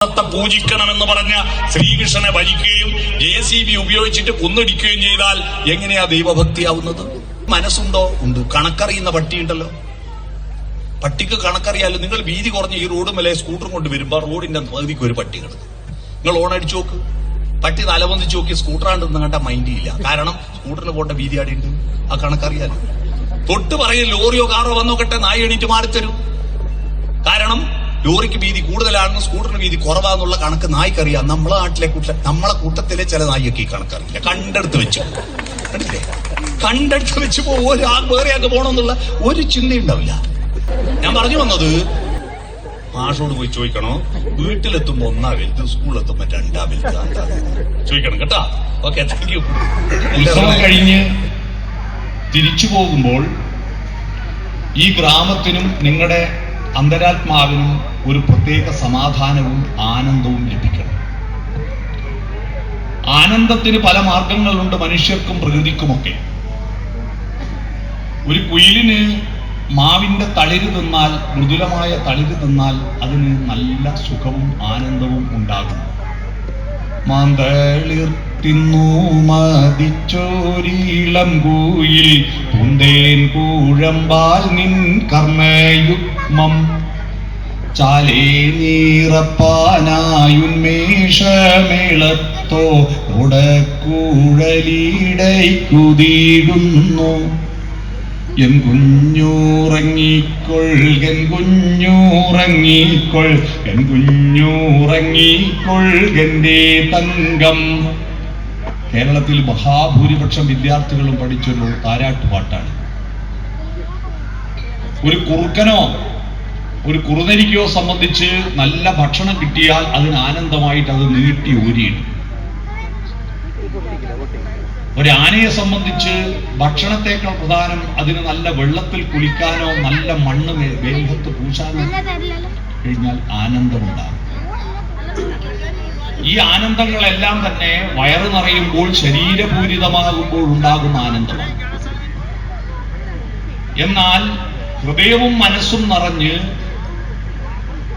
പൂജിക്കണമെന്ന് പറഞ്ഞ ശ്രീകൃഷ്ണനെ വലിക്കുകയും JCB ഉപയോഗിച്ചിട്ട് കൊന്നിടിക്കുകയും ചെയ്താൽ എങ്ങനെയാ ദൈവഭക്തിയാവുന്നത്? മനസ്സുണ്ടോ? ഉണ്ട്. കണക്കറിയുന്ന പട്ടിയുണ്ടല്ലോ, പട്ടിക്ക് കണക്കറിയാലോ. നിങ്ങൾ വീതി കുറഞ്ഞ ഈ റോഡ് മേലെ സ്കൂട്ടറും കൊണ്ട് വരുമ്പോ റോഡിന്റെ പകുതിക്ക് ഒരു പട്ടി കിടക്കും. നിങ്ങൾ ഓണടിച്ചു നോക്ക്, പട്ടി തലവന്തിച്ച് നോക്കി സ്കൂട്ടറാണ്ടെന്ന് കണ്ട മൈൻഡ് ഇല്ല. കാരണം സ്കൂട്ടറിൽ പോകേണ്ട വീതി ആടിയുണ്ട്, ആ കണക്കറിയാലോ. തൊട്ട് പറയും ലോറിയോ കാറോ വന്നോക്കട്ടെ, നായി എണീറ്റ് മാറിത്തരും. കാരണം ലോറിക്ക് വീതി കൂടുതലാണെന്ന് സ്കൂട്ടറിന് വീതി കുറവാന്നുള്ള കണക്ക് നായ്ക്കറിയാം. നമ്മളെ കൂട്ടത്തിലെ ചില നായിയൊക്കെ ഈ കണക്കറിയില്ല. കണ്ടെടുത്ത് വെച്ചു കണ്ടില്ലേ, കണ്ടെടുത്ത് വെച്ച് വേറെ ആൾക്ക് പോകണമെന്നുള്ള ഒരു ചിന്തയുണ്ടാവില്ല. ഞാൻ പറഞ്ഞു വന്നത്, മാഷോട് പോയി ചോദിക്കണോ, വീട്ടിലെത്തുമ്പോ ഒന്നാ വലുത്, സ്കൂളിലെത്തുമ്പോ രണ്ടാ വലുത്, ചോദിക്കണം കേട്ടാ. Okay, thank you. ഉത്സവം കഴിഞ്ഞ് തിരിച്ചു പോകുമ്പോൾ ഈ ഗ്രാമത്തിനും നിങ്ങളുടെ അന്തരാത്മാവിനും ഒരു പ്രത്യേക സമാധാനവും ആനന്ദവും ലഭിക്കണം. ആനന്ദത്തിന് പല മാർഗങ്ങളുണ്ട്, മനുഷ്യർക്കും പ്രകൃതിക്കുമൊക്കെ. ഒരു കുയിലിന് മാവിന്റെ തളിര് തിന്നാൽ, മൃദുലമായ തളിര് തിന്നാൽ അതിന് നല്ല സുഖവും ആനന്ദവും ഉണ്ടാകും. മാന്തളിർ തിന്നു മതിച്ചോരീളം കൂയിൽ പൂന്തേൻ കൂഴമ്പാൽ നിൻ കർമ്മയുഗ്മം ചാലേ നീറപ്പാനായുന്മേഷമേളത്തോ ഉടക്കൂഴലിടയ്ക്കുതീടുന്നു. എൻ കുഞ്ഞൂറങ്ങിക്കൊൾ, എൻ കുഞ്ഞൂറങ്ങിക്കൊൾ, എൻ കുഞ്ഞൂറങ്ങിക്കൊൾ എന്റെ തങ്കം. കേരളത്തിൽ മഹാഭൂരിപക്ഷം വിദ്യാർത്ഥികളും പഠിച്ചൊരു താരാട്ടുപാട്ടാണ്. ഒരു കുറുക്കനോ ഒരു കുറുനരിക്കോ സംബന്ധിച്ച് നല്ല ഭക്ഷണം കിട്ടിയാൽ അതിന് ആനന്ദമായിട്ട് അത് നീട്ടി ഊരിയിടും. ഒരു ആനയെ സംബന്ധിച്ച് ഭക്ഷണത്തെക്കാൾ പ്രധാനം അതിന് നല്ല വെള്ളത്തിൽ കുളിക്കാനോ നല്ല മണ്ണ് ദേഹത്ത് പൂശാനോ കഴിഞ്ഞാൽ ആനന്ദമുണ്ടാകും. ഈ ആനന്ദങ്ങളെല്ലാം തന്നെ വയറ് നിറയുമ്പോൾ, ശരീരപൂരിതമാകുമ്പോൾ ഉണ്ടാകുന്ന ആനന്ദമാണ്. എന്നാൽ ഹൃദയവും മനസ്സും നിറഞ്ഞ്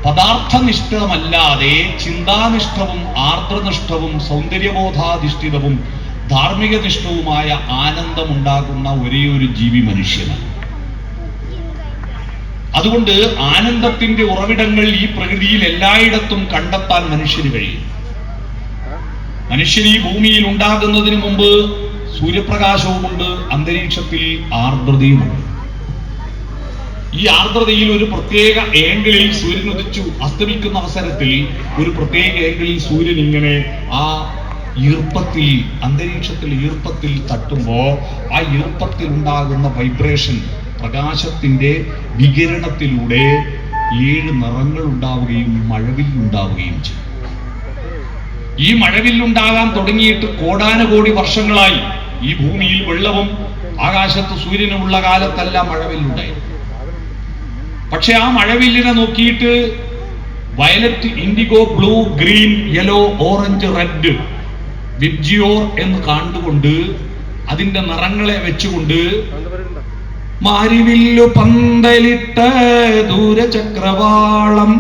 പദാർത്ഥനിഷ്ഠമല്ലാതെ ചിന്താനിഷ്ഠവും ആർദ്രനിഷ്ഠവും സൗന്ദര്യബോധാധിഷ്ഠിതവും ധാർമ്മികനിഷ്ഠവുമായ ആനന്ദമുണ്ടാകുന്ന ഒരേ ഒരു ജീവി മനുഷ്യനാണ്. അതുകൊണ്ട് ആനന്ദത്തിന്റെ ഉറവിടങ്ങൾ ഈ പ്രകൃതിയിൽ എല്ലായിടത്തും കണ്ടെത്താൻ മനുഷ്യന് കഴിയും. മനുഷ്യൻ ഈ ഭൂമിയിൽ ഉണ്ടാകുന്നതിന് മുമ്പ് സൂര്യപ്രകാശവുമുണ്ട്, അന്തരീക്ഷത്തിൽ ആർദ്രതയുമുണ്ട്. ഈ ആർദ്രതയിൽ ഒരു പ്രത്യേക ഏംഗിളിൽ സൂര്യൻ ഉദിച്ചു അസ്തമിക്കുന്ന അവസരത്തിൽ ഒരു പ്രത്യേക ഏംഗിളിൽ സൂര്യൻ ഇങ്ങനെ ആ ഈർപ്പത്തിൽ, അന്തരീക്ഷത്തിൽ ഈർപ്പത്തിൽ തട്ടുമ്പോ ആ ഈർപ്പത്തിൽ ഉണ്ടാകുന്ന വൈബ്രേഷൻ, പ്രകാശത്തിന്റെ വികിരണത്തിലൂടെ 7 നിറങ്ങൾ ഉണ്ടാവുകയും മഴവില്ലുണ്ടാവുകയും ചെയ്യും. ഈ മഴവില്ലുണ്ടാകാൻ തുടങ്ങിയിട്ട് കോടാനുകോടി വർഷങ്ങളായി. ഈ ഭൂമിയിൽ വെള്ളവും ആകാശത്ത് സൂര്യനുമുള്ള കാലത്തല്ല മഴവില്ലുണ്ടായി. പക്ഷെ ആ മഴവില്ലിനെ നോക്കിയിട്ട് violet, IndiGo, blue, green, yellow, orange, red, VIBGYOR എന്ന് കണ്ടുകൊണ്ട് അതിന്റെ നിറങ്ങളെ വെച്ചുകൊണ്ട് മാരിവില്ലു പന്തലിട്ട ദൂരചക്രവാളം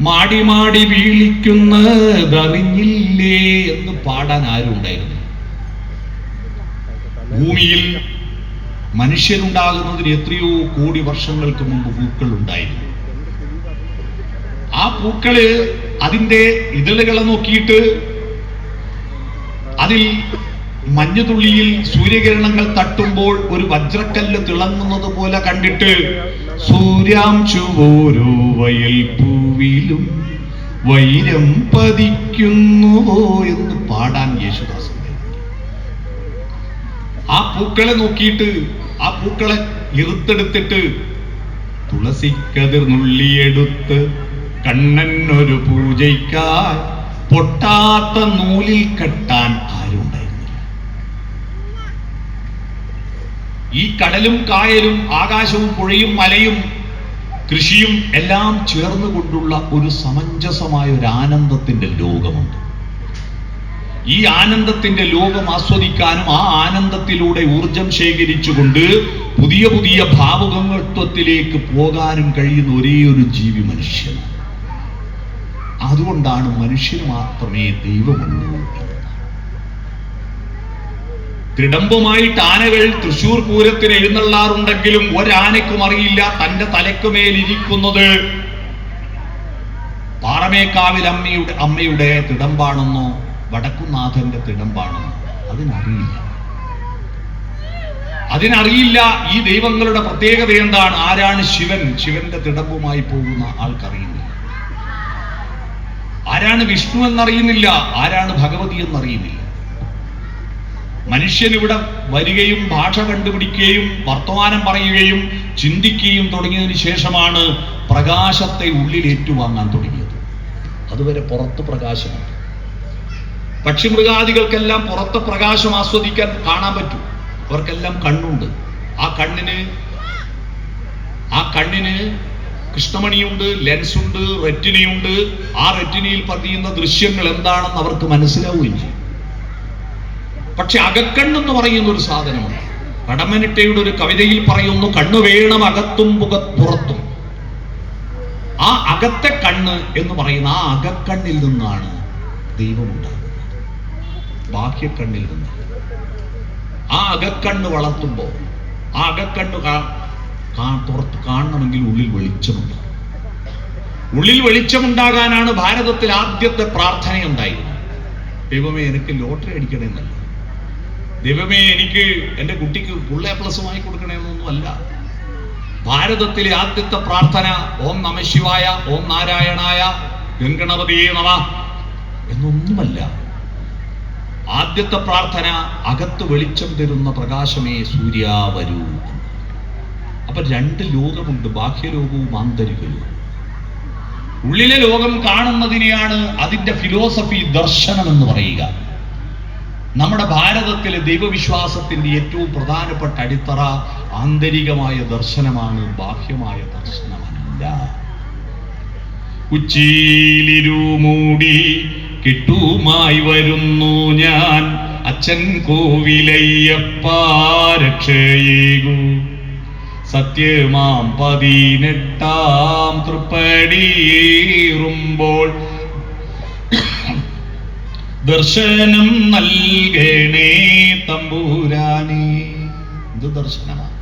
മാടി മാടി വീളിക്കുന്നതറിഞ്ഞില്ലേ എന്ന് പാടാൻ ആരുണ്ടായിരുന്നു? ഭൂമിയിൽ മനുഷ്യരുണ്ടാകുന്നതിന് എത്രയോ കോടി വർഷങ്ങൾക്ക് മുമ്പ് പൂക്കൾ ഉണ്ടായിരുന്നു. ആ പൂക്കള് അതിന്റെ ഇതളുകളെ നോക്കിയിട്ട് അതിൽ മഞ്ഞുതുള്ളിയിൽ സൂര്യകിരണങ്ങൾ തട്ടുമ്പോൾ ഒരു വജ്രക്കല്ല് തിളങ്ങുന്നത് പോലെ കണ്ടിട്ട് സൂര്യാംശുവോരോ വയൽ പൂവിലും വൈരം പതിക്കുന്നുവോ എന്ന് പാടാൻ യേശുദാസൻ. ആ പൂക്കളെ നോക്കിയിട്ട്, ആ പൂക്കളെ ഇറുത്തെടുത്തിട്ട് തുളസിക്കതിർ നുള്ളിയെടുത്ത് കണ്ണനൊരു പൂജയ്ക്കായി പൊട്ടാത്ത നൂലിൽ കെട്ടാൻ ആരുണ്ടായിരുന്നില്ല. ഈ കടലും കായലും ആകാശവും പുഴയും മലയും കൃഷിയും എല്ലാം ചേർന്നുകൊണ്ടുള്ള ഒരു സമഞ്ജസമായ ഒരു ആനന്ദത്തിന്റെ ലോകമുണ്ട്. ഈ ആനന്ദത്തിന്റെ ലോകം ആസ്വദിക്കാനും ആ ആനന്ദത്തിലൂടെ ഊർജം ശേഖരിച്ചുകൊണ്ട് പുതിയ പുതിയ ഭാവുകത്വത്തിലേക്ക് പോകാനും കഴിയുന്ന ഒരേ ഒരു ജീവി മനുഷ്യനാണ്. അതുകൊണ്ടാണ് മനുഷ്യന് മാത്രമേ ദൈവമുള്ളൂ. തിടമ്പുമായിട്ട് ആനകൾ തൃശൂർ പൂരത്തിന് എഴുന്നള്ളാറുണ്ടെങ്കിലും ഒരാനയ്ക്കും അറിയില്ല തന്റെ തലക്കുമേലിരിക്കുന്നത് പാറമേക്കാവിൽ അമ്മയുടെ തിടമ്പാണെന്നോ വടക്കുന്നാഥന്റെ തിടമ്പാണെന്നോ അതിനറിയില്ല. ഈ ദൈവങ്ങളുടെ പ്രത്യേകത എന്താണ്? ആരാണ് ശിവൻ? ശിവന്റെ തിടമ്പുമായി പോകുന്ന ആൾക്കറിയുന്നില്ല. ആരാണ് വിഷ്ണു എന്നറിയുന്നില്ല. ആരാണ് ഭഗവതി എന്നറിയുന്നില്ല. മനുഷ്യൻ ഇവിടെ വരികയും ഭാഷ കണ്ടുപിടിക്കുകയും വർത്തമാനം പറയുകയും ചിന്തിക്കുകയും തുടങ്ങിയതിനു ശേഷമാണ് പ്രകാശത്തെ ഉള്ളിൽ ഏറ്റുവാങ്ങാൻ തുടങ്ങിയത്. അതുവരെ പുറത്ത് പ്രകാശമുണ്ട്. പക്ഷിമൃഗാദികൾക്കെല്ലാം പുറത്ത് പ്രകാശം ആസ്വദിക്കാൻ കാണാൻ പറ്റും. അവർക്കെല്ലാം കണ്ണുണ്ട്. ആ കണ്ണിന് കൃഷ്ണമണിയുണ്ട്, ലെൻസുണ്ട്, റെറ്റിനയുണ്ട്. ആ റെറ്റിനയിൽ പതിയുന്ന ദൃശ്യങ്ങൾ എന്താണെന്ന് അവർക്ക് മനസ്സിലാവുകയും ചെയ്യും. പക്ഷെ അകക്കണ്ണെന്ന് പറയുന്ന ഒരു സാധനമുണ്ട്. കടമ്മനിട്ടയുടെ ഒരു കവിതയിൽ പറയുന്നു, കണ്ണു വേണം അകത്തും പുറത്തും. ആ അകത്തെ കണ്ണ് എന്ന് പറയുന്ന ആ അകക്കണ്ണിൽ നിന്നാണ് ദൈവമുണ്ടാകുന്നത്, ബാഹ്യക്കണ്ണിൽ നിന്ന്. ആ അകക്കണ്ണ് വളർത്തുമ്പോൾ ആ അകക്കണ്ണ് പുറത്ത് കാണണമെങ്കിൽ ഉള്ളിൽ വെളിച്ചമുണ്ടാകും. ഉള്ളിൽ വെളിച്ചമുണ്ടാകാനാണ് ഭാരതത്തിൽ ആദ്യത്തെ പ്രാർത്ഥനയുണ്ടായിരുന്നത്. ദൈവമേ എനിക്ക് ലോട്ടറി അടിക്കണമെന്നല്ല, ദൈവമേ എനിക്ക് എൻ്റെ കുട്ടിക്ക് ഫുൾ എ പ്ലസ് വാങ്ങി കൊടുക്കണമെന്നൊന്നും അല്ല. ഭാരതത്തിലെ ആദ്യത്തെ പ്രാർത്ഥന ഓം നമഃശിവായ, ഓം നാരായണായ, ഗംഗണപതിയേ നമഃ എന്നൊന്നുമല്ല. ആദ്യത്തെ പ്രാർത്ഥന അകത്ത് വെളിച്ചം തരുന്ന പ്രകാശമേ സൂര്യ വരൂ. അപ്പൊ രണ്ട് ലോകമുണ്ട്, ബാഹ്യലോകവും ആന്തരികവും. ഉള്ളിലെ ലോകം കാണുന്നതിനെയാണ് അതിന്റെ ഫിലോസഫി ദർശനം എന്ന് പറയുക. നമ്മുടെ ഭാരതത്തിലെ ദൈവവിശ്വാസത്തിന്റെ ഏറ്റവും പ്രധാനപ്പെട്ട അടിത്തറ ആന്തരികമായ ദർശനമാണ്, ബാഹ്യമായ ദർശനമല്ല. ഉച്ചിയിലിരുമൂടി കിട്ടുമായി വരുന്നു ഞാൻ, അച്ഛൻ കോവിലയ്യപ്പ രക്ഷയേകൂ. സത്യമാം 18 തൃപ്പടിയേറുമ്പോൾ ദർശനം നൽകണേ തമ്പുരാനേ. ഇത് ദർശനമാണ്.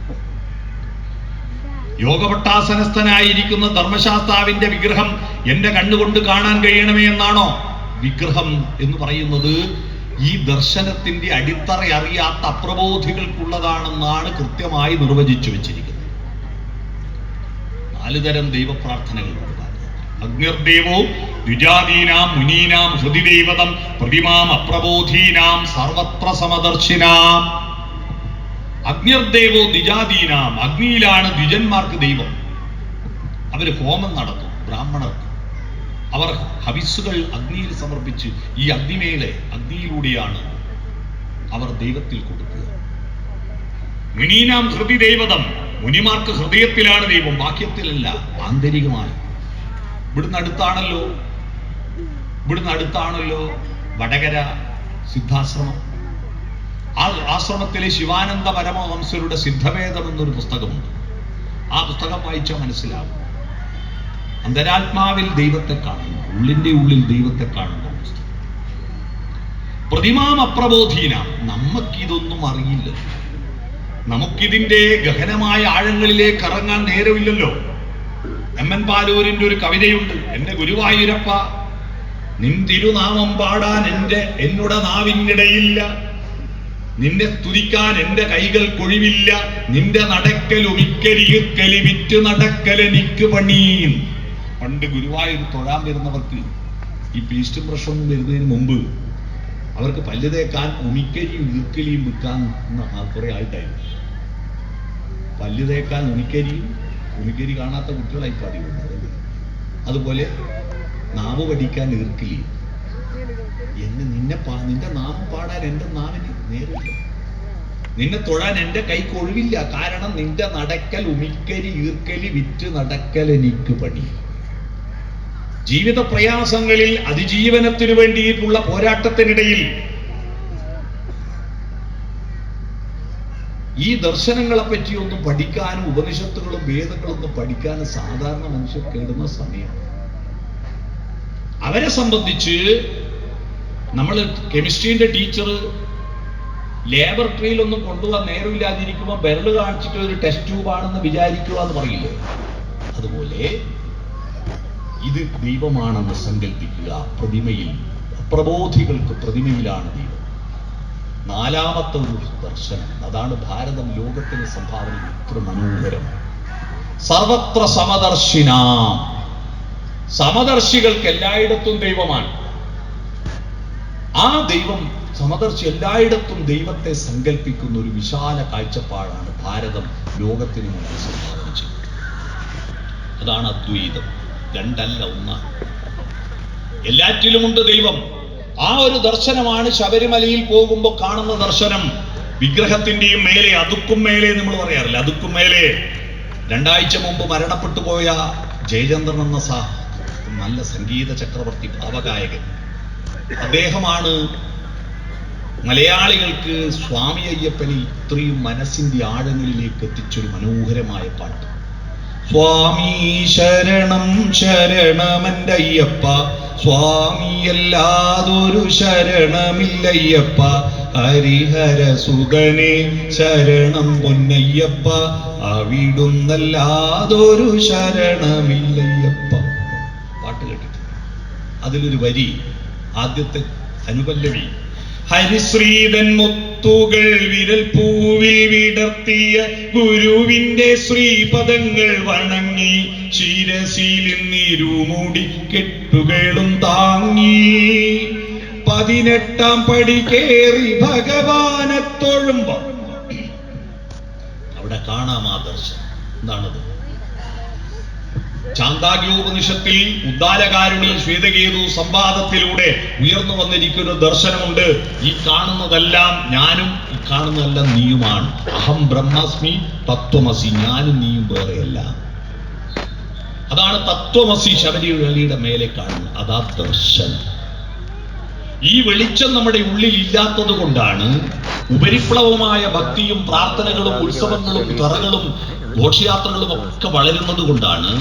യോഗപട്ടാസനസ്ഥനായിരിക്കുന്ന ധർമ്മശാസ്താവിന്റെ വിഗ്രഹം എന്റെ കണ്ണുകൊണ്ട് കാണാൻ കഴിയണമേ എന്നാണോ? വിഗ്രഹം എന്ന് പറയുന്നത് ഈ ദർശനത്തിന്റെ അടിത്തറ അറിയാത്ത അപ്രബോധികൾക്കുള്ളതാണെന്നാണ് കൃത്യമായി നിർവചിച്ചു വെച്ചിരിക്കുന്നത്. 4 തരം ദൈവപ്രാർത്ഥനകളുണ്ട്. അഗ്നിർദേവോ ദ്വിജാതീനാം മുനീനാം ഹൃദിദൈവതം പ്രതിമാം അപ്രബോധീനാം സർവത്ര സമദർശിനാം. അഗ്നിർദേവോ ദ്വിജാതീനാം, അഗ്നിയിലാണ് ദ്വിജന്മാർക്ക് ദൈവം. അവര് ഹോമം നടത്തും. ബ്രാഹ്മണർക്ക് അവർ ഹവിസ്സുകൾ അഗ്നിയിൽ സമർപ്പിച്ച് ഈ അഗ്നിയിലൂടെയാണ് അവർ ദൈവത്തിൽ കൊടുക്കുക. മുനീനാം ഹൃദിദൈവതം, മുനിമാർക്ക് ഹൃദയത്തിലാണ് ദൈവം, ബാഹ്യത്തിലല്ല, ആന്തരികമാണ്. ഇവിടുന്ന് അടുത്താണല്ലോ വടകര സിദ്ധാശ്രമം. ആ ആശ്രമത്തിലെ ശിവാനന്ദ പരമഹംസരുടെ സിദ്ധവേദം എന്നൊരു പുസ്തകമുണ്ട്. ആ പുസ്തകം വായിച്ചാൽ മനസ്സിലാവും. അന്തരാത്മാവിൽ ദൈവത്തെ കാണുന്നു, ഉള്ളിന്റെ ഉള്ളിൽ ദൈവത്തെ കാണുന്ന പുസ്തകം. പ്രതിമാം അപ്രബോധീനാം, നമുക്കിതൊന്നും അറിയില്ല. നമുക്കിതിന്റെ ഗഹനമായ ആഴങ്ങളിലേക്ക് ഇറങ്ങാൻ നേരമില്ലല്ലോ. എം.എൻ. പാലൂരിന്റെ ഒരു കവിതയുണ്ട്, എന്റെ ഗുരുവായൂരപ്പ നിൻ തിരുനാമം പാടാൻ എന്നുടെ നാവിനിടയില്ല, നിന്നെ സ്തുതിക്കാൻ എന്റെ കൈകൾ കൊഴിവില്ല, നിന്റെ നടക്കലുമിക്കരിക്കലി വിറ്റ് നടക്കലെനിക്ക് പണീൻ. പണ്ട് ഗുരുവായൂർ തൊഴാൻ വരുന്നവർക്ക് ഈ പേസ്റ്റും ബ്രഷൊന്നും വരുന്നതിന് മുമ്പ് അവർക്ക് പല്ല് തേക്കാൻ ഉമിക്കരിയും ഈർക്കലിയും വിൽക്കാൻ കുറെ ആൾക്കായിരുന്നു. പല്ല് തേക്കാൻ ഉമിക്കരി കാണാത്ത കുട്ടികളായി പതിവുണ്ട്. അതുപോലെ നാവ് പഠിക്കാൻ ഈർക്കലി. നിന്റെ നാമം പാടാൻ എന്റെ നാവിന് നേരില്ല, നിന്നെ തൊഴാൻ എന്റെ കൈക്ക് ഒഴിവില്ല. കാരണം നിന്റെ നടക്കൽ ഉമിക്കരി ഈർക്കലി വിറ്റ് നടക്കൽ എനിക്ക് പണി. ജീവിത പ്രയാസങ്ങളിൽ അതിജീവനത്തിനു വേണ്ടിയിട്ടുള്ള പോരാട്ടത്തിനിടയിൽ ഈ ദർശനങ്ങളെ പറ്റിയൊന്നും പഠിക്കാനും ഉപനിഷത്തുകളും വേദങ്ങളൊന്നും പഠിക്കാനും സാധാരണ മനുഷ്യർ കേടുന്ന സമയം. അവരെ സംബന്ധിച്ച് നമ്മൾ കെമിസ്ട്രീന്റെ ടീച്ചർ ലാബറട്ടറിയിലൊന്നും കൊണ്ടുപോകാൻ നേരമില്ലാതിരിക്കുമ്പോൾ വിരല് കാണിച്ചിട്ട് ഒരു ടെസ്റ്റ് ട്യൂബാണെന്ന് വിചാരിക്കുക എന്ന് പറയില്ലേ, അതുപോലെ ഇത് ദൈവമാണെന്ന് സങ്കല്പിക്കുക. പ്രതിമയിൽ, പ്രബോധികൾക്ക് പ്രതിമയിലാണ് ദൈവം. നാലാമത്തെ ഒരു ദർശനം, അതാണ് ഭാരതം ലോകത്തിന് സംഭാവന ഇത്ര മനോഹരം. സർവത്ര സമദർശിന, സമദർശികൾക്ക് എല്ലായിടത്തും ദൈവമാണ്. ആ ദൈവം സമദർശി, എല്ലായിടത്തും ദൈവത്തെ സങ്കല്പിക്കുന്ന ഒരു വിശാല കാഴ്ചപ്പാടാണ് ഭാരതം ലോകത്തിന് മുന്നിൽ സംഭാവന ചെയ്യുന്നത്. അതാണ് അദ്വൈതം. രണ്ടല്ല, ഒന്നാണ്. എല്ലാറ്റിലുമുണ്ട് ദൈവം. ആ ഒരു ദർശനമാണ് ശബരിമലയിൽ പോകുമ്പോൾ കാണുന്ന ദർശനം. വിഗ്രഹത്തിന്റെയും മേലെ, അതുക്കും മേലെ നമ്മൾ പറയാറില്ല, അതുക്കും മേലെ 2 ആഴ്ച മുമ്പ് മരണപ്പെട്ടു പോയ ജയചന്ദ്രൻ എന്ന നല്ല സംഗീത ചക്രവർത്തി ഭാവഗായകൻ, അദ്ദേഹമാണ് മലയാളികൾക്ക് സ്വാമി അയ്യപ്പനെ ഇത്രയും മനസ്സിന്റെ ആഴങ്ങളിലേക്ക് എത്തിച്ചൊരു മനോഹരമായ പാട്ട്. സ്വാമി ശരണം ശരണമെന്റെ അയ്യപ്പ, സ്വാമിയല്ലാതൊരു ശരണമില്ലയ്യപ്പ, ഹരിഹര സുഗനെ ശരണം പൊന്നയ്യപ്പ, അവിടുന്നല്ലാതൊരു ശരണമില്ലയ്യപ്പ. പാട്ട് കേട്ടിട്ട് അതിലൊരു വരി, ആദ്യത്തെ അനുപല്ലവി, ഹരിശ്രീതൻ മുത്തുകൾ വിരൽ പൂവിൽ വിടർത്തിയ ഗുരുവിന്റെ ശ്രീപദങ്ങൾ വണങ്ങി, ശിരസിൽ നിരുമുടി കെട്ടുകളും താങ്ങി, 18ാം പടി കേറി ഭഗവാനെ തൊഴുമ്പോ അവിടെ കാണാം ആ ദർശനം. എന്താണത്? ചാന്ദാഗ്യോപനിഷത്തിൽ ഉദ്ദാലകാരുണി ശ്വേതകേതു സംവാദത്തിലൂടെ ഉയർന്നു വന്നിരിക്കുന്ന ദർശനമുണ്ട്. ഈ കാണുന്നതെല്ലാം ഞാനും, ഈ കാണുന്നതെല്ലാം നീയുമാണ്. അഹം ബ്രഹ്മാസ്മി തത്വമസി, ഞാനും നീയും വേറെയല്ല. അതാണ് തത്വമസി ശബരിമലയുടെ മേലെ കാണുന്നത്. അതാ ദർശനം. ഈ വെളിച്ചം നമ്മുടെ ഉള്ളിൽ ഇല്ലാത്തത് കൊണ്ടാണ് ഉപരിപ്ലവമായ ഭക്തിയും പ്രാർത്ഥനകളും ഉത്സവങ്ങളും തറകളും ഘോഷയാത്രകളും ഒക്കെ വളരുന്നത് കൊണ്ടാണ്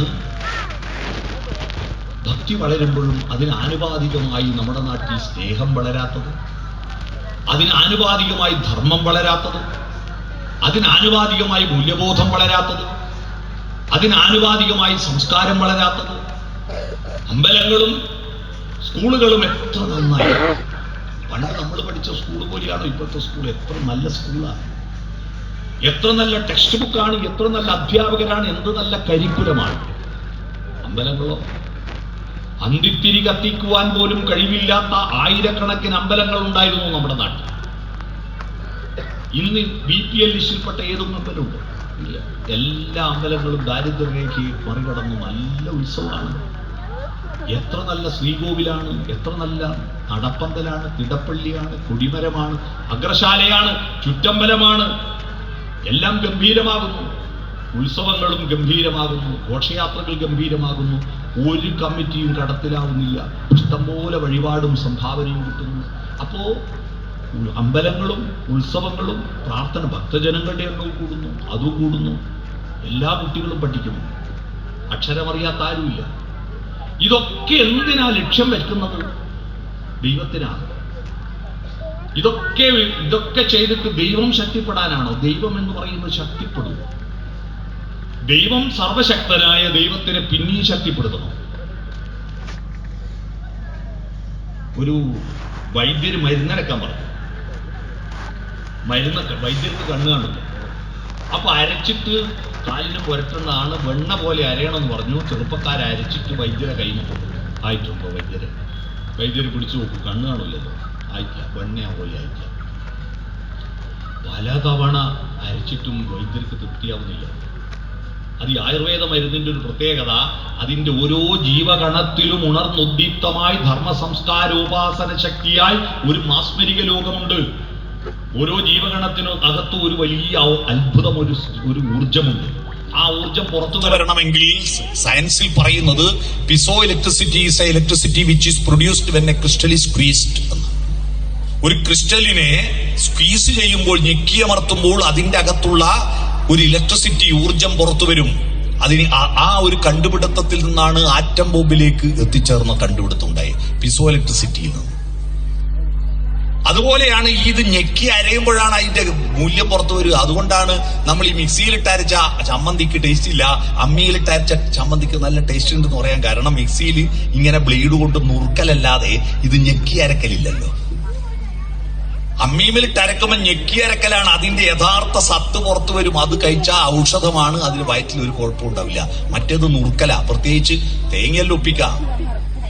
ഭക്തി വളരുമ്പോഴും അതിനാനുപാതികമായി നമ്മുടെ നാട്ടിൽ സ്നേഹം വളരാത്തത്, അതിനാനുപാതികമായി ധർമ്മം വളരാത്തത്, അതിനാനുപാതികമായി മൂല്യബോധം വളരാത്തത്, അതിനാനുപാതികമായി സംസ്കാരം വളരാത്തത്. അമ്പലങ്ങളും സ്കൂളുകളും എത്ര നന്നായി, പണ്ട് നമ്മൾ പഠിച്ച സ്കൂൾ പോലെയാണോ ഇപ്പോഴത്തെ സ്കൂൾ? എത്ര നല്ല സ്കൂളാണ്, എത്ര നല്ല ടെക്സ്റ്റ് ബുക്കാണ്, എത്ര നല്ല അധ്യാപകരാണ്, എന്ത് നല്ല കരിക്കുലമാണ്. അമ്പലങ്ങളോ? അന്തിത്തിരി കത്തിക്കുവാൻ പോലും കഴിവില്ലാത്ത ആയിരക്കണക്കിന് അമ്പലങ്ങൾ ഉണ്ടായിരുന്നു നമ്മുടെ നാട്ടിൽ. ഇന്ന് BPL ലിസ്റ്റിൽപ്പെട്ട ഏതും അമ്പലമുണ്ട്? ഇല്ല. എല്ലാ അമ്പലങ്ങളും ദാരിദ്ര്യരേഖയെ മറികടന്നു നല്ല ഉത്സവമാണ്. എത്ര നല്ല ശ്രീകോവിലാണ്, എത്ര നല്ല നടപ്പന്തലാണ്, തിടപ്പള്ളിയാണ്, കൊടിമരമാണ്, അഗ്രശാലയാണ്, ചുറ്റമ്പലമാണ്. എല്ലാം ഗംഭീരമാകുന്നു. ഉത്സവങ്ങളും ഗംഭീരമാകുന്നു, ഘോഷയാത്രകൾ ഗംഭീരമാകുന്നു. ഒരു കമ്മിറ്റിയും കടത്തിലാവുന്നില്ല. ഇഷ്ടംപോലെ വഴിപാടും സംഭാവനയും കിട്ടുന്നു. അപ്പോ അമ്പലങ്ങളും ഉത്സവങ്ങളും പ്രാർത്ഥന, ഭക്തജനങ്ങളുടെ എണ്ണവും കൂടുന്നു, അതും കൂടുന്നു. എല്ലാ കുട്ടികളും പഠിക്കുന്നു, അക്ഷരമറിയാത്ത ആരുമില്ല. ഇതൊക്കെ എന്തിനാ ലക്ഷ്യം വെക്കുന്നത്? ദൈവത്തിനാണ്. ഇതൊക്കെ ചെയ്തിട്ട് ദൈവം ശക്തിപ്പെടാനാണോ? ദൈവം എന്ന് പറയുന്നത് ശക്തിപ്പെടുക. ദൈവം സർവശക്തനായ ദൈവത്തിനെ പിന്നെയും ശക്തിപ്പെടുത്തണം. ഒരു വൈദ്യര് മരുന്നരക്കാൻ പറഞ്ഞു. വൈദ്യർക്ക് കണ്ണ് കാണില്ല. അപ്പൊ അരച്ചിട്ട് കാലിന് പുരട്ടുന്നതാണ്, വെണ്ണ പോലെ അരയണമെന്ന് പറഞ്ഞു. ചെറുപ്പക്കാരെ അരച്ചിട്ട് വൈദ്യരെ കയ്യിൽ കൊണ്ടു. ആയിട്ടുണ്ടോ? വൈദ്യര് പിടിച്ചു നോക്കും, കണ്ണ് കാണില്ലല്ലോ. ആയിട്ടില്ല, വെണ്ണയാ പോലെ ആയിട്ടില്ല. പലതവണ അരച്ചിട്ടും വൈദ്യർക്ക് തൃപ്തിയാവുന്നില്ല. അത് ഈ ആയുർവേദ മരുന്നിന്റെ ഒരു പ്രത്യേകത, അതിന്റെ ഓരോ ജീവഗണത്തിലും ഉണർന്നുദ്ദീപ്തമായി ധർമ്മ സംസ്കാരോപാസന ശക്തിയായി ഒരു മാസ്മരിക ലോകമുണ്ട്. ഓരോ ജീവഗണത്തിനും അകത്ത് ഒരു വലിയ അത്ഭുതം, ഒരു ഊർജമുണ്ട്. ആ ഊർജം പുറത്തു വരണമെങ്കിൽ സയൻസിൽ പറയുന്നത് piezo electricity is a electricity which is produced when a crystal is squeezed എന്ന്. ഒരു ക്രിസ്റ്റലിനെ സ്ക്വീസ് ചെയ്യുമ്പോൾ, ഞെക്കിയമർത്തുമ്പോൾ അതിന്റെ അകത്തുള്ള ഒരു ഇലക്ട്രിസിറ്റി ഊർജം പുറത്തു വരും. അതിന് ആ ഒരു കണ്ടുപിടുത്തത്തിൽ നിന്നാണ് ആറ്റം ബോംബിലേക്ക് എത്തിച്ചേർന്ന കണ്ടുപിടുത്തം ഉണ്ടായത്, പിസോ ഇലക്ട്രിസിറ്റിയിൽ നിന്ന്. അതുപോലെയാണ് ഇത് ഞെക്കി അരയുമ്പോഴാണ് അതിന്റെ മൂല്യം പുറത്തു വരിക. അതുകൊണ്ടാണ് നമ്മൾ ഈ മിക്സിയിലിട്ട് അരച്ച ചമ്മന്തിക്ക് ടേസ്റ്റ് ഇല്ല, അമ്മിയിലിട്ട് അരച്ച ചമ്മന്തിക്ക് നല്ല ടേസ്റ്റ് ഉണ്ടെന്ന് പറയാൻ കാരണം മിക്സിയിൽ ഇങ്ങനെ ബ്ലേഡ് കൊണ്ട് നുറുക്കലല്ലാതെ ഇത് ഞെക്കി അരക്കലില്ലല്ലോ. അമ്മിയിലിട്ട് അരക്കുമ്പോൾ ഞെക്കി അരക്കലാണ്, അതിന്റെ യഥാർത്ഥ സത്ത് പുറത്തു വരും. അത് കഴിച്ചാൽ ഔഷധമാണ്, അതിന് വയറ്റിൽ ഒരു കുഴപ്പം ഉണ്ടാവില്ല. മറ്റേത് നുറുക്കല. പ്രത്യേകിച്ച് തേങ്ങയെല്ലാം ഒപ്പിക്കാം.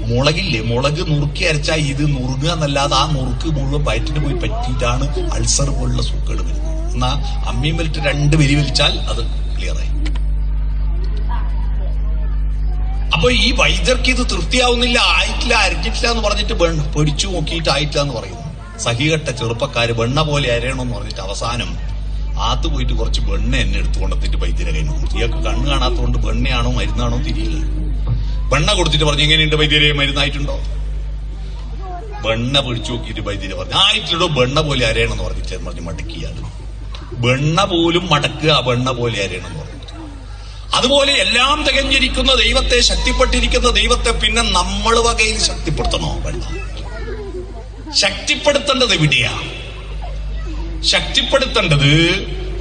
മുളകില്ലേ, മുളക് നുറുക്കി അരച്ചാൽ ഇത് നുറുങ്ങുക എന്നല്ലാതെ ആ നുറുക്ക് മുഴുവൻ വയറ്റിന് പോയി പറ്റിയിട്ടാണ് അൾസർ പോലുള്ള സൂക്കേട് വരുന്നത്. എന്നാ അമ്മിയിലിട്ട് 2 വലി വലിച്ചാൽ അത് ക്ലിയറായി. അപ്പൊ ഈ വൈദ്യർക്ക് ഇത് തൃപ്തിയാവുന്നില്ല, ആയിട്ടില്ല, അരഞ്ഞിട്ടില്ല എന്ന് പറഞ്ഞിട്ട് പൊടിച്ചു നോക്കിയിട്ട് ആയിട്ടില്ല എന്ന് പറയുന്നു. സഹികെട്ട ചെറുപ്പക്കാര് വെണ്ണ പോലെ അരയണമെന്ന് പറഞ്ഞിട്ട് അവസാനം ആത്ത് പോയിട്ട് കുറച്ച് വെണ്ണ എന്നെ എടുത്തുകൊണ്ടെത്തിട്ട് വൈദ്യരെ കൈ നോക്കും. ഇയാൾക്ക് കണ്ണ് കാണാത്തതുകൊണ്ട് വെണ്ണയാണോ മരുന്നാണോ തിരിയില്ല. വെണ്ണ കൊടുത്തിട്ട് പറഞ്ഞു, എങ്ങനെയുണ്ട് വൈദ്യരെ, മരുന്നായിട്ടുണ്ടോ? വെണ്ണ പിടിച്ചു നോക്കിയിട്ട് വൈദ്യരെ പറഞ്ഞു, ആയിട്ടില്ലോ, വെണ്ണ പോലെ അരയണമെന്ന് പറഞ്ഞിട്ട് പറഞ്ഞ് മടക്കിയാണ്. വെണ്ണ പോലും മടക്കുക, വെണ്ണ പോലെ അരയണമെന്ന് പറഞ്ഞു. അതുപോലെ എല്ലാം തികഞ്ഞിരിക്കുന്ന ദൈവത്തെ, ശക്തിപ്പെട്ടിരിക്കുന്ന ദൈവത്തെ പിന്നെ നമ്മൾ വകയിൽ ശക്തിപ്പെടുത്തണോ? വേണ്ട. ശക്തിപ്പെടുത്തേണ്ടത് എവിടെയാ? ശക്തിപ്പെടുത്തേണ്ടത്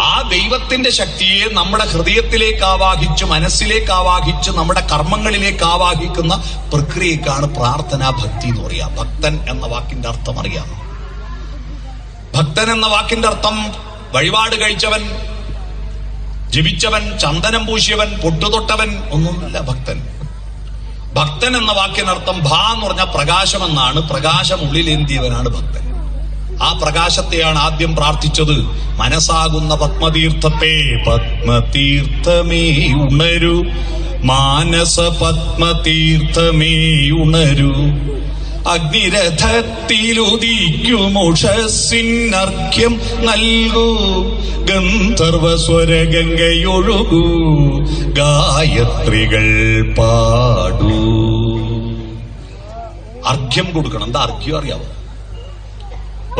ആ ദൈവത്തിന്റെ ശക്തിയെ നമ്മുടെ ഹൃദയത്തിലേക്ക് ആവാഹിച്ച്, മനസ്സിലേക്ക് ആവാഹിച്ച്, നമ്മുടെ കർമ്മങ്ങളിലേക്ക് ആവാഹിക്കുന്ന പ്രക്രിയക്കാണ് പ്രാർത്ഥനാ ഭക്തി എന്ന് പറയാ. ഭക്തൻ എന്ന വാക്കിന്റെ അർത്ഥം അറിയാമോ? ഭക്തൻ എന്ന വാക്കിന്റെ അർത്ഥം വഴിപാട് കഴിച്ചവൻ, ജപിച്ചവൻ, ചന്ദനം പൂശിയവൻ, പൊട്ടുതൊട്ടവൻ ഒന്നുമല്ല ഭക്തൻ. ഭക്തൻ എന്ന വാക്കിനർത്ഥം ഭ എന്ന് പറഞ്ഞാൽ പ്രകാശം എന്നാണ്. പ്രകാശം ഉള്ളിലേന്തിയവനാണ് ഭക്തൻ. ആ പ്രകാശത്തെയാണ് ആദ്യം പ്രാർത്ഥിച്ചത്. മനസ്സാകുന്ന പത്മതീർത്ഥത്തെ, പത്മതീർത്ഥമേ ഉണരു, മാനസ പത്മതീർത്ഥമേ ഉണരു, അഗ്നിരഥത്തിലുദിക്കുമുഷസ്സിനർഘ്യം നൽകൂ, ഗന്ധർവസ്വരഗംഗയൊഴുകൂ, ഗായത്രികൾ പാടൂ. അർഘ്യം കൊടുക്കണം. എന്താ അർഘ്യം അറിയാവോ?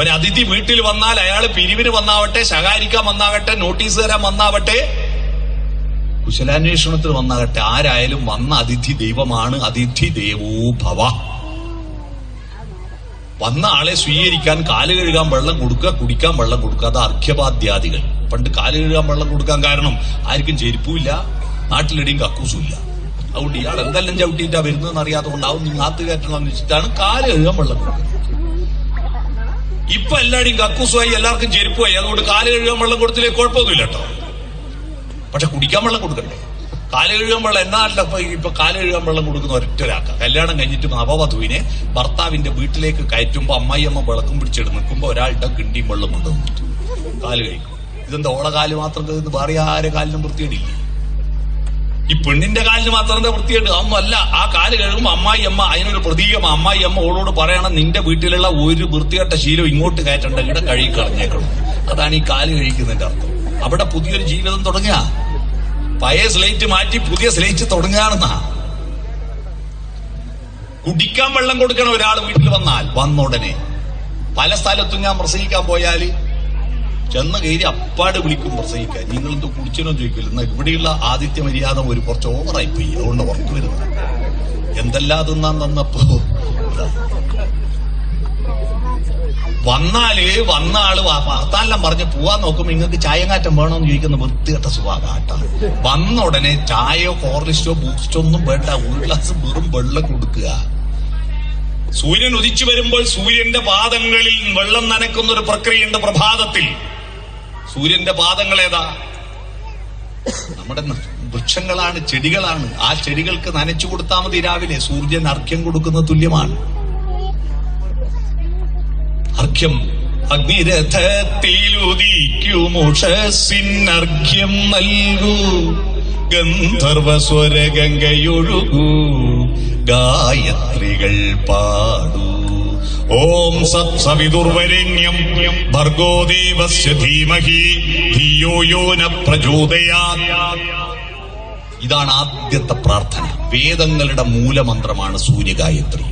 ഒരതിഥി വീട്ടിൽ വന്നാൽ അയാൾ പിരിവിന് വന്നാവട്ടെ, ശകാരിക്കാൻ വന്നാകട്ടെ, നോട്ടീസ് തരാൻ വന്നാവട്ടെ, കുശലാന്വേഷണത്തിന് വന്നാകട്ടെ, ആരായാലും വന്ന അതിഥി ദൈവമാണ്. അതിഥി ദേവോ ഭവ. വന്ന ആളെ സ്വീകരിക്കാൻ കാല് കഴുകാൻ വെള്ളം കൊടുക്കുക, കുടിക്കാൻ വെള്ളം കൊടുക്കുക. അത് അർഘ്യപാദ്യാദികൾ. പണ്ട് കാല് കഴുകാൻ വെള്ളം കൊടുക്കാൻ കാരണം ആർക്കും ചെരുപ്പുമില്ല, നാട്ടിലെടിയും കക്കൂസും ഇല്ല. അതുകൊണ്ട് ഇയാൾ എന്തെല്ലാം ചവിട്ടിയിട്ടാ വരുന്നതെന്ന് അറിയാത്തതുകൊണ്ട് ആവും നാത്ത് കയറ്റണം എന്ന് വെച്ചിട്ടാണ് കാല് കഴുകാൻ വെള്ളം കൊടുക്കുന്നത്. ഇപ്പൊ എല്ലാവരുടെയും കക്കൂസുമായി, എല്ലാവർക്കും ചെരുപ്പുമായി. അതുകൊണ്ട് കാല് കഴുകാൻ വെള്ളം കൊടുത്തില്ലേ കുഴപ്പമൊന്നുമില്ല കേട്ടോ. പക്ഷെ കുടിക്കാൻ വെള്ളം കൊടുക്കണ്ടേ? കാല് കഴുകാൻ വെള്ളം എന്നാല്ല ഇപ്പൊ കാല് കഴുകാൻ വെള്ളം കൊടുക്കുന്ന ഒരൊറ്റൊരാക്ക. കല്യാണം കഴിഞ്ഞിട്ട് നവവധുവിനെ ഭർത്താവിന്റെ വീട്ടിലേക്ക് കയറ്റുമ്പോ അമ്മായിയമ്മ വിളക്കും പിടിച്ചെടുത്ത് നിൽക്കുമ്പോ ഒരാളുടെ കിണ്ടിയും വെള്ളം കൊണ്ടുവന്നിട്ട് കാല് കഴിക്കും. ഇതെന്താ ഓളെ കാല് മാത്രം വേറെ ആരെ കാലിനും വൃത്തിയേടില്ലേ? ഈ പെണ്ണിന്റെ കാലിന് മാത്രം എന്താ വൃത്തിയേട്? അതൊന്നും അല്ല. ആ കാല് കഴുകുമ്പോ അമ്മായിയമ്മ അതിനൊരു പ്രതീകമാണ്. അമ്മായിയമ്മ ഓളോട് പറയണം, നിന്റെ വീട്ടിലുള്ള ഒരു വൃത്തികെട്ട ശീലം ഇങ്ങോട്ട് കയറ്റണ്ട, ഇവിടെ കഴുകി കളഞ്ഞേക്കണം. അതാണ് ഈ കാല് കഴിക്കുന്നതിന്റെ അർത്ഥം. അവിടെ പുതിയൊരു ജീവിതം തുടങ്ങുക. പഴയ സ്ലേറ്റ് മാറ്റി പുതിയ സ്ലേറ്റ് തുടങ്ങുകയാണെന്നാ. കുടിക്കാൻ വെള്ളം കൊടുക്കണം ഒരാൾ വീട്ടിൽ വന്നാൽ. വന്ന ഉടനെ പല സ്ഥലത്തും ഞാൻ പ്രസംഗിക്കാൻ പോയാല് ചെന്ന് കയറി അപ്പാട് വിളിക്കും പ്രസംഗിക്കാൻ. നിങ്ങളെന്തോ കുടിച്ചനോ ചോദിക്കില്ല. എന്നാൽ ഇവിടെയുള്ള ആദിത്യ മര്യാദ ഒരു കുറച്ച് ഓവറായി പോയി, അതുകൊണ്ട് ഉറക്കു വരുന്നു. എന്തെല്ലാം തിന്നാൻ തന്നപ്പോ വന്ന ആള് വാർത്താനെല്ലാം പറഞ്ഞ് പോവാൻ നോക്കുമ്പോ നിങ്ങൾക്ക് ചായങ്ങാറ്റം വേണോന്ന് ചോദിക്കുന്ന വൃത്തികെട്ട സുഖാട്ടാ. വന്ന ഉടനെ ചായയോ ഹോർലിസ്റ്റോ ബൂസ്റ്റോ ഒന്നും വേണ്ട, ഒരു ഗ്ലാസ് വെറും വെള്ളം കൊടുക്കുക. സൂര്യൻ ഉദിച്ചു വരുമ്പോൾ സൂര്യന്റെ പാദങ്ങളിൽ വെള്ളം നനയ്ക്കുന്ന ഒരു പ്രക്രിയയുണ്ട് പ്രഭാതത്തിൽ. സൂര്യന്റെ പാദങ്ങൾ ഏതാ? നമ്മുടെ വൃക്ഷങ്ങളാണ്, ചെടികളാണ്. ആ ചെടികൾക്ക് നനച്ചു കൊടുത്താൽ മതി രാവിലെ. സൂര്യൻ അർഘ്യം കൊടുക്കുന്ന തുല്യമാണ്. അർഘ്യം അഗ്നിരഥത്തിലുദിക്കുമുഷസ്സിനർഘ്യം നൽകൂ, ഗന്ധർവസ്വരഗംഗയൊഴുകൂ, ഗായത്രികൾ പാടൂ. ഓം സത്സവിതുർവരേണ്യം ഭർഗോ ദേവസ്യ ധീമഹി ധിയോ യോ ന പ്രചോദയാത്. ഇതാണ് ആദ്യത്തെ പ്രാർത്ഥന. വേദങ്ങളുടെ മൂലമന്ത്രമാണ് സൂര്യഗായത്രി.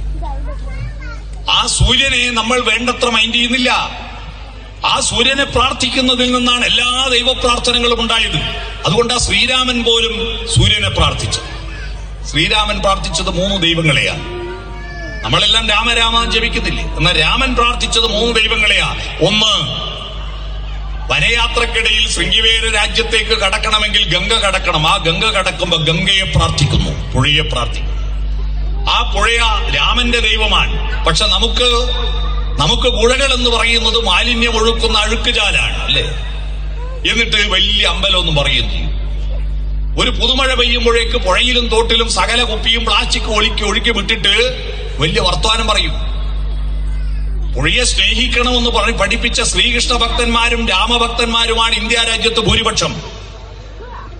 ആ സൂര്യനെ നമ്മൾ വേണ്ടത്ര മൈൻഡ് ചെയ്യുന്നില്ല. ആ സൂര്യനെ പ്രാർത്ഥിക്കുന്നതിൽ നിന്നാണ് എല്ലാ ദൈവപ്രാർത്ഥനകളും ഉണ്ടായത്. അതുകൊണ്ടാ ശ്രീരാമൻ പോലും സൂര്യനെ പ്രാർത്ഥിച്ചത്. ശ്രീരാമൻ പ്രാർത്ഥിച്ചത് 3 ദൈവങ്ങളെയാണ്. നമ്മളെല്ലാം രാമരാമ ജപിക്കുന്നില്ലേ? എന്നാൽ രാമൻ പ്രാർത്ഥിച്ചത് 3 ദൈവങ്ങളെയാ. ഒന്ന്, വനയാത്രക്കിടയിൽ ശൃംഗിവേര രാജ്യത്തേക്ക് കടക്കണമെങ്കിൽ ഗംഗ കടക്കണം. ആ ഗംഗ കടക്കുമ്പോ ഗംഗയെ പ്രാർത്ഥിക്കുന്നു, പുഴയെ പ്രാർത്ഥിക്കുന്നു. ആ പുഴ രാമന്റെ ദൈവമാണ്. പക്ഷെ നമുക്ക് പുഴകൾ എന്ന് പറയുന്നത് മാലിന്യം ഒഴുക്കുന്ന അഴുക്കുചാലാണ്, അല്ലേ? എന്നിട്ട് വലിയ അമ്പലമൊന്നും പറയുന്നു. ഒരു പുതുമഴ പെയ്യുമ്പോഴേക്ക് പുഴയിലും തോട്ടിലും സകല കുപ്പിയും പ്ലാസ്റ്റിക് ഒഴുക്കി വിട്ടിട്ട് വലിയ വർത്തമാനം പറയും. പുഴയെ സ്നേഹിക്കണമെന്ന് പഠിപ്പിച്ച ശ്രീകൃഷ്ണ ഭക്തന്മാരും രാമഭക്തന്മാരുമാണ് ഇന്ത്യ രാജ്യത്ത് ഭൂരിപക്ഷം.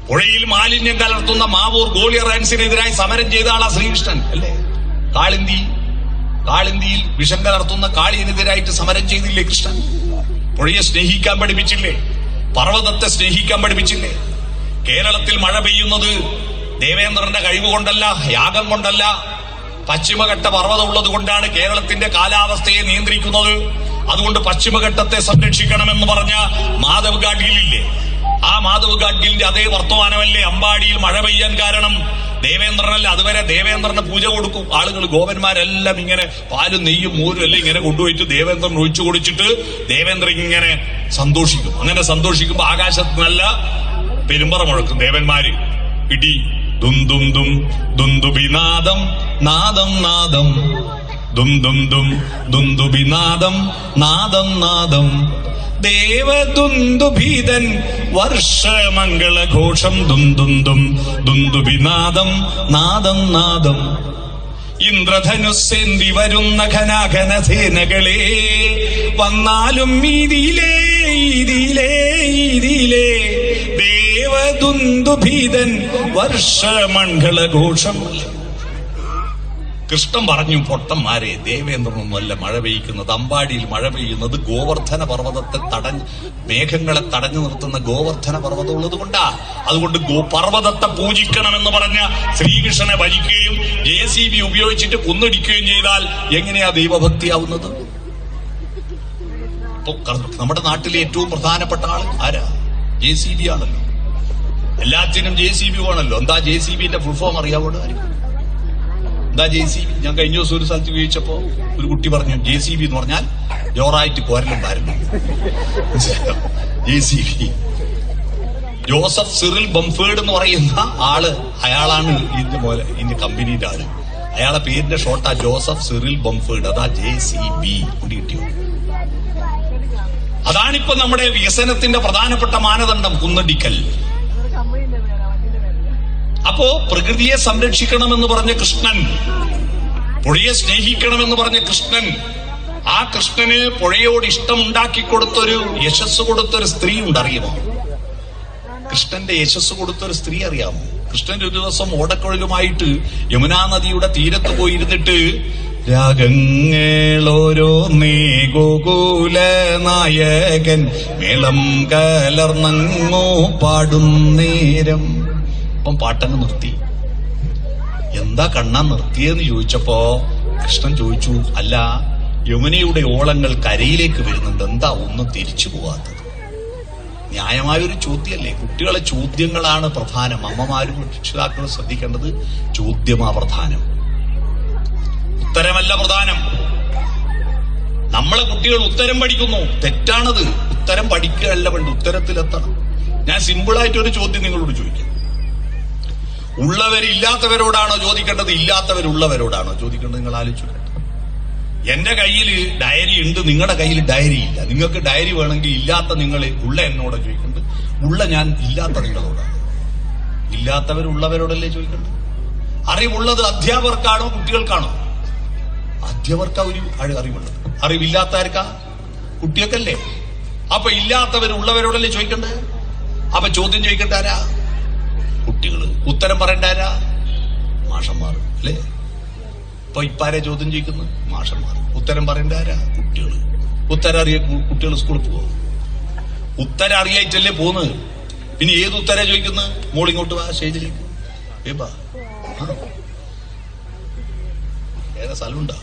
പുഴയിൽ മാലിന്യം കലർത്തുന്ന മാവൂർ ഗോളിയർ-റൈൻസിനെതിരായി സമരം ചെയ്ത ആളാ ശ്രീകൃഷ്ണൻ, അല്ലേ? കാളിന്തിയിൽ വിഷം കലർത്തുന്ന കാളിയനെതിരായിട്ട് സമരം ചെയ്തില്ലേ കൃഷ്ണൻ? പുഴയെ സ്നേഹിക്കാൻ പഠിപ്പിച്ചില്ലേ? പർവ്വതത്തെ സ്നേഹിക്കാൻ പഠിപ്പിച്ചില്ലേ? കേരളത്തിൽ മഴ പെയ്യുന്നത് ദേവേന്ദ്രന്റെ കഴിവ് കൊണ്ടല്ല, യാഗം കൊണ്ടല്ല, പശ്ചിമഘട്ട പർവ്വതം ഉള്ളത് കൊണ്ടാണ് കേരളത്തിന്റെ കാലാവസ്ഥയെ നിയന്ത്രിക്കുന്നത്. അതുകൊണ്ട് പശ്ചിമഘട്ടത്തെ സംരക്ഷിക്കണമെന്ന് പറഞ്ഞ മാധവ് ഗാഡ്ഗിലില്ലേ? ആ മാധവ് ഗാഡ്ഗിലിന്റെ അതേ വർത്തമാനമല്ലേ അമ്പാടിയിൽ മഴ പെയ്യാൻ കാരണം? ദേവേന്ദ്രനല്ല. അതുവരെ ദേവേന്ദ്രന് പൂജ കൊടുക്കും ആളുകൾ. ഗോപന്മാരെല്ലാം ഇങ്ങനെ പാലും നെയ്യും മോരും എല്ലാം ഇങ്ങനെ കൊണ്ടുപോയിട്ട് ദേവേന്ദ്രൻ ഒഴിച്ചു കൊടുത്തിട്ട് ദേവേന്ദ്രൻ ഇങ്ങനെ സന്തോഷിക്കും. അങ്ങനെ സന്തോഷിക്കുമ്പോ ആകാശത്ത് നല്ല പെരുമ്പറ മുഴക്കും ദേവന്മാര്. ഇടി ദും ദും ദും ദുന്ദുബിനാദം നാദം നാദം ദും ദും ദും ദുന്ദുബിനാദം നാദം നാദം ദേവദുന്ദുഭീതൻ വർഷമംഗളഘോഷം ദും ദും ദും ദുന്ദുബിനാദം നാദം നാദം. ഇന്ദ്രധനുസ്സേന്തി വരുന്ന ഘനാഘന സേനകളെ വന്നാലും ഇതിലേ ദേവദുന്ദുഭീതൻ വർഷമംഗളഘോഷം. കൃഷ്ണൻ പറഞ്ഞു, പൊട്ടന്മാരെ, ദേവേന്ദ്രനൊന്നുമല്ല മഴ പെയ്യുന്നത്. അമ്പാടിയിൽ മഴ പെയ്യുന്നത് ഗോവർദ്ധന പർവ്വതത്തെ മേഘങ്ങളെ തടഞ്ഞു നിർത്തുന്ന ഗോവർദ്ധന പർവ്വതം ഉള്ളത് കൊണ്ടാ. അതുകൊണ്ട് പർവ്വതത്തെ പൂജിക്കണമെന്ന് പറഞ്ഞ ശ്രീകൃഷ്ണനെ ഭജിക്കുകയും JCB ഉപയോഗിച്ചിട്ട് കുന്നിടിക്കുകയും ചെയ്താൽ എങ്ങനെയാ ദൈവഭക്തിയാവുന്നത്? നമ്മുടെ നാട്ടിലെ ഏറ്റവും പ്രധാനപ്പെട്ട ആള് ആരാ? JCB ആണല്ലോ. എല്ലാത്തിനും JCB ആണല്ലോ. എന്താ JCBന്റെ ഫുൾ ഫോം അറിയാവോ? എന്താ JCB? ഞാൻ കഴിഞ്ഞ ദിവസം ഒരു സ്ഥലത്ത് ചോദിച്ചപ്പോ ഒരു കുട്ടി പറഞ്ഞു, JCB എന്ന് പറഞ്ഞാൽ ജോറായിട്ട് കോരലും പാരലും. JCB ജോസഫ് സിറിൽ ബംഫേർഡ് എന്ന് പറയുന്ന ആള്, അയാളാണ് ഇതിന്റെ കമ്പനിയുടെ ആള്. അയാളെ പേരിന്റെ ഷോർട്ടാ ജോസഫ് സിറിൽ ബംഫേർഡ്. അതാ JCB കൂടി കിട്ടിയോ. അതാണിപ്പോ നമ്മുടെ വികസനത്തിന്റെ പ്രധാനപ്പെട്ട മാനദണ്ഡം, കുന്നടിക്കൽ. അപ്പോ പ്രകൃതിയെ സംരക്ഷിക്കണമെന്ന് പറഞ്ഞ കൃഷ്ണൻ, പുഴയെ സ്നേഹിക്കണമെന്ന് പറഞ്ഞ കൃഷ്ണൻ, ആ കൃഷ്ണന് പുഴയോട് ഇഷ്ടം ഉണ്ടാക്കിക്കൊടുത്തൊരു യശസ് കൊടുത്തൊരു സ്ത്രീ ഉണ്ട്, അറിയുമോ? കൃഷ്ണന്റെ യശസ് കൊടുത്തൊരു സ്ത്രീ അറിയാമോ? കൃഷ്ണൻ ഒരു ദിവസം ഓടക്കുഴലുമായിട്ട് യമുനാ നദിയുടെ തീരത്ത് പോയിരുന്നിട്ട് രാഗങ്ങളോരോന്നേ ഗോകുല നായകൻ മേളം കലർന്നങ്ങോ പാടും നേരം. അപ്പം പാട്ടങ്ങ് നിർത്തി. എന്താ കണ്ണാ നിർത്തിയെന്ന് ചോദിച്ചപ്പോ കൃഷ്ണൻ ചോദിച്ചു, അല്ല, യമുനയുടെ ഓളങ്ങൾ കരയിലേക്ക് വരുന്നുണ്ട്, എന്താ ഒന്നും തിരിച്ചു പോവാത്തത്? ന്യായമായൊരു ചോദ്യമല്ലേ? കുട്ടികളെ ചോദ്യങ്ങളാണ് പ്രധാനം. അമ്മമാരും രക്ഷിതാക്കളും ശ്രദ്ധിക്കേണ്ടത് ചോദ്യമാ പ്രധാനം, ഉത്തരമല്ല പ്രധാനം. നമ്മളെ കുട്ടികൾ ഉത്തരം പഠിക്കുന്നു, തെറ്റാണത്. ഉത്തരം പഠിക്കുകയല്ല വേണ്ട, ഉത്തരത്തിലെത്തണം. ഞാൻ സിമ്പിളായിട്ടൊരു ചോദ്യം നിങ്ങളോട് ചോദിക്കാം. ഉള്ളവരില്ലാത്തവരോടാണോ ചോദിക്കേണ്ടത്, ഇല്ലാത്തവരുള്ളവരോടാണോ ചോദിക്കേണ്ടത്? നിങ്ങൾ ആലോചിച്ചു. എന്റെ കയ്യിൽ ഡയറി ഉണ്ട്, നിങ്ങളുടെ കയ്യിൽ ഡയറി ഇല്ല. നിങ്ങൾക്ക് ഡയറി വേണമെങ്കിൽ ഇല്ലാത്ത നിങ്ങൾ ഉള്ള എന്നോട് ചോദിക്കേണ്ടത്, ഉള്ള ഞാൻ ഇല്ലാത്ത നിങ്ങളോടാണ്. ഇല്ലാത്തവരുള്ളവരോടല്ലേ ചോദിക്കേണ്ടത്? അറിവുള്ളത് അധ്യാപകർക്കാണോ കുട്ടികൾക്കാണോ? അധ്യാപകർക്കാ ഒരു അറിവുള്ളത്, അറിവില്ലാത്തവർക്കാ കുട്ടികൾക്കല്ലേ. അപ്പൊ ഇല്ലാത്തവരുള്ളവരോടല്ലേ ചോദിക്കേണ്ടത്? അപ്പൊ ചോദ്യം ചോദിക്കേണ്ട ആരാ? കുട്ടികള്. ഉത്തരം പറയേണ്ട ആരാ? മാഷന്മാർ, അല്ലേ? ഇപ്പൊ ഇപ്പാരെ ചോദ്യം ചോദിക്കുന്നത്? മാഷന്മാർ. ഉത്തരം പറയേണ്ട ആരാ? കുട്ടികള്. ഉത്തരം അറിയ കുട്ടികൾ സ്കൂളിൽ പോകും. ഉത്തരം അറിയായിട്ടല്ലേ പോകുന്നത്. പിന്നെ ഏത് ഉത്തരം ചോദിക്കുന്നത്? മോളിങ്ങോട്ട് വാ, സ്റ്റേജിലേക്ക് ഏപ്പാ. ഏതാ സ്ഥലമുണ്ടാ?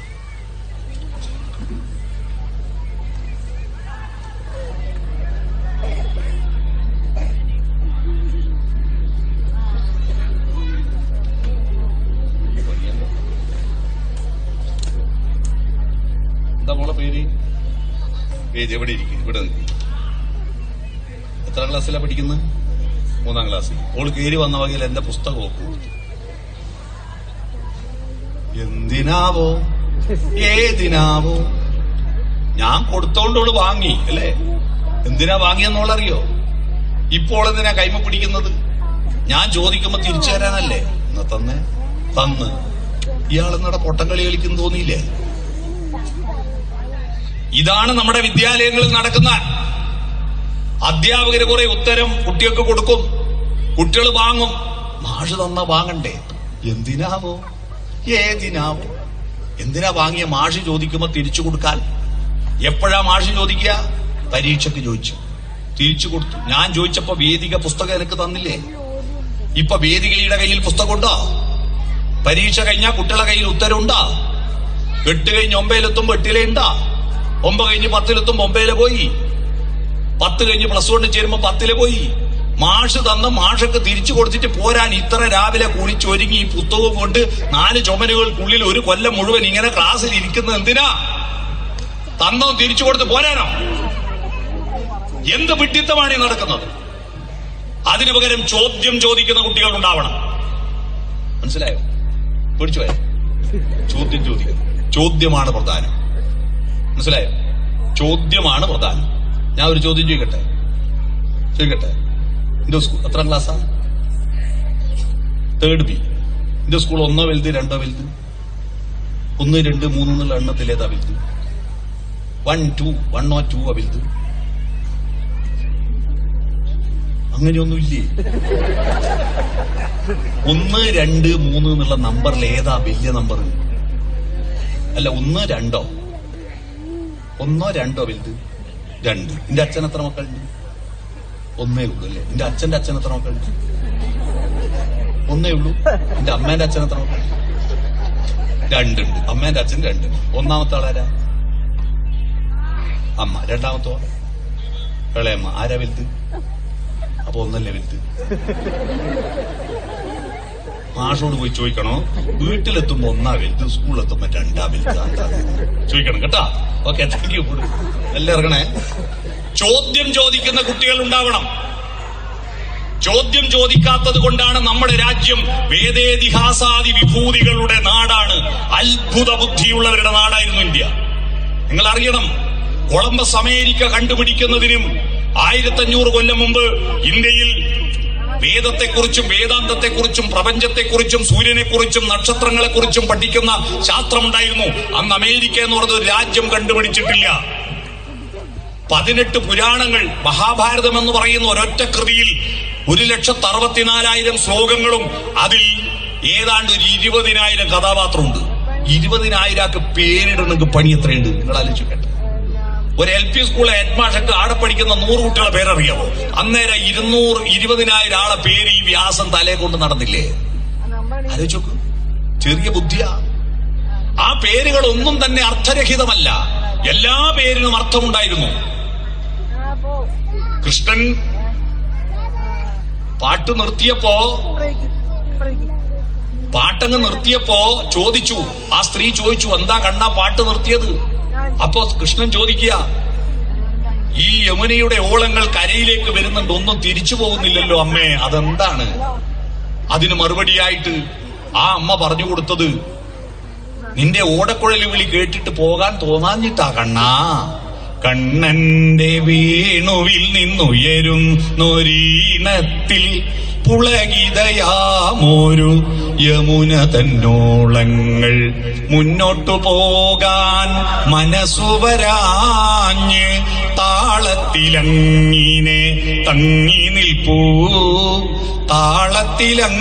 എന്താ മോളെ പേര്? പേജ് എവിടെ ഇരിക്കും? ഇവിടെ നിൽക്കും. എത്രാം ക്ലാസ്സിലാണ് പഠിക്കുന്നത്? 3ാം ക്ലാസ്സിൽ. ഓള് കയറി വന്ന വകയിൽ എന്റെ പുസ്തകം കൊടുത്തു. എന്തിനാവോ ഏതിനാവോ ഞാൻ കൊടുത്തോണ്ടോള് വാങ്ങി അല്ലേ? എന്തിനാ വാങ്ങിയെന്നോളറിയോ? ഇപ്പോൾ എന്തിനാ കൈമ പിടിക്കുന്നത്? ഞാൻ ചോദിക്കുമ്പോ തിരിച്ചു തരാനല്ലേ? എന്നാ തന്ന് ഇയാളെന്നട പൊട്ടംകളി കളിക്കുന്നു തോന്നിയില്ലേ? ഇതാണ് നമ്മുടെ വിദ്യാലയങ്ങളിൽ നടക്കുന്ന. അധ്യാപകര് കുറെ ഉത്തരം കുട്ടികൾക്ക് കൊടുക്കും, കുട്ടികൾ വാങ്ങും. മാഷ് തന്ന വാങ്ങണ്ടേ? എന്തിനാവോ ഏതിനാവോ? എന്തിനാ വാങ്ങിയ? മാഷ് ചോദിക്കുമ്പോ തിരിച്ചു കൊടുക്കാൻ. എപ്പോഴാ മാഷ് ചോദിക്കുക? പരീക്ഷയ്ക്ക് ചോദിച്ചു, തിരിച്ചു കൊടുത്തു. ഞാൻ ചോദിച്ചപ്പോ വേദിക പുസ്തകം എനിക്ക് തന്നില്ലേ? ഇപ്പൊ വേദികയുടെ കയ്യിൽ പുസ്തകമുണ്ടോ? പരീക്ഷ കഴിഞ്ഞാൽ കുട്ടികളുടെ കയ്യിൽ ഉത്തരവുണ്ടോ? 8 കഴിഞ്ഞ് 9 8 ഉണ്ടാ? 9 കഴിഞ്ഞ് 10 9 പോയി. 10 കഴിഞ്ഞ് +1 ചേരുമ്പോ 10 പോയി. മാഷ് തന്ന മാഷക്ക് തിരിച്ചു കൊടുത്തിട്ട് പോരാൻ ഇത്ര രാവിലെ കുളിച്ചൊരുങ്ങി ഈ പുസ്തകവും കൊണ്ട് 4 ചുമരുകൾക്കുള്ളിൽ 1 കൊല്ലം മുഴുവൻ ഇങ്ങനെ ക്ലാസ്സിൽ ഇരിക്കുന്നത് എന്തിനാ? തന്നോ തിരിച്ചു കൊടുത്ത് പോരാനോ? എന്ത് വിഡ്ഢിത്തമാണ് ഈ നടക്കുന്നത്? അതിനു പകരം ചോദ്യം ചോദിക്കുന്ന കുട്ടികൾ ഉണ്ടാവണം. മനസ്സിലായോ? പിടിച്ചുപോയോ? ചോദ്യം ചോദിക്കും. ചോദ്യമാണ് പ്രധാനം. മനസ്സിലായോ? ചോദ്യമാണ് പ്രധാനം. ഞാൻ ഒരു ചോദ്യം ചോദിക്കട്ടെ? എന്റെ സ്കൂൾ എത്രാം ക്ലാസ്സാ? 3rd B. എന്റെ സ്കൂൾ 1 വലുത് 2 വലുത്? 1 2 3 എന്നുള്ള എണ്ണത്തിലേതാ വലുത്? 1 2 1 or 2 വലുത്? അങ്ങനെയൊന്നുമില്ലേ? 1 2 3 എന്നുള്ള നമ്പറിൽ ഏതാ വലിയ നമ്പർ? അല്ല 1 2 1 2 വലുത്? 2. എന്റെ അച്ഛൻ എത്ര മക്കളുണ്ട്? 1 ഉള്ളൂ അല്ലേ? എന്റെ അച്ഛന്റെ അച്ഛൻ എത്ര മക്കളുണ്ട്? 1 ഉള്ളൂ. എന്റെ അമ്മേന്റെ അച്ഛൻ എത്ര മക്കളുണ്ട്? 2 ഉണ്ട്. അമ്മേന്റെ അച്ഛൻ 2. ഒന്നാമത്തെ ആളാരാ? അമ്മ. രണ്ടാമത്തോ? ഇളയമ്മ. ആരാ വലുത്? അപ്പൊ 1 അല്ലേ വലുത്? മാഷോട് പോയി ചോദിക്കണോ? വീട്ടിലെത്തുമ്പോ 1 വലുത്, സ്കൂളിലെത്തുമ്പോ 2 വലുത്? ചോദിക്കണം കേട്ടാ. Okay, thank you. എല്ലാം ഇറങ്ങണേ. ചോദ്യം ചോദിക്കുന്ന കുട്ടികൾ ഉണ്ടാവണം. ചോദ്യം ചോദിക്കാത്തത് കൊണ്ടാണ് നമ്മുടെ രാജ്യം വേദേതിഹാസാദി വിഭൂതികളുടെ നാടാണ്. അത്ഭുത ബുദ്ധിയുള്ളവരുടെ നാടായിരുന്നു ഇന്ത്യ. നിങ്ങൾ അറിയണം, കൊളംബസ് അമേരിക്ക കണ്ടുപിടിക്കുന്നതിനും 1500 കൊല്ലം മുമ്പ് ഇന്ത്യയിൽ വേദത്തെക്കുറിച്ചും വേദാന്തത്തെക്കുറിച്ചും പ്രപഞ്ചത്തെക്കുറിച്ചും സൂര്യനെക്കുറിച്ചും നക്ഷത്രങ്ങളെക്കുറിച്ചും പഠിക്കുന്ന ശാസ്ത്രമുണ്ടായിരുന്നു. അന്ന് അമേരിക്ക എന്ന് പറഞ്ഞ ഒരു രാജ്യം കണ്ടുപിടിച്ചിട്ടില്ല. 18 പുരാണങ്ങൾ, മഹാഭാരതം എന്ന് പറയുന്ന ഒരൊറ്റ കൃതിയിൽ 1,64,000 ശ്ലോകങ്ങളും അതിൽ ഏതാണ്ട് ഒരു 20,000 കഥാപാത്രമുണ്ട്. 20,000 പേരിടണമെങ്കിൽ പണി എത്രയുണ്ട് നിങ്ങൾ ആലോചിക്കട്ടെ. ഒരു LP സ്കൂളിലെ ഹെഡ്മാഷക്ക് ആടെ പഠിക്കുന്ന 100 കുട്ടികളെ പേരറിയാമോ? അന്നേരം 20,000 ആളെ പേര് ഈ വ്യാസം തലയെ കൊണ്ട് നടന്നില്ലേ? ആലോചിച്ചോക്ക്. ചെറിയ ബുദ്ധിയാ. ആ പേരുകളൊന്നും തന്നെ അർത്ഥരഹിതമല്ല. എല്ലാ പേരിനും അർത്ഥമുണ്ടായിരുന്നു. കൃഷ്ണൻ പാട്ട് നിർത്തിയപ്പോ ചോദിച്ചു, ആ സ്ത്രീ ചോദിച്ചു, എന്താ കണ്ണാ പാട്ട് നിർത്തിയത്? അപ്പോ കൃഷ്ണൻ ചോദിക്കുക, ഈ യമുനയുടെ ഓളങ്ങൾ കരയിലേക്ക് വരുന്നുണ്ട്, ഒന്നും തിരിച്ചു പോകുന്നില്ലല്ലോ അമ്മേ, അതെന്താണ്? അതിന് മറുപടിയായിട്ട് ആ അമ്മ പറഞ്ഞു കൊടുത്തത്, നിന്റെ ഓടക്കുഴൽ വിളി കേട്ടിട്ട് പോകാൻ തോന്നാഞ്ഞിട്ടാ കണ്ണാ. കണ്ണന്റെ വേണുവിൽ നിന്നുയരുന്നൊരീണത്തിൽ പുളകിതയാമൊരു യമുന തന്നോളങ്ങൾ മുന്നോട്ടു പോകാൻ മനസ്സുവരാഞ്ഞ് താളത്തിലങ്ങിനെ തങ്ങി നിൽപ്പൂ, താളത്തിലങ്ങിനെ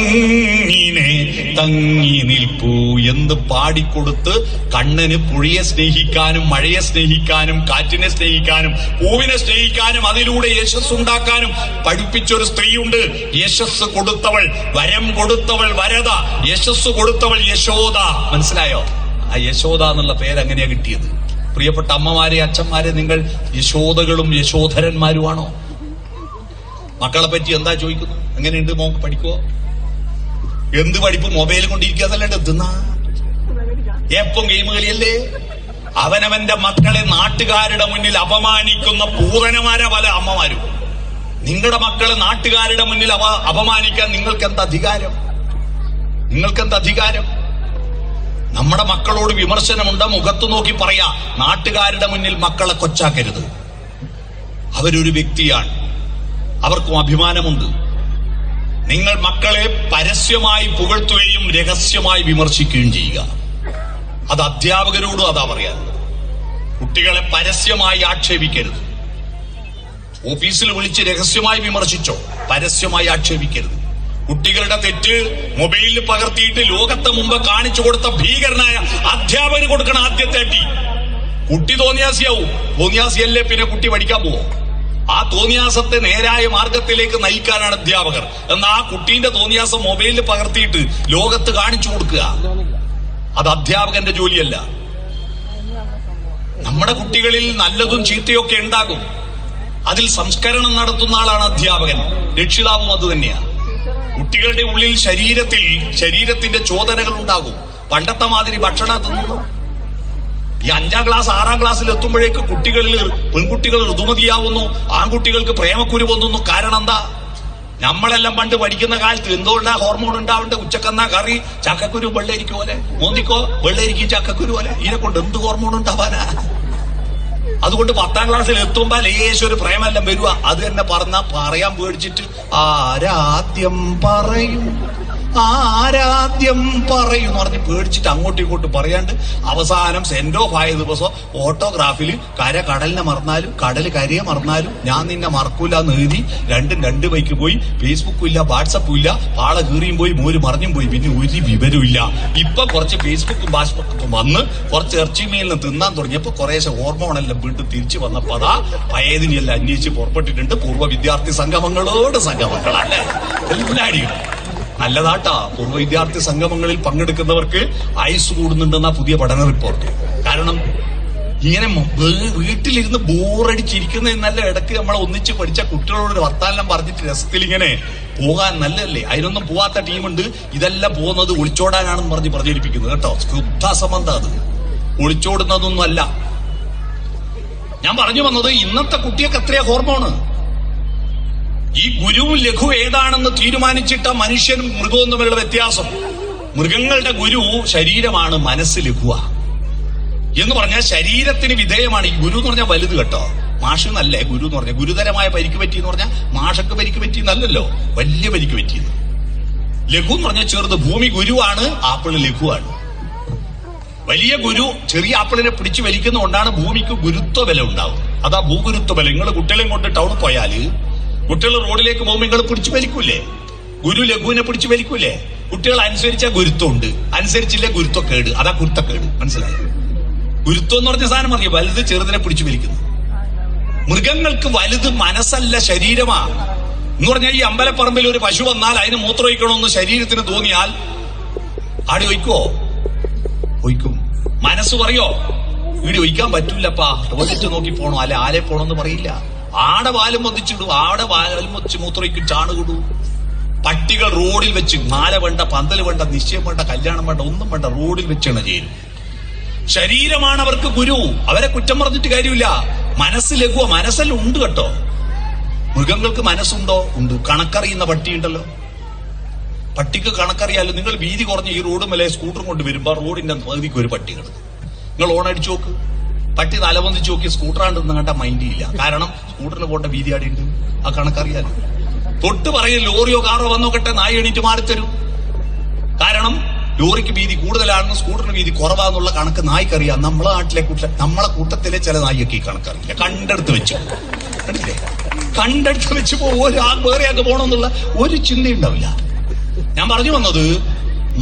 തങ്ങി നിൽപ്പൂ എന്ന് പാടിക്കൊടുത്ത് കണ്ണന് പുഴയെ സ്നേഹിക്കാനും മഴയെ സ്നേഹിക്കാനും കാറ്റിനെ സ്നേഹിക്കാനും പൂവിനെ സ്നേഹിക്കാനും അതിലൂടെ യശസ് ഉണ്ടാക്കാനും പഠിപ്പിച്ചൊരു സ്ത്രീയുണ്ട്. യശസ് കൊടുത്തവൾ, വരം കൊടുത്തവൾ വരദ, യശസ് കൊടുത്തവൾ യശോദ. മനസ്സിലായോ? ആ യശോദ എന്നുള്ള പേര് എങ്ങനെയാ കിട്ടിയത്? പ്രിയപ്പെട്ട അമ്മമാരെ, അച്ഛന്മാരെ, നിങ്ങൾ യശോദകളും യശോധരന്മാരുമാണോ? മക്കളെ പറ്റി എന്താ ചോദിക്കുന്നു? എങ്ങനെയുണ്ട് മോക്ക്? പഠിക്കുവോ? എന്ത് പഠിപ്പ്? മൊബൈൽ കൊണ്ടിരിക്കാതല്ലാണ്ട് എത്തുന്ന എപ്പം ഗെയിം കളിയല്ലേ? അവനവന്റെ മക്കളെ നാട്ടുകാരുടെ മുന്നിൽ അപമാനിക്കുന്ന പൂതനമാര പല അമ്മമാരും. നിങ്ങളുടെ മക്കളെ നാട്ടുകാരുടെ മുന്നിൽ അപമാനിക്കാൻ നിങ്ങൾക്കെന്ത് അധികാരം? നിങ്ങൾക്കെന്ത് അധികാരം? നമ്മുടെ മക്കളോട് വിമർശനമുണ്ട്, മുഖത്തു നോക്കി പറയാ. നാട്ടുകാരുടെ മുന്നിൽ മക്കളെ കൊച്ചാക്കരുത്. അവരൊരു വ്യക്തിയാണ്, അവർക്കും അഭിമാനമുണ്ട്. നിങ്ങൾ മക്കളെ പരസ്യമായി പുകഴ്ത്തുകയും രഹസ്യമായി വിമർശിക്കുകയും ചെയ്യുക. അത് അധ്യാപകരോടും അതാ പറയാനുള്ളത്. കുട്ടികളെ പരസ്യമായി ആക്ഷേപിക്കരുത്. ഓഫീസിൽ വിളിച്ച് രഹസ്യമായി വിമർശിച്ചോ, പരസ്യമായി ആക്ഷേപിക്കരുത്. കുട്ടികളുടെ തെറ്റ് മൊബൈലിൽ പകർത്തിയിട്ട് ലോകത്തെ മുമ്പ് കാണിച്ചു കൊടുത്ത ഭീകരനായ അധ്യാപകന് കൊടുക്കണം ആദ്യത്തെ അടി. കുട്ടി തോന്നിയാസിയാവും. തോന്നിയാസിയല്ലേ പിന്നെ കുട്ടി പഠിക്കാൻ പോവോ? ആ തോന്നിയാസത്തെ നേരായ മാർഗത്തിലേക്ക് നയിക്കാനാണ് അധ്യാപകർ. എന്നാൽ ആ കുട്ടീന്റെ തോന്നിയാസം മൊബൈലിൽ പകർത്തിയിട്ട് ലോകത്ത് കാണിച്ചു കൊടുക്കുക, അത് അധ്യാപകന്റെ ജോലിയല്ല. നമ്മുടെ കുട്ടികളിൽ നല്ലതും ചീത്തയൊക്കെ ഉണ്ടാകും. അതിൽ സംസ്കരണം നടത്തുന്ന ആളാണ് അധ്യാപകൻ. രക്ഷിതാവും അത് തന്നെയാണ്. കുട്ടികളുടെ ഉള്ളിൽ ശരീരത്തിന്റെ ചോദനകൾ ഉണ്ടാകും. പണ്ടത്തെ മാതിരി ഭക്ഷണം തിന്നുന്നു. ഈ 5ാം ക്ലാസ് 6ാം ക്ലാസ്സിൽ എത്തുമ്പോഴേക്ക് പെൺകുട്ടികൾ ഋതുമതിയാവുന്നു, ആൺകുട്ടികൾക്ക് പ്രേമക്കുരു പൊന്നുന്നു. കാരണം എന്താ? നമ്മളെല്ലാം പണ്ട് പഠിക്കുന്ന കാലത്ത് എന്തുകൊണ്ടാ ഹോർമോൺ ഉണ്ടാവേണ്ട? ഉച്ചക്കെന്നാ കറി ചക്കക്കുരു വെള്ളരിക്ക പോലെ, മോന്തിക്കോ വെള്ളരിക്കും ചക്കക്കുരു പോലെ. ഇതിനെ കൊണ്ട് എന്ത് ഹോർമോൺ ഉണ്ടാവാനാ? അതുകൊണ്ട് 10ാം ക്ലാസ്സിൽ എത്തുമ്പോ ലേശം ഒരു പ്രേമെല്ലാം വരുക. അത് തന്നെ പറയാൻ പേടിച്ചിട്ട് ആരാദ്യം പറയും എന്ന് പറഞ്ഞ് പേടിച്ചിട്ട് അങ്ങോട്ടും ഇങ്ങോട്ടും പറയാണ്ട് അവസാനം സെന്റ് ഓഫ് ആയ ദിവസം ഓട്ടോഗ്രാഫിൽ കടലിനെ മറന്നാലും കടല് കരയെ മറന്നാലും ഞാൻ നിന്നെ മറക്കൂല എന്ന് എഴുതി 2 ബൈക്ക് പോയി. ഫേസ്ബുക്കും ഇല്ല, വാട്സപ്പും ഇല്ല, പാള കീറിയും പോയി, മോര് മറിഞ്ഞും പോയി. പിന്നെ ഒരു വിവരവും ഇല്ല. ഇപ്പൊ കുറച്ച് ഫേസ്ബുക്കും വാട്സപ്പും വന്ന് കുറച്ച് ഇറച്ചിമേലിന് തിന്നാൻ തുടങ്ങിയപ്പോ കുറേശ്ശെ ഹോർമോണെല്ലാം വീണ്ടും തിരിച്ചു വന്നപ്പോ അതാ പഴയതിനെല്ലാം അന്വേഷിച്ച് പുറപ്പെട്ടിട്ടുണ്ട്. പൂർവ്വ വിദ്യാർത്ഥി സംഗമങ്ങളല്ലേ എല്ലാടിയും. നല്ലതാട്ടാ. പൂർവ്വ വിദ്യാർത്ഥി സംഗമങ്ങളിൽ പങ്കെടുക്കുന്നവർക്ക് ആയുസ് കൂടുന്നുണ്ടെന്ന പുതിയ പഠന റിപ്പോർട്ട്. കാരണം ഇങ്ങനെ വീട്ടിലിരുന്ന് ബോറടിച്ചിരിക്കുന്നതിനല്ല ഇടയ്ക്ക് നമ്മളെ ഒന്നിച്ച് പഠിച്ച കുട്ടികളോട് വർത്താനം പറഞ്ഞിട്ട് രസത്തിൽ ഇങ്ങനെ പോകാൻ നല്ലതല്ലേ? അതിനൊന്നും പോവാത്ത ടീമുണ്ട്. ഇതെല്ലാം പോകുന്നത് ഒളിച്ചോടാനാണെന്ന് പറഞ്ഞ് പ്രചരിപ്പിക്കുന്നത് കേട്ടോ. ശുദ്ധാസംബന്ധം. അത് ഒളിച്ചോടുന്നതൊന്നും അല്ല. ഞാൻ പറഞ്ഞു വന്നത് ഇന്നത്തെ കുട്ടിയൊക്കെ എത്രയാ ഹോർമോണ്. ഈ ഗുരുവും ലഘു ഏതാണെന്ന് തീരുമാനിച്ചിട്ട മനുഷ്യനും മൃഗവും തമ്മിലുള്ള വ്യത്യാസം. മൃഗങ്ങളുടെ ഗുരു ശരീരമാണ്, മനസ്സ് ലഘുവ എന്ന് പറഞ്ഞാൽ ശരീരത്തിന് വിധേയമാണ്. ഈ ഗുരു എന്ന് പറഞ്ഞാൽ വലുത് കേട്ടോ. മാഷ് നല്ലേ ഗുരു എന്ന് പറഞ്ഞാൽ. ഗുരുതരമായ പരിക്ക് പറ്റി എന്ന് പറഞ്ഞാൽ മാഷക്ക് പരിക്ക് പറ്റിയെന്നല്ലോ, വലിയ പരിക്ക് പറ്റിയെന്ന്. ലഘു എന്ന് പറഞ്ഞാൽ ചെറുത്. ഭൂമി ഗുരുവാണ്, ആപ്പിള് ലഘുവാണ്. വലിയ ഗുരു ചെറിയ ആപ്പിളിനെ പിടിച്ചു വലിക്കുന്നതുകൊണ്ടാണ് ഭൂമിക്ക് ഗുരുത്വ ബലം ഉണ്ടാവും. അതാ ഭൂഗുരുത്വ ബലം. നിങ്ങൾ കുട്ടികളെയും കൊണ്ട് ടൗണിൽ പോയാല് കുട്ടികൾ റോഡിലേക്ക് പോകുമ്പോൾ നിങ്ങൾ പിടിച്ചു വലിക്കൂലേ? ഗുരു ലഘുവിനെ പിടിച്ചു വലിക്കൂലേ? കുട്ടികൾ അനുസരിച്ച ഗുരുത്വമുണ്ട്, അനുസരിച്ചില്ല ഗുരുത്വക്കേട്. അതാ കുരുത്തക്കേട്. മനസ്സിലായി? ഗുരുത്വം എന്ന് പറഞ്ഞ സാധനം അറിയാം. വലുത് ചെറുതിനെ പിടിച്ചു വലിക്കുന്നു. മൃഗങ്ങൾക്ക് വലുത് മനസ്സല്ല, ശരീരമാ. എന്ന് പറഞ്ഞാൽ ഈ അമ്പലപ്പറമ്പിൽ ഒരു പശു വന്നാൽ അതിന് മൂത്രമൊഴിക്കണമെന്ന് ശരീരത്തിന് തോന്നിയാൽ ആടി ഒഴിക്കുവോ? ഒഴിക്കും. മനസ്സ് പറയോ വീട് ഒഴിക്കാൻ പറ്റൂലപ്പാ, ടോയ്ലറ്റ് നോക്കി പോണോ, അല്ലെ ആലെ പോണോന്ന് പറയില്ല. ആടെ വാലും വന്നിച്ചിടും, ആടെ വാലും വച്ച് മൂത്രയ്ക്കും ചാണുകിടൂ. പട്ടികൾ റോഡിൽ വെച്ച് മാല വേണ്ട, പന്തൽ വേണ്ട, നിശ്ചയം വേണ്ട, കല്യാണം വേണ്ട, ഒന്നും വേണ്ട, റോഡിൽ വെച്ചാണ് ചേരും. ശരീരമാണ് അവർക്ക് ഗുരു. അവരെ കുറ്റം പറഞ്ഞിട്ട് കാര്യമില്ല. മനസ്സ് ലഘുവ. മനസ്സെല്ലാം ഉണ്ട് കേട്ടോ. മൃഗങ്ങൾക്ക് മനസ്സുണ്ടോ? ഉണ്ട്. കണക്കറിയുന്ന പട്ടിയുണ്ടല്ലോ. പട്ടിക്ക് കണക്കറിയാലോ. നിങ്ങൾ വീതി കുറഞ്ഞ് ഈ റോഡ് മേലെ സ്കൂട്ടറും കൊണ്ട് വരുമ്പോ റോഡിന്റെ പകുതിക്ക് ഒരു പട്ടി കിടക്കും. നിങ്ങൾ ഓണടിച്ചു നോക്ക്. പട്ടി തലവന്നിച്ച് നോക്കി സ്കൂട്ടറാണ്ടെന്ന് കണ്ട മൈൻഡ് ഇല്ല. കാരണം സ്കൂട്ടറിന് പോണ്ട വീതി ആടിയുണ്ട്. ആ കണക്കറിയാലോ. തൊട്ട് പറയും ലോറിയോ കാറോ വന്നോക്കട്ടെ, നായി എണീറ്റ് മാറിത്തരും. കാരണം ലോറിക്ക് വീതി കൂടുതലാണെന്ന് സ്കൂട്ടറിന് വീതി കുറവാന്നുള്ള കണക്ക് നായ്ക്കറിയാം. നമ്മളെ കൂട്ടത്തിലെ ചില നായിയൊക്കെ ഈ കണക്കറിയില്ല. കണ്ടെടുത്ത് വെച്ച് കണ്ടില്ലേ? കണ്ടെടുത്ത് വെച്ച് വേറെ ആൾക്ക് പോകണമെന്നുള്ള ഒരു ചിന്തയുണ്ടാവില്ല. ഞാൻ പറഞ്ഞു വന്നത്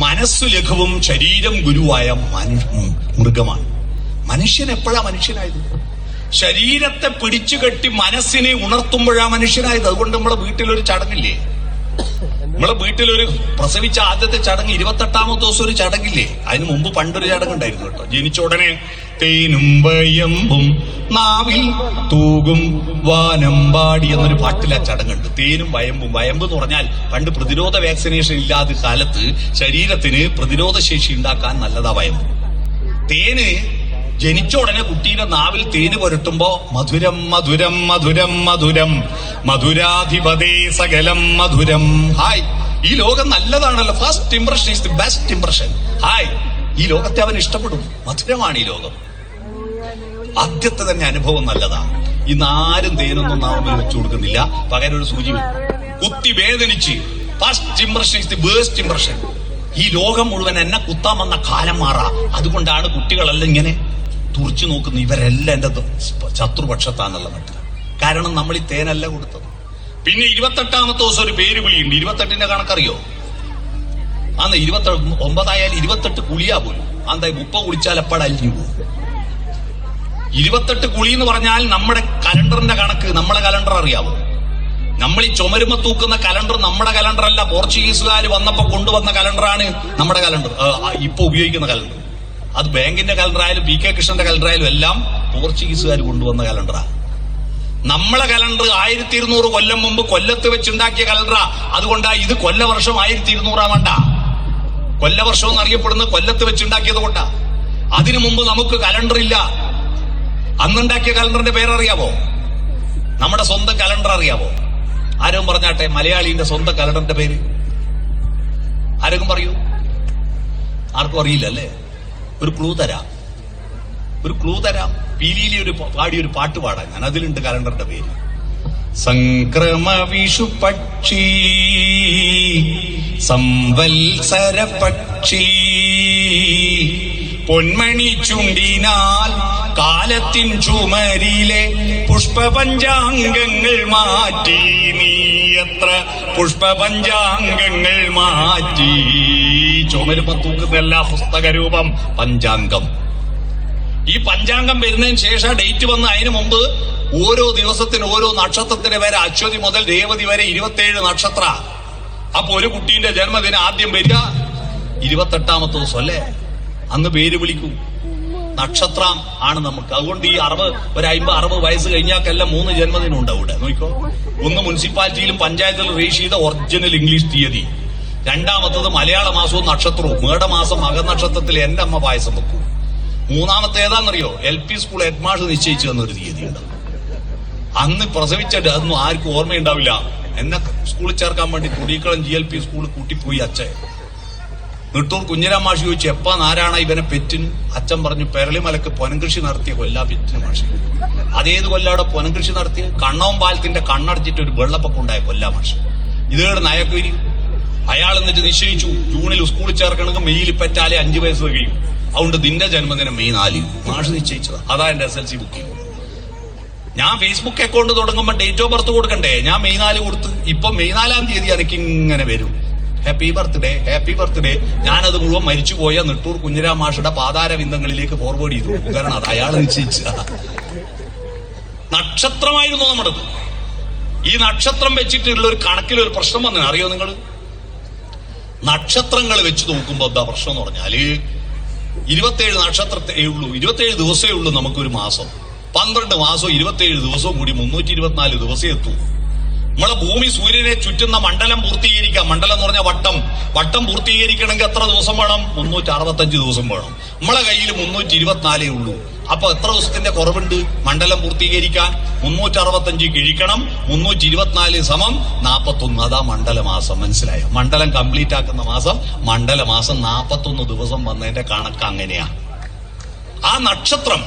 മനസ്സു ലഘുവും ശരീരം ഗുരുവായ മൃഗമാണ്. മനുഷ്യൻ എപ്പോഴാ മനുഷ്യനായത്? ശരീരത്തെ പിടിച്ചു കെട്ടി മനസ്സിനെ ഉണർത്തുമ്പോഴാ മനുഷ്യനായത്. അതുകൊണ്ട് നമ്മളെ വീട്ടിലൊരു ചടങ്ങില്ലേ? നമ്മളെ വീട്ടിലൊരു പ്രസവിച്ച ആദ്യത്തെ ചടങ്ങ് 28ാമത്തെ ദിവസം ഒരു ചടങ്ങില്ലേ? അതിന് മുമ്പ് പണ്ടൊരു ചടങ്ങുണ്ടായിരുന്നു കേട്ടോ. ജനിച്ച ഉടനെ തേനും വയമ്പും നാവിൽ തൂകും വാനമ്പാടി എന്നൊരു പാട്ടിൽ ആ ചടങ്ങുണ്ട്. തേനും വയമ്പും. വയമ്പ് എന്ന് പറഞ്ഞാൽ പണ്ട് പ്രതിരോധ വാക്സിനേഷൻ ഇല്ലാത്ത കാലത്ത് ശരീരത്തിന് പ്രതിരോധ ശേഷി ഉണ്ടാക്കാൻ നല്ലതാ വയമ്പ്. തേന് ജനിച്ച ഉടനെ കുട്ടീന്റെ നാവിൽ തേന് പുരട്ടുമ്പോ മധുരം മധുരം മധുരം മധുരം മധുരാധിപതേ സകലം മധുരം. ഹായ്, ഈ ലോകം നല്ലതാണല്ലോ. First impression is the best impression. Hi, ഈ ലോകത്തെ അവൻ ഇഷ്ടപ്പെടും. മധുരമാണ് ഈ ലോകം. ആദ്യത്തെ തന്നെ അനുഭവം നല്ലതാണ്. ഇന്ന് ആരും തേനൊന്നും നാവിൽ വെച്ചു കൊടുക്കുന്നില്ല. പകരം ഒരു സൂചി കുത്തി വേദനിച്ച് first impression is the best impression. ഈ ലോകം മുഴുവൻ എന്നെ കുത്താൻ വന്ന കാലം മാറാ. അതുകൊണ്ടാണ് കുട്ടികളെല്ലാം ഇങ്ങനെ തുറച്ചു നോക്കുന്നത്. ഇവരെല്ലാം എന്റെ ശത്രുപക്ഷത്താന്നുള്ള മട്ടിൽ. കാരണം നമ്മൾ ഈ തേനല്ല കൊടുത്തത്. പിന്നെ 28ാമത്തെ ദിവസം ഒരു പേര് വിളിയുണ്ട്. 28ന്റെ കണക്കറിയോ? അന്ന് 29 28 കുളിയാ പോലും. അന്തായി 30 കുളിച്ചാൽ എപ്പോഴും അലിഞ്ഞു പോകും. 28 കുളി എന്ന് പറഞ്ഞാൽ നമ്മുടെ കലണ്ടറിന്റെ കണക്ക്. നമ്മളെ കലണ്ടർ അറിയാവോ? നമ്മൾ ഈ ചുമരുമ തൂക്കുന്ന കലണ്ടർ നമ്മുടെ കലണ്ടർ അല്ല. പോർച്ചുഗീസുകാർ വന്നപ്പോ കൊണ്ടുവന്ന കലണ്ടറാണ് നമ്മുടെ കലണ്ടർ, ഇപ്പൊ ഉപയോഗിക്കുന്ന കലണ്ടർ. അത് ബാങ്കിന്റെ കലണ്ടർ ആയാലും PK കൃഷ്ണന്റെ കലണ്ടർ ആയാലും എല്ലാം പോർച്ചുഗീസുകാർ കൊണ്ടുവന്ന കലണ്ടറാണ്. നമ്മളെ കലണ്ടർ 1200 കൊല്ലം മുമ്പ് കൊല്ലത്ത് വെച്ചുണ്ടാക്കിയ കലണ്ടറാ. അതുകൊണ്ടാ ഇത് കൊല്ലവർഷം 1200 വേണ്ട. കൊല്ലവർഷം എന്നറിയപ്പെടുന്നത് കൊല്ലത്ത് വെച്ചുണ്ടാക്കിയത് കൊണ്ടാ. അതിനു മുമ്പ് നമുക്ക് കലണ്ടർ ഇല്ല. അന്നുണ്ടാക്കിയ കലണ്ടറിന്റെ പേരറിയാവോ? നമ്മുടെ സ്വന്തം കലണ്ടർ അറിയാവോ? ആരും പറഞ്ഞാട്ടെ, മലയാളിന്റെ സ്വന്തം കലണ്ടറിന്റെ പേര് ആരെങ്കിലും പറയൂ? ആർക്കും അറിയില്ല അല്ലേ? ഒരു ക്ലൂ തരാം. പീലിയിലെ ഒരു പാടിയൊരു പാട്ട് പാടാൻ ഞാൻ. അതിലുണ്ട് കലണ്ടറിന്റെ പേര്. സംക്രമ വിഷു പക്ഷി സംവത്സര പക്ഷി പൊന്മണി ചുണ്ടിനാൽ കാലത്തിൻ ചുമരിലെ പുഷ്പപഞ്ചാംഗങ്ങൾ മാറ്റി. നീ എത്ര പുഷ്പപഞ്ചാംഗങ്ങൾ മാറ്റി. ചുമരുമ തൂക്കുന്ന എല്ലാ പുസ്തകരൂപം പഞ്ചാംഗം. ഈ പഞ്ചാംഗം വരുന്നതിന് ശേഷം ഡേറ്റ് വന്ന് അതിനു മുമ്പ് ഓരോ ദിവസത്തിന് ഓരോ നക്ഷത്രത്തിന് വരെ അശ്വതി മുതൽ രേവതി വരെ 27 നക്ഷത്ര. അപ്പൊ ഒരു കുട്ടീന്റെ ജന്മദിനം ആദ്യം വരിക 28ാമത്തെ ദിവസം അല്ലേ? അന്ന് പേര് വിളിക്കൂ. നക്ഷത്രം ആണ് നമുക്ക്. അതുകൊണ്ട് ഈ 50-60 വയസ്സ് കഴിഞ്ഞാൽക്കെല്ലാം 3 ജന്മദിനം ഉണ്ട് അവിടെ. നോക്കിക്കോ, ഒന്ന് മുനിസിപ്പാലിറ്റിയിലും പഞ്ചായത്തിലും രജിസ്റ്റർ ചെയ്ത ഒറിജിനൽ ഇംഗ്ലീഷ് തീയതി. രണ്ടാമത്തത് മലയാള മാസവും നക്ഷത്രവും. മേടമാസം മകനക്ഷത്രത്തിൽ എന്റെ അമ്മ പായസം വെക്കും. മൂന്നാമത്തെ ഏതാണെന്നറിയോ? LP സ്കൂൾ ഹെഡ്മാസ്റ്റർ നിശ്ചയിച്ചു തന്നൊരു തീയതിയുണ്ട്. അന്ന് പ്രസവിച്ചിട്ട് അതൊന്നും ആർക്കും ഓർമ്മയുണ്ടാവില്ല. എന്നെ സ്കൂളിൽ ചേർക്കാൻ വേണ്ടി തുടിക്കളം GLP സ്കൂളിൽ കൂട്ടിപ്പോയി അച്ഛൻ. നെട്ടൂർ കുഞ്ഞിരാം മാഷി ചോദിച്ചു, എപ്പാ നാരായണ ഇവനെ പെറ്റിന്? അച്ഛൻ പറഞ്ഞു, പെരളിമലക്ക് പൊനംകൃഷി നടത്തിയ കൊല്ലാ പെറ്റിന് മാഷി. അതേത് കൊല്ലാടെ പൊനംകൃഷി നടത്തിയ? കണ്ണവും പാലത്തിന്റെ കണ്ണടച്ചിട്ട് ഒരു വെള്ളപ്പൊക്കം ഉണ്ടായ കൊല്ലാ മാഷി. ഇതേടെ നയക്കുരി. അയാൾ എന്നിട്ട് നിശ്ചയിച്ചു, ജൂണിൽ സ്കൂളിൽ ചേർക്കണമെങ്കിൽ മെയ്യിൽ പെറ്റാലേ 5 വയസ്സ് കഴിയും. അതുകൊണ്ട് നിന്റെ ജന്മദിനം മെയ് 4 മാഷ് നിശ്ചയിച്ചത്. അതാ എന്റെ SLC ബുക്കിംഗ്. ഞാൻ ഫേസ്ബുക്ക് അക്കൗണ്ട് തുടങ്ങുമ്പോൾ ഡേറ്റ് ഓഫ് ബർത്ത് കൊടുക്കണ്ടേ? ഞാൻ മെയ് 4 കൊടുത്ത്. ഇപ്പൊ മെയ് 4-ാം തീയതി എനിക്കിങ്ങനെ വരും, ഹാപ്പി ബർത്ത്ഡേ ഹാപ്പി ബർത്ത്ഡേ. ഞാനത് മുഴുവൻ മരിച്ചുപോയ നെട്ടൂർ കുഞ്ഞിരാം മാഷയുടെ പാതാരവിന്ദങ്ങളിലേക്ക് ഫോർവേഡ് ചെയ്തു. കാരണം അത് അയാൾ നിശ്ചയിച്ച നക്ഷത്രമായിരുന്നു നമ്മുടേത്. ഈ നക്ഷത്രം വെച്ചിട്ടുള്ള ഒരു കണക്കിലൊരു പ്രശ്നം വന്നു. അറിയോ നിങ്ങൾ? നക്ഷത്രങ്ങൾ വെച്ച് നോക്കുമ്പോ എന്താ പ്രശ്നം എന്ന് പറഞ്ഞാല് 27 നക്ഷത്രത്തേ ഉള്ളൂ. 27 ദിവസമേ ഉള്ളൂ നമുക്കൊരു മാസം. 12 മാസവും 27 ദിവസവും കൂടി 324 ദിവസം എത്തൂ. നമ്മളെ ഭൂമി സൂര്യനെ ചുറ്റുന്ന മണ്ഡലം പൂർത്തീകരിക്കാം. മണ്ഡലം എന്ന് പറഞ്ഞാൽ വട്ടം പൂർത്തീകരിക്കണമെങ്കിൽ എത്ര ദിവസം വേണം? 365 ദിവസം വേണം. നമ്മളെ കയ്യിൽ 324 ഉള്ളൂ. അപ്പൊ എത്ര ദിവസത്തിന്റെ കുറവുണ്ട് മണ്ഡലം പൂർത്തീകരിക്കാൻ? 365 കിഴിക്കണം 324 സമം 41. അതാ മണ്ഡലമാസം. മനസ്സിലായോ? മണ്ഡലം കംപ്ലീറ്റ് ആക്കുന്ന മാസം മണ്ഡലമാസം. 41 ദിവസം വന്നതിന്റെ കണക്ക് അങ്ങനെയാ. ആ നക്ഷത്രം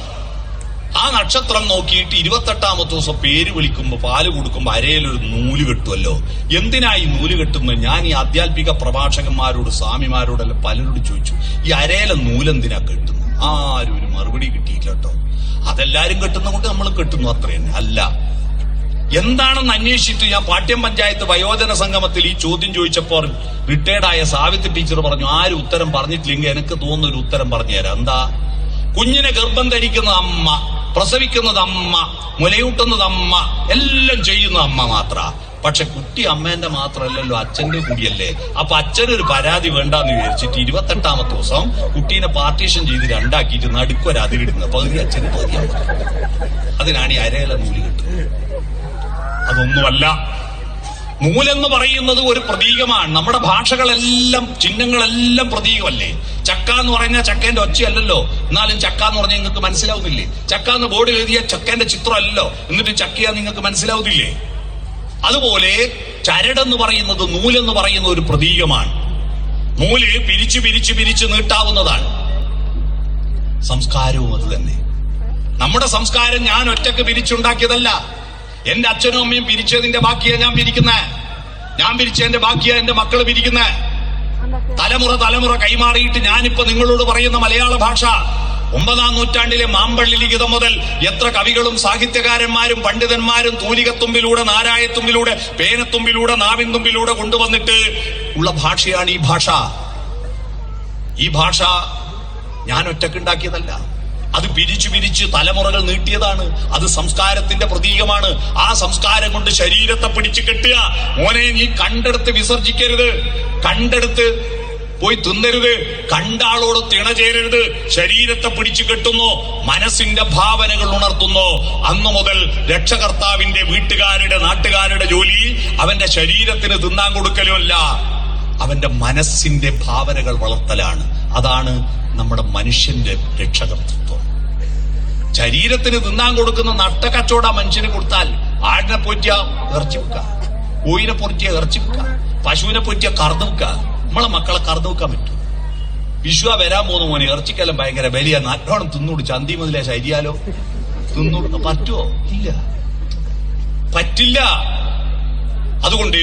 നോക്കിയിട്ട് 28ാമത്തെ ദിവസം പേര് വിളിക്കുമ്പോ പാല് കൊടുക്കുമ്പോ അരയിലൊരു നൂല് കെട്ടുമല്ലോ. എന്തിനാ ഈ നൂല് കെട്ടുന്നത്? ഞാൻ ഈ ആധ്യാത്മിക പ്രഭാഷകന്മാരോട് സ്വാമിമാരോടെല്ലാം പലരോട് ചോദിച്ചു, ഈ അരയിലെ നൂലെന്തിനാ കെട്ടുന്നു? ആരും ഒരു മറുപടി കിട്ടിയില്ല കേട്ടോ. അതെല്ലാരും കെട്ടുന്നതുകൊണ്ട് നമ്മൾ കെട്ടുന്നു, അത്ര തന്നെ. അല്ല, എന്താണെന്ന് അന്വേഷിച്ചിട്ട് ഞാൻ പാട്യം പഞ്ചായത്ത് വയോജന സംഗമത്തിൽ ഈ ചോദ്യം ചോദിച്ചപ്പോൾ റിട്ടയർഡായ സാവിത്രി ടീച്ചർ പറഞ്ഞു, ആരും ഉത്തരം പറഞ്ഞിട്ടില്ലെങ്കിൽ എനിക്ക് തോന്നുന്ന ഒരു ഉത്തരം പറഞ്ഞു തരാം. എന്താ? കുഞ്ഞിനെ ഗർഭം ധരിക്കുന്ന അമ്മ, പ്രസവിക്കുന്നത് അമ്മ, മുലയൂട്ടുന്നത് അമ്മ, എല്ലാം ചെയ്യുന്ന അമ്മ മാത്ര. പക്ഷെ കുട്ടി അമ്മേന്റെ മാത്രമല്ലല്ലോ, അച്ഛന്റെ കൂടിയല്ലേ. അപ്പൊ അച്ഛനൊരു പരാതി വേണ്ടാന്ന് വിചാരിച്ചിട്ട് 28ാമത്തെ ദിവസം കുട്ടീനെ പാർട്ടീഷൻ ചെയ്ത് രണ്ടാക്കിയിട്ട് നടുക്കൊരു അതിരിടുന്നത്. പകുതി അച്ഛന് പകുതി അമ്മ. അതിനാണ് ഈ അരയില നൂല് കിട്ടുന്നത്. അതൊന്നുമല്ല, നൂലെന്ന് പറയുന്നത് ഒരു പ്രതീകമാണ്. നമ്മുടെ ഭാഷകളെല്ലാം ചിഹ്നങ്ങളെല്ലാം പ്രതീകമല്ലേ. ചക്ക എന്ന് പറഞ്ഞാൽ ചക്കേന്റെ ഒച്ചയല്ലല്ലോ, എന്നാലും ചക്ക എന്ന് പറഞ്ഞാൽ നിങ്ങൾക്ക് മനസ്സിലാവുന്നില്ലേ? ചക്ക എന്ന് ബോർഡിൽ എഴുതിയ ചക്കേന്റെ ചിത്രമല്ലല്ലോ, എന്നിട്ട് ചക്കയാ നിങ്ങൾക്ക് മനസ്സിലാവുന്നില്ലേ? അതുപോലെ ചരടെന്ന് പറയുന്നത്, നൂലെന്ന് പറയുന്ന ഒരു പ്രതീകമാണ്. നൂല് പിരിച്ച് പിരിച്ച് പിരിച്ച് നീട്ടാവുന്നതാണ്. സംസ്കാരവും അത് തന്നെ. നമ്മുടെ സംസ്കാരം ഞാൻ ഒറ്റക്ക് പിരിച്ചുണ്ടാക്കിയതല്ല. എന്റെ അച്ഛനും അമ്മയും പിരിച്ചതിന്റെ ബാക്കിയാ ഞാൻ പിരിക്കുന്നത്. ഞാൻ പിരിച്ചതിന്റെ ബാക്കിയാ എന്റെ മക്കള് പിരിക്കുന്നത്. തലമുറ തലമുറ കൈമാറിയിട്ട് ഞാനിപ്പോ നിങ്ങളോട് പറയുന്ന മലയാള ഭാഷ 9-ാം നൂറ്റാണ്ടിലെ മാമ്പള്ളി ലിഖിതം മുതൽ എത്ര കവികളും സാഹിത്യകാരന്മാരും പണ്ഡിതന്മാരും തൂലികത്തുമ്പിലൂടെ, നാരായത്തുമ്പിലൂടെ, പേനത്തുമ്പിലൂടെ, നാവിൻതുമ്പിലൂടെ കൊണ്ടുവന്നിട്ട് ഉള്ള ഭാഷയാണ് ഈ ഭാഷ. ഈ ഭാഷ ഞാൻ ഒറ്റക്കുണ്ടാക്കിയതല്ല. അത് പിരിച്ചു പിരിച്ച് തലമുറകൾ നീട്ടിയതാണ്. അത് സംസ്കാരത്തിന്റെ പ്രതീകമാണ്. ആ സംസ്കാരം കൊണ്ട് ശരീരത്തെ പിടിച്ചു കെട്ടുക. മോനെ, നീ കണ്ടെടുത്ത് വിസർജിക്കരുത്, കണ്ടെടുത്ത് പോയി തിന്നരുത്, കണ്ടാളോട് തിണചേരരുത്. ശരീരത്തെ പിടിച്ചു കെട്ടുന്നു, മനസ്സിന്റെ ഭാവനകൾ ഉണർത്തുന്നു. അന്നു മുതൽ രക്ഷകർത്താവിന്റെ വീട്ടുകാരുടെ നാട്ടുകാരുടെ ജോലി അവന്റെ ശരീരത്തിന് തിന്നാൻ കൊടുക്കലുമല്ല, അവന്റെ മനസ്സിന്റെ ഭാവനകൾ വളർത്തലാണ്. അതാണ് നമ്മുടെ മനുഷ്യന്റെ രക്ഷകർത്തൃത്വം. ശരീരത്തിന് തിന്നാൻ കൊടുക്കുന്ന നട്ടക്കച്ചവട മനുഷ്യന് കൊടുത്താൽ ആടിനെ പോറ്റിയ ഇറച്ചി വെക്ക, കോയിനെ പൊറ്റിയ ഇറച്ചി വെക്ക, പശുവിനെ പൊറ്റിയ കറന്നു വെക്ക. നമ്മളെ മക്കളെ കറന്നു വെക്കാൻ പറ്റും. വിഷുവ വരാൻ പോകുന്ന മോനെ, ഇറച്ചിക്കെല്ലാം ഭയങ്കര ബലിയാ, നല്ലോണം തിന്നൂട്, ചന്തി മുതലേ ശരിയാലോ തിന്നൂട്. പറ്റുമോ? ഇല്ല, പറ്റില്ല. അതുകൊണ്ട്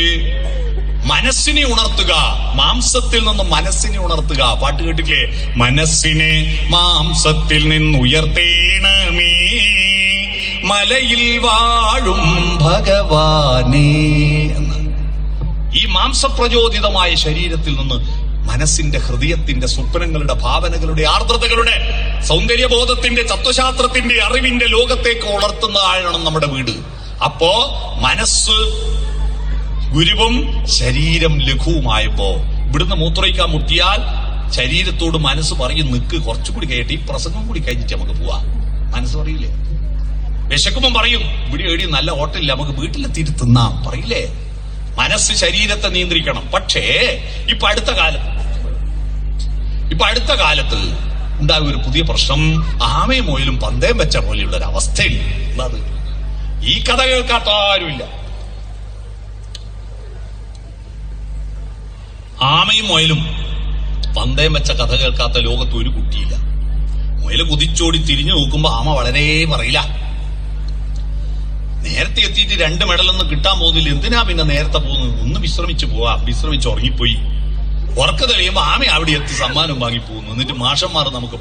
മനസ്സിനെ ഉണർത്തുക, മാംസത്തിൽ നിന്ന് മനസ്സിനെ ഉണർത്തുക. പാട്ട് കേട്ടില്ലേ? മനസ്സിനെ മാംസത്തിൽ നിന്നുയർത്തേണമേ മലയിൽ വാഴും ഭഗവാനേ എന്ന്. ഈ മാംസപ്രചോദിതമായ ശരീരത്തിൽ നിന്ന് മനസ്സിന്റെ, ഹൃദയത്തിന്റെ, സ്വപ്നങ്ങളുടെ, ഭാവനകളുടെ, ആർദ്രതകളുടെ, സൗന്ദര്യബോധത്തിന്റെ, തത്വശാസ്ത്രത്തിന്റെ, അറിവിന്റെ ലോകത്തേക്ക് ഉണർത്തുന്നതാണ് നമ്മുടെ വീട്. അപ്പോ മനസ്സ് ഗുരുവും ശരീരം ലഘുവുമായപ്പോ ഇവിടുന്ന് മൂത്രയിക്കാൻ മുട്ടിയാൽ ശരീരത്തോട് മനസ്സ് പറയും, നിക്ക്, കുറച്ചുകൂടി കഴിയട്ടെ, ഈ പ്രസംഗം കൂടി കഴിഞ്ഞിട്ട് നമുക്ക് പോവാം. മനസ്സ് പറയില്ലേ? വിശക്കുമ്പം പറയും, ഇവിടെ എഴുതി നല്ല ഹോട്ടലില്ല, നമുക്ക് വീട്ടിലെത്തിയിട്ട് തിന്നാം, പറയില്ലേ? മനസ്സ് ശരീരത്തെ നിയന്ത്രിക്കണം. പക്ഷേ ഇപ്പൊ അടുത്ത കാലത്ത് ഉണ്ടായ ഒരു പുതിയ പ്രശ്നം, ആമയും മോയിലും പന്തയം വെച്ച പോലെയുള്ള ഒരു അവസ്ഥയില്ല. എന്താത്? ഈ കഥ കേൾക്കാത്ത ആരുമില്ല. ആമയും മുയലും പന്തയം വെച്ച കഥ കേൾക്കാത്ത ലോകത്ത് ഒരു കുട്ടിയില്ല. മുയല് കുതിച്ചോടി തിരിഞ്ഞു നോക്കുമ്പോ ആമ വളരെ പറയില്ല. നേരത്തെ എത്തിയിട്ട് 2 മെഡലൊന്നും കിട്ടാൻ പോകുന്നില്ല, എന്തിനാ പിന്നെ നേരത്തെ പോകുന്നത്? ഒന്ന് വിശ്രമിച്ചു പോവാ. വിശ്രമിച്ച് ഉറങ്ങിപ്പോയി. ഉറക്ക തെളിയുമ്പോ ആമ അവിടെ എത്തി സമ്മാനം വാങ്ങി പോകുന്നു. എന്നിട്ട് മാഷന്മാർ നമ്മളൊക്കെ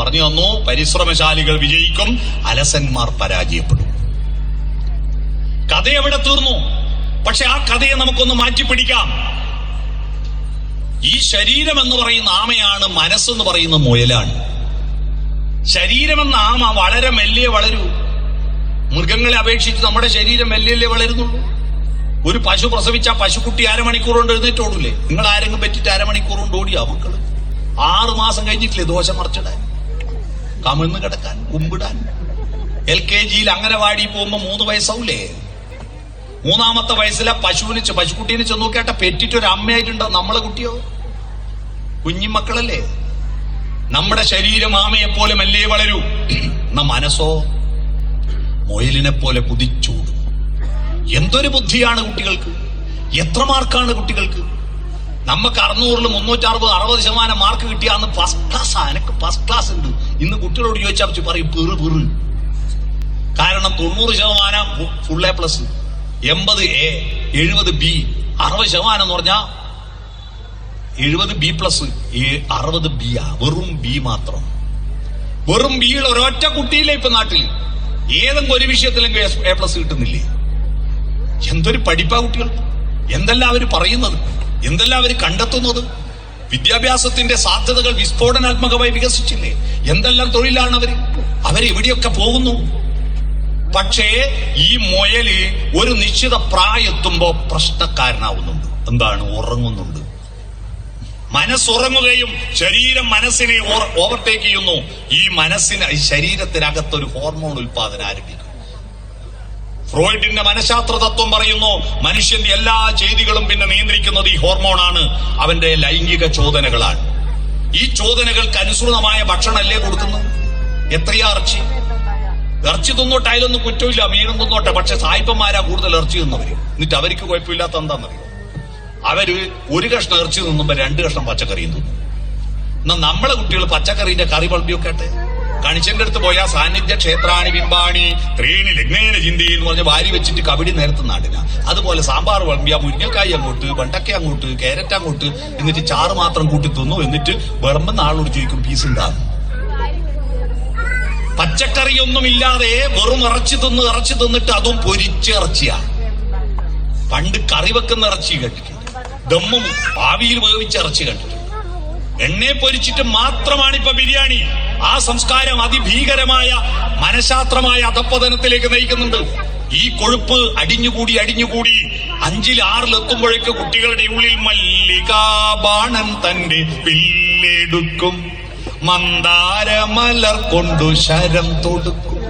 പറഞ്ഞു തന്നു, പരിശ്രമശാലികൾ വിജയിക്കും, അലസന്മാർ പരാജയപ്പെടും. കഥ എവിടെ തീർന്നു? പക്ഷെ ആ കഥയെ നമുക്കൊന്ന് മാറ്റിപ്പിടിക്കാം. ഈ ശരീരം എന്ന് പറയുന്ന ആമയാണ്, മനസ്സെന്ന് പറയുന്ന മുയലാണ്. ശരീരമെന്ന ആമ വളരെ മെല്ലിയെ വളരൂ. മൃഗങ്ങളെ അപേക്ഷിച്ച് നമ്മുടെ ശരീരം മെല്ലിയല്ലേ വളരുന്നുള്ളൂ. ഒരു പശു പ്രസവിച്ച പശുക്കുട്ടി 1/2 മണിക്കൂർ കൊണ്ട് എഴുന്നേറ്റ് ഓടൂലേ? നിങ്ങൾ ആരെങ്കിലും പറ്റിട്ട് 1/2 മണിക്കൂർ കൊണ്ട് ഓടിയാ മക്കള്? 6 മാസം കഴിഞ്ഞിട്ടില്ലേ ദോശ മറിച്ചിടാൻ, കമിഴ്ന്ന് കിടക്കാൻ, കുമ്പിടാൻ? LKG-യിൽ അംഗനവാടി പോകുമ്പോ 3 വയസ്സാവൂലേ? 3-ാമത്തെ വയസ്സിലെ പശുക്കുട്ടീനെ ചെന്ന് നോക്കിയാട്ട പെറ്റിട്ടൊരു അമ്മയായിട്ടുണ്ടോ നമ്മളെ കുട്ടിയോ? കുഞ്ഞിമക്കളല്ലേ? നമ്മുടെ ശരീരം ആമയെ പോലെ മെല്ലെ വളരൂ. എന്നാ മനസ്സോ മുയലിനെ പോലെ കുതിച്ചൂടും. എന്തൊരു ബുദ്ധിയാണ് കുട്ടികൾക്ക്! എത്ര മാർക്കാണ് കുട്ടികൾക്ക്! നമുക്ക് 600-ൽ 360-60% മാർക്ക് കിട്ടിയാന്ന് ഫസ്റ്റ് ക്ലാസ്. എനിക്ക് ഫസ്റ്റ് ക്ലാസ് ഉണ്ട്. ഇന്ന് കുട്ടികളോട് ചോദിച്ചാൽ പറയും പിറു. കാരണം 90% ഫുൾ A+, 80 A, 70 B, 60% എന്ന് പറഞ്ഞാ 70 B+, 60 B. വെറും B മാത്രം. വെറും ബിയിൽ ഒരൊറ്റ കുട്ടിയില്ല ഇപ്പൊ നാട്ടിൽ. ഏതെങ്കിലും ഒരു വിഷയത്തിലെങ്കിലും A+ കിട്ടുന്നില്ലേ? എന്തൊരു പഠിപ്പാ കുട്ടികൾ! എന്തെല്ലാം അവര് പറയുന്നത്, എന്തെല്ലാം അവര് കണ്ടെത്തുന്നത്! വിദ്യാഭ്യാസത്തിന്റെ സാധ്യതകൾ വിസ്ഫോടനാത്മകമായി വികസിച്ചില്ലേ? എന്തെല്ലാം തൊഴിലാണ് അവരെവിടെയൊക്കെ പോകുന്നു. പക്ഷേ ഈ മുയല് ഒരു നിശ്ചിത പ്രായത്തുമ്പോ പ്രശ്നക്കാരനാവുന്നുണ്ട്. എന്താണ്? ഉറങ്ങുന്നുണ്ട്. മനസ്സുറങ്ങുകയും ശരീരം മനസ്സിനെ ഓവർടേക്ക് ചെയ്യുന്നു. ഈ ശരീരത്തിനകത്തൊരു ഹോർമോൺ ഉൽപാദനം ആരംഭിക്കും. ഫ്രോയിഡിന്റെ മനഃശാസ്ത്ര തത്വം പറയുന്നു മനുഷ്യന്റെ എല്ലാ ചെയ്തികളും പിന്നെ നിയന്ത്രിക്കുന്നത് ഈ ഹോർമോണാണ്, അവന്റെ ലൈംഗിക ചോദനകളാണ്. ഈ ചോദനകൾക്ക് അനുസൃതമായ ഭക്ഷണമല്ലേ കൊടുക്കുന്നു. എത്രയാ ഇറച്ചി തിന്നോട്ടെ, അതിലൊന്നും കുറ്റമില്ല, മീനും തിന്നോട്ടെ. പക്ഷെ സായിപ്പന്മാരാ കൂടുതൽ ഇറച്ചി തിന്നവര്. എന്നിട്ട് അവർക്ക് കുഴപ്പമില്ലാത്ത എന്താണെന്നറിയോ, അവര് ഒരു കഷ്ണം ഇറച്ചി തിന്നുമ്പോ 2 കഷ്ണം പച്ചക്കറിയും തിന്നും. എന്നാ നമ്മളെ കുട്ടികൾ പച്ചക്കറിന്റെ കറി പളമ്പിയൊക്കെ ആട്ടെ. കണിച്ചന്റെ അടുത്ത് പോയാൽ സാന്നിധ്യ ക്ഷേത്രാണി ബിംബാണി ത്രീണി ലഗ്നേന ചിന്തി എന്ന് പറഞ്ഞ് വാരി വെച്ചിട്ട് കബഡി നേരത്തെ നാടിന. അതുപോലെ സാമ്പാർ വിളമ്പിയ മുരിങ്ങക്കായി അങ്ങോട്ട്, വെണ്ടക്ക അങ്ങോട്ട്, കാരറ്റ് അങ്ങോട്ട്, എന്നിട്ട് ചാറ് മാത്രം കൂട്ടി തിന്നു. എന്നിട്ട് വിളമ്പുന്ന ആളോട് ചോദിക്കും പീസ് ഉണ്ടാകും. പച്ചക്കറിയൊന്നുമില്ലാതെ വെറും ഇറച്ചി തിന്നിട്ട് അതും പൊരിച്ച ഇറച്ചിയാണ്. പണ്ട് കറി വെക്കുന്ന ഇറച്ചി കണ്ടിട്ടുണ്ട്, ദമ്മും ആവിയിൽ വേവിച്ച ഇറച്ചി കണ്ടിട്ടുണ്ട്. എണ്ണയെ പൊരിച്ചിട്ട് മാത്രമാണ് ഇപ്പൊ ബിരിയാണി. ആ സംസ്കാരം അതിഭീകരമായ മനഃശാസ്ത്രമായ അധപ്പതനത്തിലേക്ക് നയിക്കുന്നുണ്ട്. ഈ കൊഴുപ്പ് അടിഞ്ഞുകൂടി 5ൽ 6ൽ എത്തുമ്പോഴേക്ക് കുട്ടികളുടെ ഉള്ളിൽ മല്ലികാബാണൻ തന്റെ വില്ലെടുക്കും, മന്ദാരമലർ കൊണ്ടു ശരം തൊടുക്കും.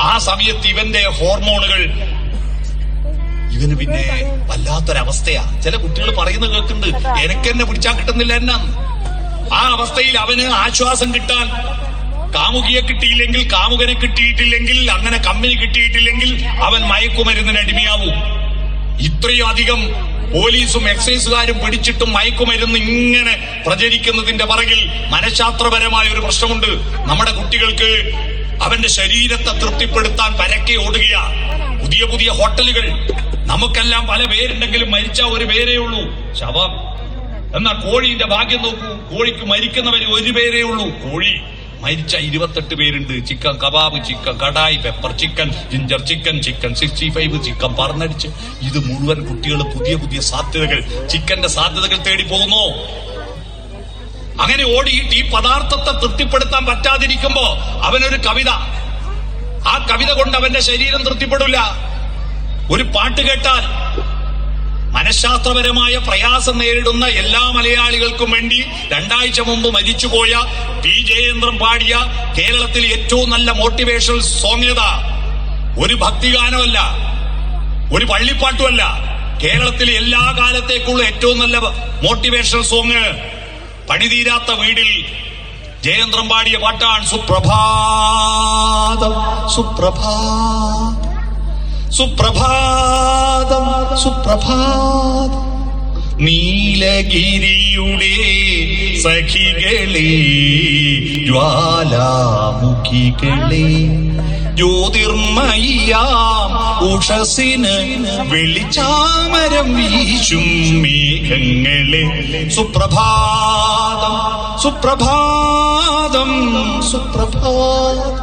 ആ സമയത്ത് ഇവന്റെ ഹോർമോണുകൾ ഇവന് പിന്നെ വല്ലാത്തൊരവസ്ഥയാ. ചില കുട്ടികൾ പറയുന്നത് കേൾക്കുന്നുണ്ട്, എനക്കെന്നെ പിടിച്ചാൽ കിട്ടുന്നില്ല എന്നാന്ന്. ആ അവസ്ഥയിൽ അവന് ആശ്വാസം കിട്ടാൻ കാമുകിയെ കിട്ടിയില്ലെങ്കിൽ, കാമുകനെ കിട്ടിയിട്ടില്ലെങ്കിൽ, അങ്ങനെ കമ്പനി കിട്ടിയിട്ടില്ലെങ്കിൽ അവൻ മയക്കുമരുന്നിന് അടിമയാവൂ. ഇത്രയും അധികം പോലീസും എക്സൈസുകാരും പിടിച്ചിട്ടും മയക്കുമരുന്ന് ഇങ്ങനെ പ്രചരിക്കുന്നതിന്റെ പിറകിൽ മനഃശാസ്ത്രപരമായ ഒരു പ്രശ്നമുണ്ട്. നമ്മുടെ കുട്ടികൾക്ക് അവന്റെ ശരീരത്തെ തൃപ്തിപ്പെടുത്താൻ പരക്കെ ഓടുകയാ. പുതിയ ഹോട്ടലുകൾ. നമുക്കെല്ലാം പല പേരുണ്ടെങ്കിലും മരിച്ച ഒരു പേരേ ഉള്ളൂ, ശവം. എന്നാൽ കോഴീന്റെ ഭാഗ്യം നോക്കൂ, കോഴിക്ക് മരിക്കുന്നവര് 1 പേരേ ഉള്ളൂ. കോഴി മരിച്ച 28 പേരുണ്ട്. Chicken kebab, chicken kadai, pepper chicken, ginger chicken, chicken 65, chicken പറന്നടിച്ച്. ഇത് മുഴുവൻ കുട്ടികൾ പുതിയ സാധ്യതകൾ, ചിക്കന്റെ സാധ്യതകൾ തേടി പോകുന്നു. അങ്ങനെ ഓടിയിട്ട് ഈ പദാർത്ഥത്തെ തൃപ്തിപ്പെടുത്താൻ പറ്റാതിരിക്കുമ്പോ അവനൊരു കവിത, ആ കവിത കൊണ്ട് അവന്റെ ശരീരം തൃപ്തിപ്പെടില്ല. ഒരു പാട്ട് കേട്ടാൽ മനഃശാസ്ത്രപരമായ പ്രയാസം നേരിടുന്ന എല്ലാ മലയാളികൾക്കും വേണ്ടി 2 ആഴ്ച മുമ്പ് മരിച്ചുപോയ പി ജയേന്ദ്രൻ പാടിയ കേരളത്തിൽ ഏറ്റവും നല്ല മോട്ടിവേഷണൽ സോങ് ഏതാ? ഒരു ഭക്തിഗാനമല്ല, ഒരു പള്ളിപ്പാട്ടുമല്ല. കേരളത്തിലെ എല്ലാ കാലത്തേക്കുള്ള ഏറ്റവും നല്ല മോട്ടിവേഷണൽ സോങ് പണിതീരാത്ത വീടിൽ ജയേന്ദ്രൻ പാടിയ പാട്ടാണ്. സുപ്രഭാതം സുപ്രഭാതം സുപ്രഭാതം സുപ്രഭാതം, നീലഗിരിയുടെ സഖികളെ, ജ്വാലാമുഖികളെ, ജ്യോതിർമയ്യാം ഉഷസിന് വെളിച്ചാമരം വീശും മേഘങ്ങളെ. സുപ്രഭാതം സുപ്രഭാതം സുപ്രഭാതം,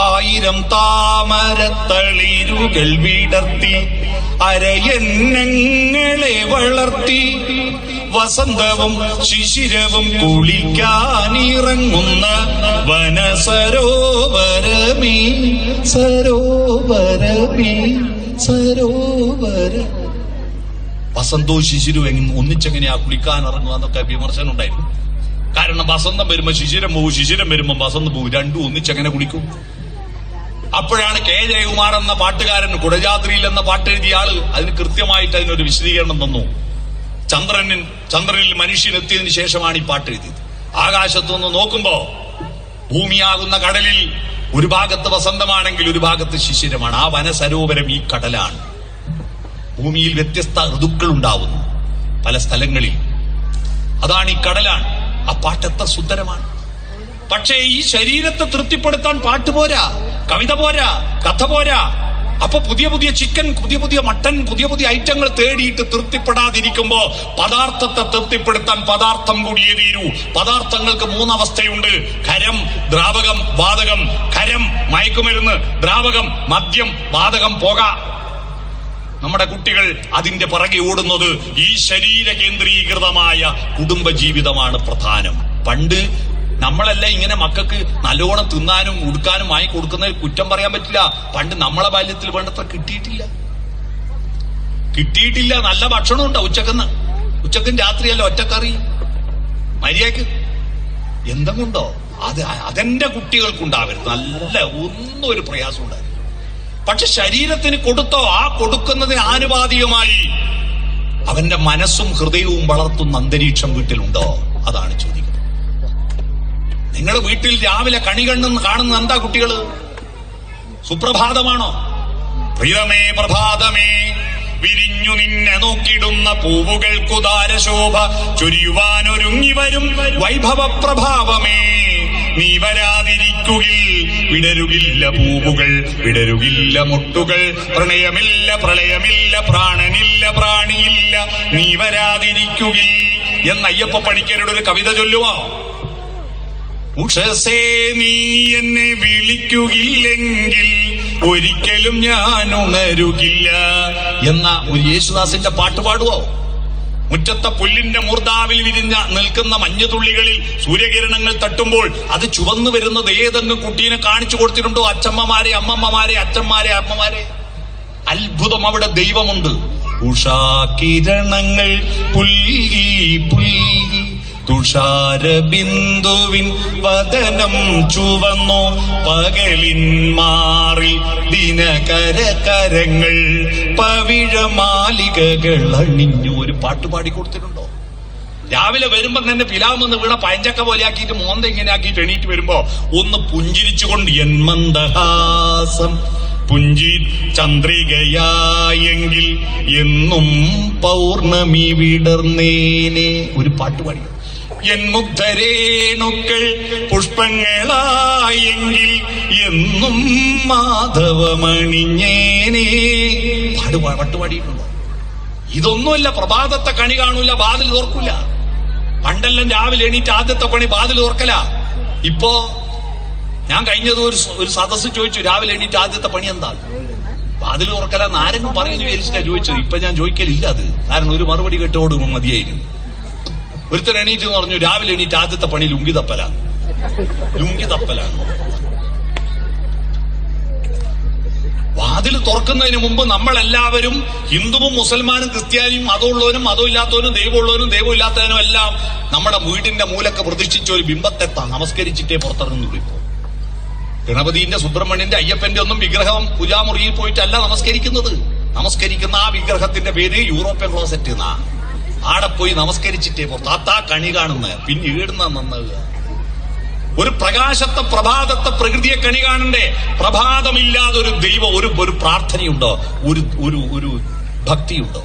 1000 താമരത്തളിരുകൾ വിടർത്തി അരയന്നങ്ങളെ വളർത്തി, വസന്തവും ശിശിരവും കുളിക്കാനിറങ്ങുന്ന വനസരോവരമേ സരോവരമേ സരോവര. വസന്തവും ശിശിരവും ഒന്നിച്ചെങ്ങനെയാ കുളിക്കാൻ ഇറങ്ങുക എന്നൊക്കെ വിമർശനം ഉണ്ടായിരുന്നു. കാരണം വസന്തം വരുമ്പോ ശിശിരം പോവും, ശിശിരം വരുമ്പോ വസന്തം പോവും, രണ്ടും ഒന്നിച്ചെങ്ങനെ കുളിക്കും? അപ്പോഴാണ് കെ ജയകുമാർ എന്ന പാട്ടുകാരൻ കുടജാദ്രിയിൽ എന്ന പാട്ടെഴുതിയ ആള് അതിന് കൃത്യമായിട്ട് അതിനൊരു വിശദീകരണം തന്നു. ചന്ദ്രനിൽ മനുഷ്യനെത്തിയതിനു ശേഷമാണ് ഈ പാട്ട് എഴുതിയത്. ആകാശത്തുനിന്ന് നോക്കുമ്പോ ഭൂമിയാകുന്ന കടലിൽ ഒരു ഭാഗത്ത് വസന്തമാണെങ്കിൽ ഒരു ഭാഗത്ത് ശിശിരമാണ്. ആ വനസരോവരം ഈ കടലാണ്. ഭൂമിയിൽ വ്യത്യസ്ത ഋതുക്കൾ ഉണ്ടാവുന്നു പല സ്ഥലങ്ങളിൽ, അതാണ് ഈ കടലാണ്. ആ പാട്ടെത്ര സുന്ദരമാണ്. പക്ഷേ ഈ ശരീരത്തെ തൃപ്തിപ്പെടുത്താൻ പാട്ട് പോരാ, കവിത പോരാ, കഥ പോരാ. അപ്പൊ പുതിയ ചിക്കൻ, പുതിയ മട്ടൻ, പുതിയ ഐറ്റങ്ങൾ തേടിയിട്ട് തൃപ്തിപ്പെടാതിരിക്കുമ്പോ പദാർത്ഥത്തെ തൃപ്തിപ്പെടുത്താൻ പദാർത്ഥം കൂടിയേ തീരൂ. പദാർത്ഥങ്ങൾക്ക് 3 അവസ്ഥയുണ്ട്: ഖരം, ദ്രാവകം, വാതകം. ഖരം മയക്കുമരുന്ന്, ദ്രാവകം മദ്യം, വാതകം പുക. നമ്മുടെ കുട്ടികൾ അതിന്റെ പിറകെ ഓടുന്നത് ഈ ശരീര കേന്ദ്രീകൃതമായ കുടുംബജീവിതമാണ് പ്രധാനം. പണ്ട് നമ്മളല്ല ഇങ്ങനെ മക്കൾക്ക് നല്ലോണം തിന്നാനും ഉടുക്കാനും വാങ്ങി കൊടുക്കുന്നതിൽ കുറ്റം പറയാൻ പറ്റില്ല. പണ്ട് നമ്മളെ ബാല്യത്തിൽ വേണ്ടത്ര കിട്ടിയിട്ടില്ല. നല്ല ഭക്ഷണം ഉണ്ടോ ഉച്ചക്കും രാത്രിയല്ല ഒറ്റക്കറി മര്യാദക്ക് എന്തെങ്കിലുണ്ടോ? അതെന്റെ കുട്ടികൾക്കുണ്ടാവരുത്. നല്ല ഒന്നും ഒരു പ്രയാസം ഉണ്ടായിരുന്നു. പക്ഷെ ശരീരത്തിന് കൊടുത്തോ, ആ കൊടുക്കുന്നതിന് ആനുപാതികമായി അവന്റെ മനസ്സും ഹൃദയവും വളർത്തുന്ന അന്തരീക്ഷം വീട്ടിലുണ്ടോ? അതാണ് ചോദിക്കുന്നത്. നിങ്ങളുടെ വീട്ടിൽ രാവിലെ കണി കാണുന്ന എന്താ കുട്ടികള്? സുപ്രഭാതമാണോ? പ്രിയമേ പ്രഭാതമേ, വിരിഞ്ഞു നിന്നെ നോക്കിടുന്ന പൂവുകൾക്കുദാരശോഭ ചൊരിയുവാനൊരുങ്ങി വരും വൈഭവ പ്രഭാവമേ, നീ വരാതിരിക്കുകിൽ വിടരുകില്ല പൂവുകൾ, വിടരുകില്ല മുട്ടുകൾ, പ്രണയമില്ല പ്രളയമില്ല, പ്രാണനില്ല പ്രാണിയില്ല, നീ വരാതിരിക്കുകിൽ എന്ന് അയ്യപ്പ പണിക്കരുടെ ഒരു കവിത ചൊല്ലുമോ? ഉഷസേ നീ എന്നെ വിളിക്കുകില്ലെങ്കിൽ ഒരിക്കലും ഞാൻ ഉണരുകില്ല എന്ന ഒരു യേശുദാസിന്റെ പാട്ട് പാടുവോ? മുറ്റത്തെ പുല്ലിന്റെ മൂർധാവിൽ വിരിഞ്ഞ നിൽക്കുന്ന മഞ്ഞുതുള്ളികളിൽ സൂര്യകിരണങ്ങൾ തട്ടുമ്പോൾ അത് ചുവന്നു വരുന്നത് ഏതെങ്കിലും കുട്ടീനെ കാണിച്ചു കൊടുത്തിട്ടുണ്ടോ? അച്ഛമ്മമാരെ, അമ്മമ്മമാരെ, അച്ഛന്മാരെ, അമ്മമാരെ. അത്ഭുതം, അവിടെ ദൈവമുണ്ട്. ഉഷാകിരണങ്ങൾ പുൽകി പുൽകി തുഷാരബിന്ദുവിൻ വദനം ചുവന്നു, പകലിൻ മാറി ദിനകരകരങ്ങൾ പവിഴമാലികകൾ അണിഞ്ഞു. ഒരു പാട്ട് പാടിക്കൊടുത്തിട്ടുണ്ടോ? രാവിലെ വരുമ്പോ തന്നെ പിലാമെന്ന് വീണ പയഞ്ചക്ക പോലെ ആക്കിയിട്ട് മോന്ത ഇങ്ങനെ ആക്കിയിട്ട് എണീറ്റ് വരുമ്പോ ഒന്ന് പുഞ്ചിരിച്ചുകൊണ്ട് എൻ മന്ദഹാസം പുഞ്ചി ചന്ദ്രികയായെങ്കിൽ എന്നും പൗർണമി വിടർന്നേനെ. ഒരു പാട്ട് പാടി. എൻ മുഗ്ധരേണുക്കൾ പുഷ്പങ്ങളായെങ്കിൽ എന്നും മാധവമണിഞ്ഞേനെ. പാട്ടുപാടിയിട്ടുണ്ടോ? ഇതൊന്നുമല്ല. പ്രഭാതത്തെ കണി കാണൂല, വാതിൽ തുറക്കൂല. പണ്ടെല്ലാം രാവിലെ എണീറ്റ് ആദ്യത്തെ പണി വാതിൽ തുറക്കല. ഇപ്പോ ഞാൻ കഴിഞ്ഞത് ഒരു സദസ്സ് ചോദിച്ചു, രാവിലെ എണീറ്റ് ആദ്യത്തെ പണി എന്താ? വാതിൽ തുറക്കലെന്ന് ആരെങ്കിലും പറയുന്നു വിചാരിച്ചിട്ടാ ചോദിച്ചത്. ഇപ്പൊ ഞാൻ ചോദിക്കലില്ല അത്. കാരണം ഒരു മറുപടി കേട്ടോട് മതിയായിരുന്നു. ഒരുത്തൻ എണീറ്റ് എന്ന് പറഞ്ഞു, രാവിലെ എണീറ്റ് ആദ്യത്തെ പണി ലുങ്കി തപ്പലാണ്. ലുങ്കി തപ്പലാണ്. വാതിൽ തുറക്കുന്നതിന് മുമ്പ് നമ്മളെല്ലാവരും, ഹിന്ദുവും മുസൽമാനും ക്രിസ്ത്യാനിയും, മതമുള്ളവനും മതമില്ലാത്തവനും, ദൈവമുള്ളവനും ദൈവമില്ലാത്തവനും എല്ലാം നമ്മുടെ വീടിന്റെ മൂലക്ക് പ്രതിഷ്ഠിച്ച ഒരു ബിംബത്തെ നമസ്കരിച്ചിട്ടേ പുറത്തിറങ്ങുന്നുള്ളൂ. ഇപ്പോ ഗണപതിന്റെ, സുബ്രഹ്മണ്യന്റെ, അയ്യപ്പന്റെ ഒന്നും വിഗ്രഹം പൂജാമുറിയിൽ പോയിട്ടല്ല നമസ്കരിക്കുന്നത്. നമസ്കരിക്കുന്ന ആ വിഗ്രഹത്തിന്റെ പേര് യൂറോപ്യൻ ക്ലോസറ്റ് എന്നാ. ആടെ പോയി നമസ്കരിച്ചിട്ടേ പുറത്താ കണി കാണുന്ന. പിന്നെ ഈടുന്ന നന്നാവുക. ഒരു പ്രകാശത്തെ, പ്രഭാതത്തെ, പ്രകൃതിയെ കണി കാണണ്ടേ? പ്രഭാതമില്ലാതെ ഒരു ദൈവം, ഒരു പ്രാർത്ഥനയുണ്ടോ? ഒരു ഭക്തിയുണ്ടോ?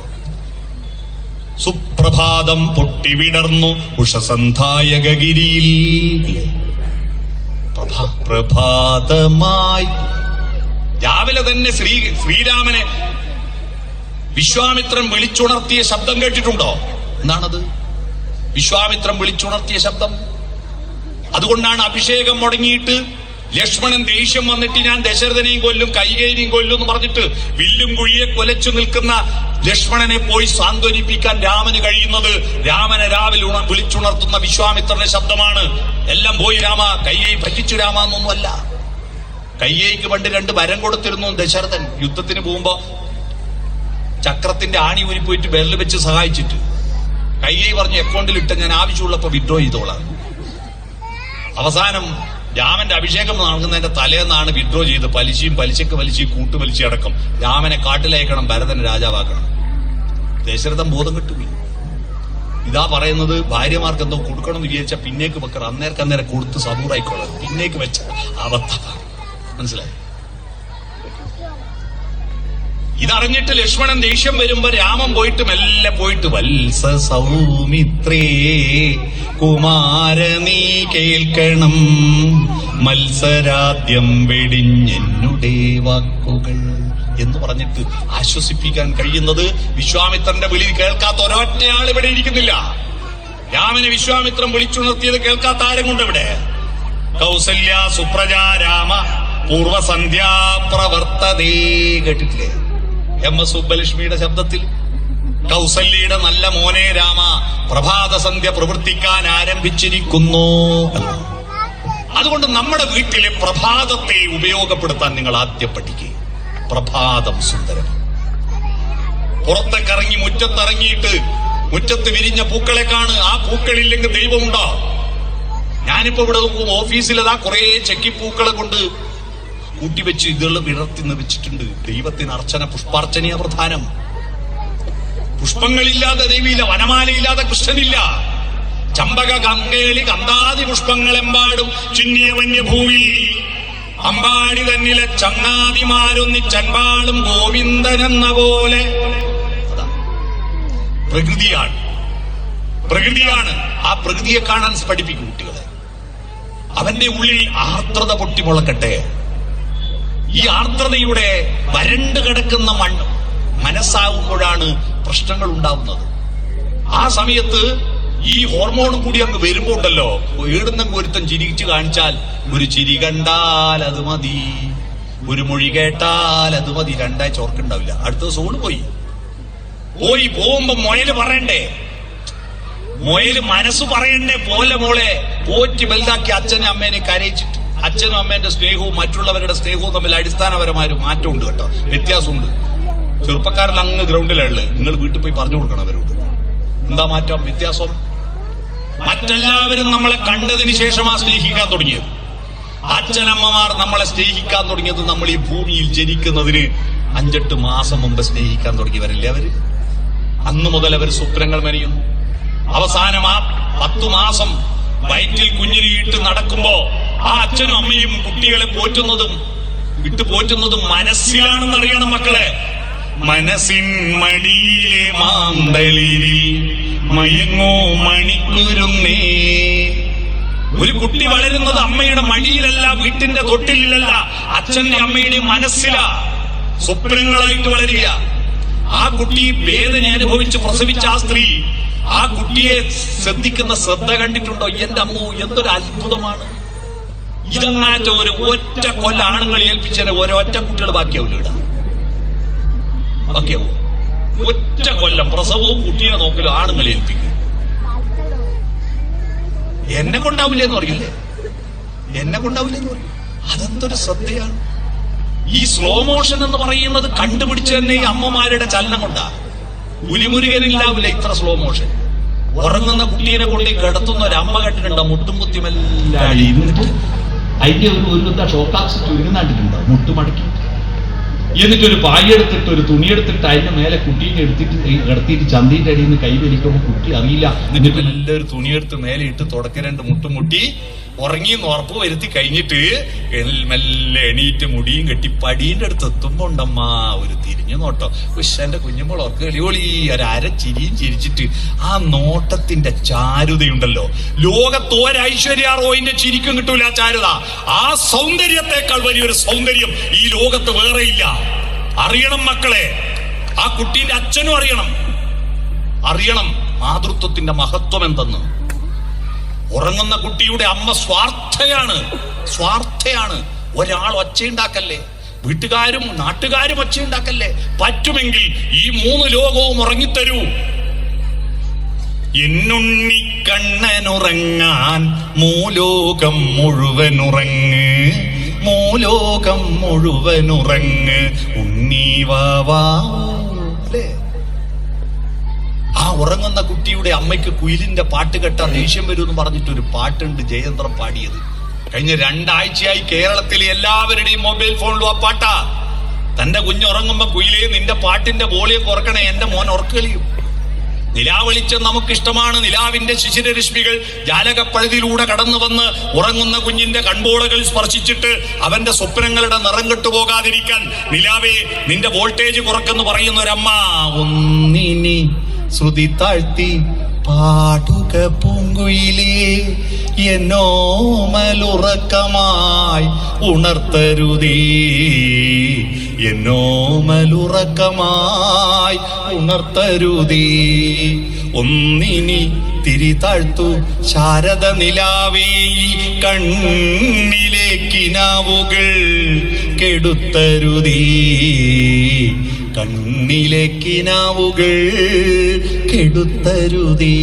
സുപ്രഭാതം പൊട്ടിവിടർന്നു ഉഷസന്ധായകഗിരിയിൽ, പ്രഭാതമായി. രാവിലെ തന്നെ ശ്രീരാമനെ വിശ്വാമിത്രൻ വിളിച്ചുണർത്തിയ ശബ്ദം കേട്ടിട്ടുണ്ടോ? എന്താണത്? വിശ്വാമിത്രൻ വിളിച്ചുണർത്തിയ ശബ്ദം. അതുകൊണ്ടാണ് അഭിഷേകം മുടങ്ങിയിട്ട് ലക്ഷ്മണൻ ദേഷ്യം വന്നിട്ട് ഞാൻ ദശരഥനെയും കൊല്ലും കൈകേയിനെയും കൊല്ലും എന്ന് പറഞ്ഞിട്ട് വില്ലും കുഴിയെ കൊലച്ചു നിൽക്കുന്ന ലക്ഷ്മണനെ പോയി സാന്ത്വനിപ്പിക്കാൻ രാമന് കഴിയുന്നത് രാമനെ രാവിലെ വിളിച്ചുണർത്തുന്ന വിശ്വാമിത്രന്റെ ശബ്ദമാണ്. എല്ലാം പോയി രാമ, കൈകേയി പറ്റിച്ചു രാമ എന്നൊന്നുമല്ല. കൈകേയിക്ക് പണ്ട് 2 വരം കൊടുത്തിരുന്നു ദശരഥൻ. യുദ്ധത്തിന് പോകുമ്പോ ചക്രത്തിന്റെ ആണി ഊരിപ്പോയിട്ട് ബെല്ല് വെച്ച് സഹായിച്ചിട്ട് കൈകേയി പറഞ്ഞു, അക്കൗണ്ടിൽ ഇട്ട് ഞാൻ ആവശ്യമുള്ളപ്പോ വിഡ്രോ ചെയ്തോളാം. അവസാനം രാമന്റെ അഭിഷേകം നടക്കുന്നതിന്റെ തലേന്നാണ് വിഡ്രോ ചെയ്ത് പലിശക്ക് പലിശയും കൂട്ടുപലിശ അടക്കം രാമനെ കാട്ടിലയക്കണം, ഭരതനെ രാജാവാക്കണം. ദശരഥൻ ബോധം കിട്ടുകയും. ഇതാ പറയുന്നത്, ഭാര്യമാർക്ക് എന്തോ കൊടുക്കണം എന്ന് വിചാരിച്ചാൽ പിന്നേക്ക് വെക്കറ, അന്നേരം കൊടുത്ത് സബൂറായിക്കോളാം. പിന്നേക്ക് വെച്ച അവസ്ഥ മനസ്സിലായി. ഇതറിഞ്ഞിട്ട് ലക്ഷ്മണൻ ദേഷ്യം വരുമ്പോ രാമൻ പോയിട്ട് മെല്ലെ പോയിട്ട്, വത്സ സൗമിത്രേ കുമാര നീ കേൾക്കണം, മത്സരാദ്യം വെടിഞ്ഞെന്നുടെ വാക്കുകൾ എന്ന് പറഞ്ഞിട്ട് ആശ്വസിപ്പിക്കാൻ കഴിയുന്നത് വിശ്വാമിത്രന്റെ വിളി കേൾക്കാത്ത ഒരൊറ്റയാൾ ഇവിടെ ഇരിക്കുന്നില്ല. രാമനെ വിശ്വാമിത്രൻ വിളിച്ചുണർത്തിയത് കേൾക്കാത്ത ആരും കൊണ്ട് ഇവിടെ? കൗസല്യ സുപ്രജാ രാമ പൂർവസന്ധ്യാ പ്രവർത്തതേ കേട്ടിട്ടില്ലേ? MS സുബ്ബലക്ഷ്മിയുടെ ശബ്ദത്തിൽ കൗസല്യയുടെ നല്ല മോനെ രാമ, പ്രഭാത സന്ധ്യ പ്രവർത്തിക്കാൻ ആരംഭിച്ചിരിക്കുന്നു. അതുകൊണ്ട് നമ്മുടെ വീട്ടിലെ പ്രഭാതത്തെ ഉപയോഗപ്പെടുത്താൻ നിങ്ങൾ ആദ്യം പഠിക്കുക. പ്രഭാതം സുന്ദരം. പുറത്തേക്കിറങ്ങി മുറ്റത്തിറങ്ങിയിട്ട് മുറ്റത്ത് വിരിഞ്ഞ പൂക്കളെ കാണ്. ആ പൂക്കളില്ലെങ്കിൽ ദൈവമുണ്ടോ? ഞാനിപ്പോ ഇവിടെ ഓഫീസിലതാ കുറെ ചെക്കിപ്പൂക്കളെ കൊണ്ട് കൂട്ടിവെച്ച് ഇതുകൾ വിടർത്തി വെച്ചിട്ടുണ്ട്. ദൈവത്തിന് അർച്ചന പുഷ്പാർച്ചനയാ പ്രധാനം. പുഷ്പങ്ങളില്ലാതെ ദൈവമില്ല, വനമാലയില്ലാതെ കൃഷ്ണനില്ല. ചമ്പക ഗംഗേളി ഗന്ധാദി പുഷ്പങ്ങളെമ്പാടും ചിന്നിയ വന്യഭൂവി അമ്പാടി തന്നിലെ ചങ്ങാതിമാരൊന്നി ചൻപാളും ഗോവിന്ദനെന്ന പോലെ. പ്രകൃതിയാണ്. ആ പ്രകൃതിയെ കാണാൻ പഠിപ്പിക്കും കുട്ടികളെ. അവന്റെ ഉള്ളിൽ ആർദ്രത പൊട്ടിമുളക്കട്ടെ. ഈ ആർദ്രതയുടെ വരണ്ടു കിടക്കുന്ന മണ്ണ് മനസ്സാവുമ്പോഴാണ് പ്രശ്നങ്ങൾ ഉണ്ടാവുന്നത്. ആ സമയത്ത് ഈ ഹോർമോൺ കൂടി അങ്ങ് വരുമ്പോ ഉണ്ടല്ലോ, ഏടുന്നെങ്കിൽ ഒരുത്തൻ ചിരിച്ചു കാണിച്ചാൽ, ഒരു ചിരി കണ്ടാൽ അത് മതി, ഒരു മൊഴി കേട്ടാൽ അത് മതി, രണ്ടാഴ്ച ഓർക്കുണ്ടാവില്ല. അടുത്ത ദിവസം പോയി പോകുമ്പോ മൊയല് പറയണ്ടേ, മൊയല് മനസ്സ് പറയണ്ടേ, പോലെ മോളെ പോറ്റി വലുതാക്കി അച്ഛനും അമ്മേനെ കരയിച്ചിട്ട്. അച്ഛനും അമ്മേന്റെ സ്നേഹവും മറ്റുള്ളവരുടെ സ്നേഹവും തമ്മിൽ അടിസ്ഥാനപരമായ ഒരു മാറ്റമുണ്ട് കേട്ടോ, വ്യത്യാസമുണ്ട്. ചെറുപ്പക്കാരിൽ അങ്ങ് ഗ്രൗണ്ടിലുള്ള നിങ്ങൾ വീട്ടിൽ പോയി പറഞ്ഞു കൊടുക്കണം അവരോട്. എന്താ മാറ്റം, വ്യത്യാസം? മറ്റെല്ലാവരും നമ്മളെ കണ്ടതിന് ശേഷമാണ് സ്നേഹിക്കാൻ തുടങ്ങിയത്. അച്ഛനമ്മമാർ നമ്മളെ സ്നേഹിക്കാൻ തുടങ്ങിയത് നമ്മൾ ഈ ഭൂമിയിൽ ജനിക്കുന്നതിന് 5-8 മാസം മുമ്പ് സ്നേഹിക്കാൻ തുടങ്ങിയവരല്ലേ അവര്. അന്നു മുതൽ അവർ സ്വപ്നങ്ങൾ മെനയുന്നു. അവസാനം ആ 10 മാസം വയറ്റിൽ കുഞ്ഞിനിട്ട് നടക്കുമ്പോ ആ അച്ഛനും അമ്മയും കുട്ടികളെ പോറ്റുന്നതും മനസ്സിലാണെന്നറിയണം മക്കളെ. മനസ്സിൻ മടിയിലെ മാന്തളിരിൽ മയങ്ങോ മണിക്കുരുന്നേ. ഒരു കുട്ടി വളരുന്നത് അമ്മയുടെ മടിയിലല്ല, വീട്ടിന്റെ തൊട്ടിലല്ല, അച്ഛന്റെ അമ്മയുടെ മനസ്സിലാ. സ്വപ്നങ്ങളായിട്ട് വളരുക. ആ കുട്ടി വേദന അനുഭവിച്ച് പ്രസവിച്ച ആ സ്ത്രീ ആ കുട്ടിയെ ശ്രദ്ധിക്കുന്ന ശ്രദ്ധ കണ്ടിട്ടുണ്ടോ? എന്റെ അമ്മോ, എന്തൊരു അത്ഭുതമാണ്. ഇതങ്ങാറ്റ ഒരു ഒറ്റ കൊല്ല ആണുങ്ങൾ ഏൽപ്പിച്ചതിന് ഒരൊറ്റ കുട്ടികൾ ബാക്കിയാവില്ല. ബാക്കിയാവും. ഒറ്റ കൊല്ലം പ്രസവവും കുട്ടിയെ നോക്കലും ആണുങ്ങൾ ഏൽപ്പിക്കും. എന്നെ കൊണ്ടാവില്ലെന്ന് പറയില്ലേ, എന്നെ കൊണ്ടാവില്ലെന്ന് പറയും. അതെന്തൊരു ശ്രദ്ധയാണ്. ഈ സ്ലോ മോഷൻ എന്ന് പറയുന്നത് കണ്ടുപിടിച്ച് തന്നെ ഈ അമ്മമാരുടെ ചലനം കൊണ്ടാ. പുലിമുരുകനില്ലാവില്ല ഇത്ര സ്ലോ മോഷൻ. ഉറങ്ങുന്ന കുട്ടീനെ കൊണ്ട് കിടത്തുന്ന ഒരു അമ്മ കണ്ടിട്ടുണ്ടോ? മുട്ടും കുത്തിമെല്ലാം ഇരുന്നിട്ട് അതിന്റെ ഒരു ഷോക്കാക്സ് ചുരുങ്ങുന്നാണ്ടിട്ടുണ്ടോ? മുട്ടുമടക്കി എന്നിട്ടൊരു പായെടുത്തിട്ട് ഒരു തുണിയെടുത്തിട്ട് അതിന്റെ മേലെ കുട്ടീനെ കിടത്തിയിട്ട് ചന്തിന്റെ അടിയിൽ നിന്ന് കൈ വലിക്കുമ്പോ കുട്ടി അറിയില്ല. എന്നിട്ട് എല്ലാവരും തുണിയെടുത്ത് മേലെ ഇട്ട് തുടക്ക 2 മുട്ടുമുട്ടി ഉറങ്ങിന്ന് ഉറപ്പ് വരുത്തി കഴിഞ്ഞിട്ട് മെല്ലെ എണീറ്റ് മുടിയും കെട്ടി പടീന്റെ അടുത്ത് എത്തുമ്പോ ഉണ്ടമ്മ ഒരു തിരിഞ്ഞു നോട്ടോ. ഉഷന്റെ കുഞ്ഞുമ്പോൾ ഓർക്ക് എളിയോളി ഒരര ചിരിയും ചിരിച്ചിട്ട് ആ നോട്ടത്തിന്റെ ചാരുതയുണ്ടല്ലോ, ലോകത്തോരൈശ്വര്യ റോയിന്റെ ചിരിക്കും കിട്ടൂല ആ ചാരുത. ആ സൗന്ദര്യത്തെക്കാൾ വലിയൊരു സൗന്ദര്യം ഈ ലോകത്ത് വേറെയില്ല. അറിയണം മക്കളെ, ആ കുട്ടീന്റെ അച്ഛനും അറിയണം മാതൃത്വത്തിന്റെ മഹത്വം എന്തെന്ന്. ഉറങ്ങുന്ന കുട്ടിയുടെ അമ്മ സ്വാർത്ഥയാണ്. ഒരാൾ ഒച്ചയുണ്ടാക്കല്ലേ, വീട്ടുകാരും നാട്ടുകാരും ഒച്ചയുണ്ടാക്കല്ലേ. പറ്റുമെങ്കിൽ ഈ 3 ലോകവും ഉറങ്ങിത്തരൂ. എന്നുണ്ണി കണ്ണനുറങ്ങാൻ മൂലോകം മുഴുവനുറങ്ങ് ഉണ്ണീവാവാ. ആ ഉറങ്ങുന്ന കുട്ടിയുടെ അമ്മയ്ക്ക് കുയിലിന്റെ പാട്ട് കേട്ടാ ദേഷ്യം വരുമെന്ന് പറഞ്ഞിട്ടൊരു പാട്ടുണ്ട് ജയേന്ദ്രൻ പാടിയത്. കഴിഞ്ഞ 2 ആഴ്ചയായി കേരളത്തിലെ എല്ലാവരുടെയും മൊബൈൽ ഫോണിലും ആ പാട്ടാ. തന്റെ കുഞ്ഞുറങ്ങുമ്പോ കുയിലേ നിന്റെ പാട്ടിന്റെ വോളിയം കുറക്കണേ, എന്റെ മോൻ ഉറക്കളിയും. നിലാവെളിച്ചം നമുക്കിഷ്ടമാണ്. നിലാവിന്റെ ശിശിരരശ്മികൾ ജാലകപ്പഴുതിലൂടെ കടന്നു വന്ന് ഉറങ്ങുന്ന കുഞ്ഞിന്റെ കൺപോളകൾ സ്പർശിച്ചിട്ട് അവന്റെ സ്വപ്നങ്ങളുടെ നിറം കെട്ടുപോകാതിരിക്കാൻ നിലാവേ നിന്റെ വോൾട്ടേജ് കുറക്കെന്ന് പറയുന്ന ഒരമ്മ. ഒന്നിനി ശ്രുതി താഴ്ത്തി പാടുക പൂങ്കുയിലേ, എന്നോമലുറക്കമായി ഉണർത്തരുതേ, എന്നോമലുറക്കമായി ഉണർത്തരുതേ. ഒന്നിനി തിരി താഴ്ത്തു ശാരദ നിലാവേ, കണ്ണിലേക്കിനാവുകൾ കെടുത്തരുതേ, കണ്ണിലേക്കിനാവുകൾ കെടുത്തരുതേ.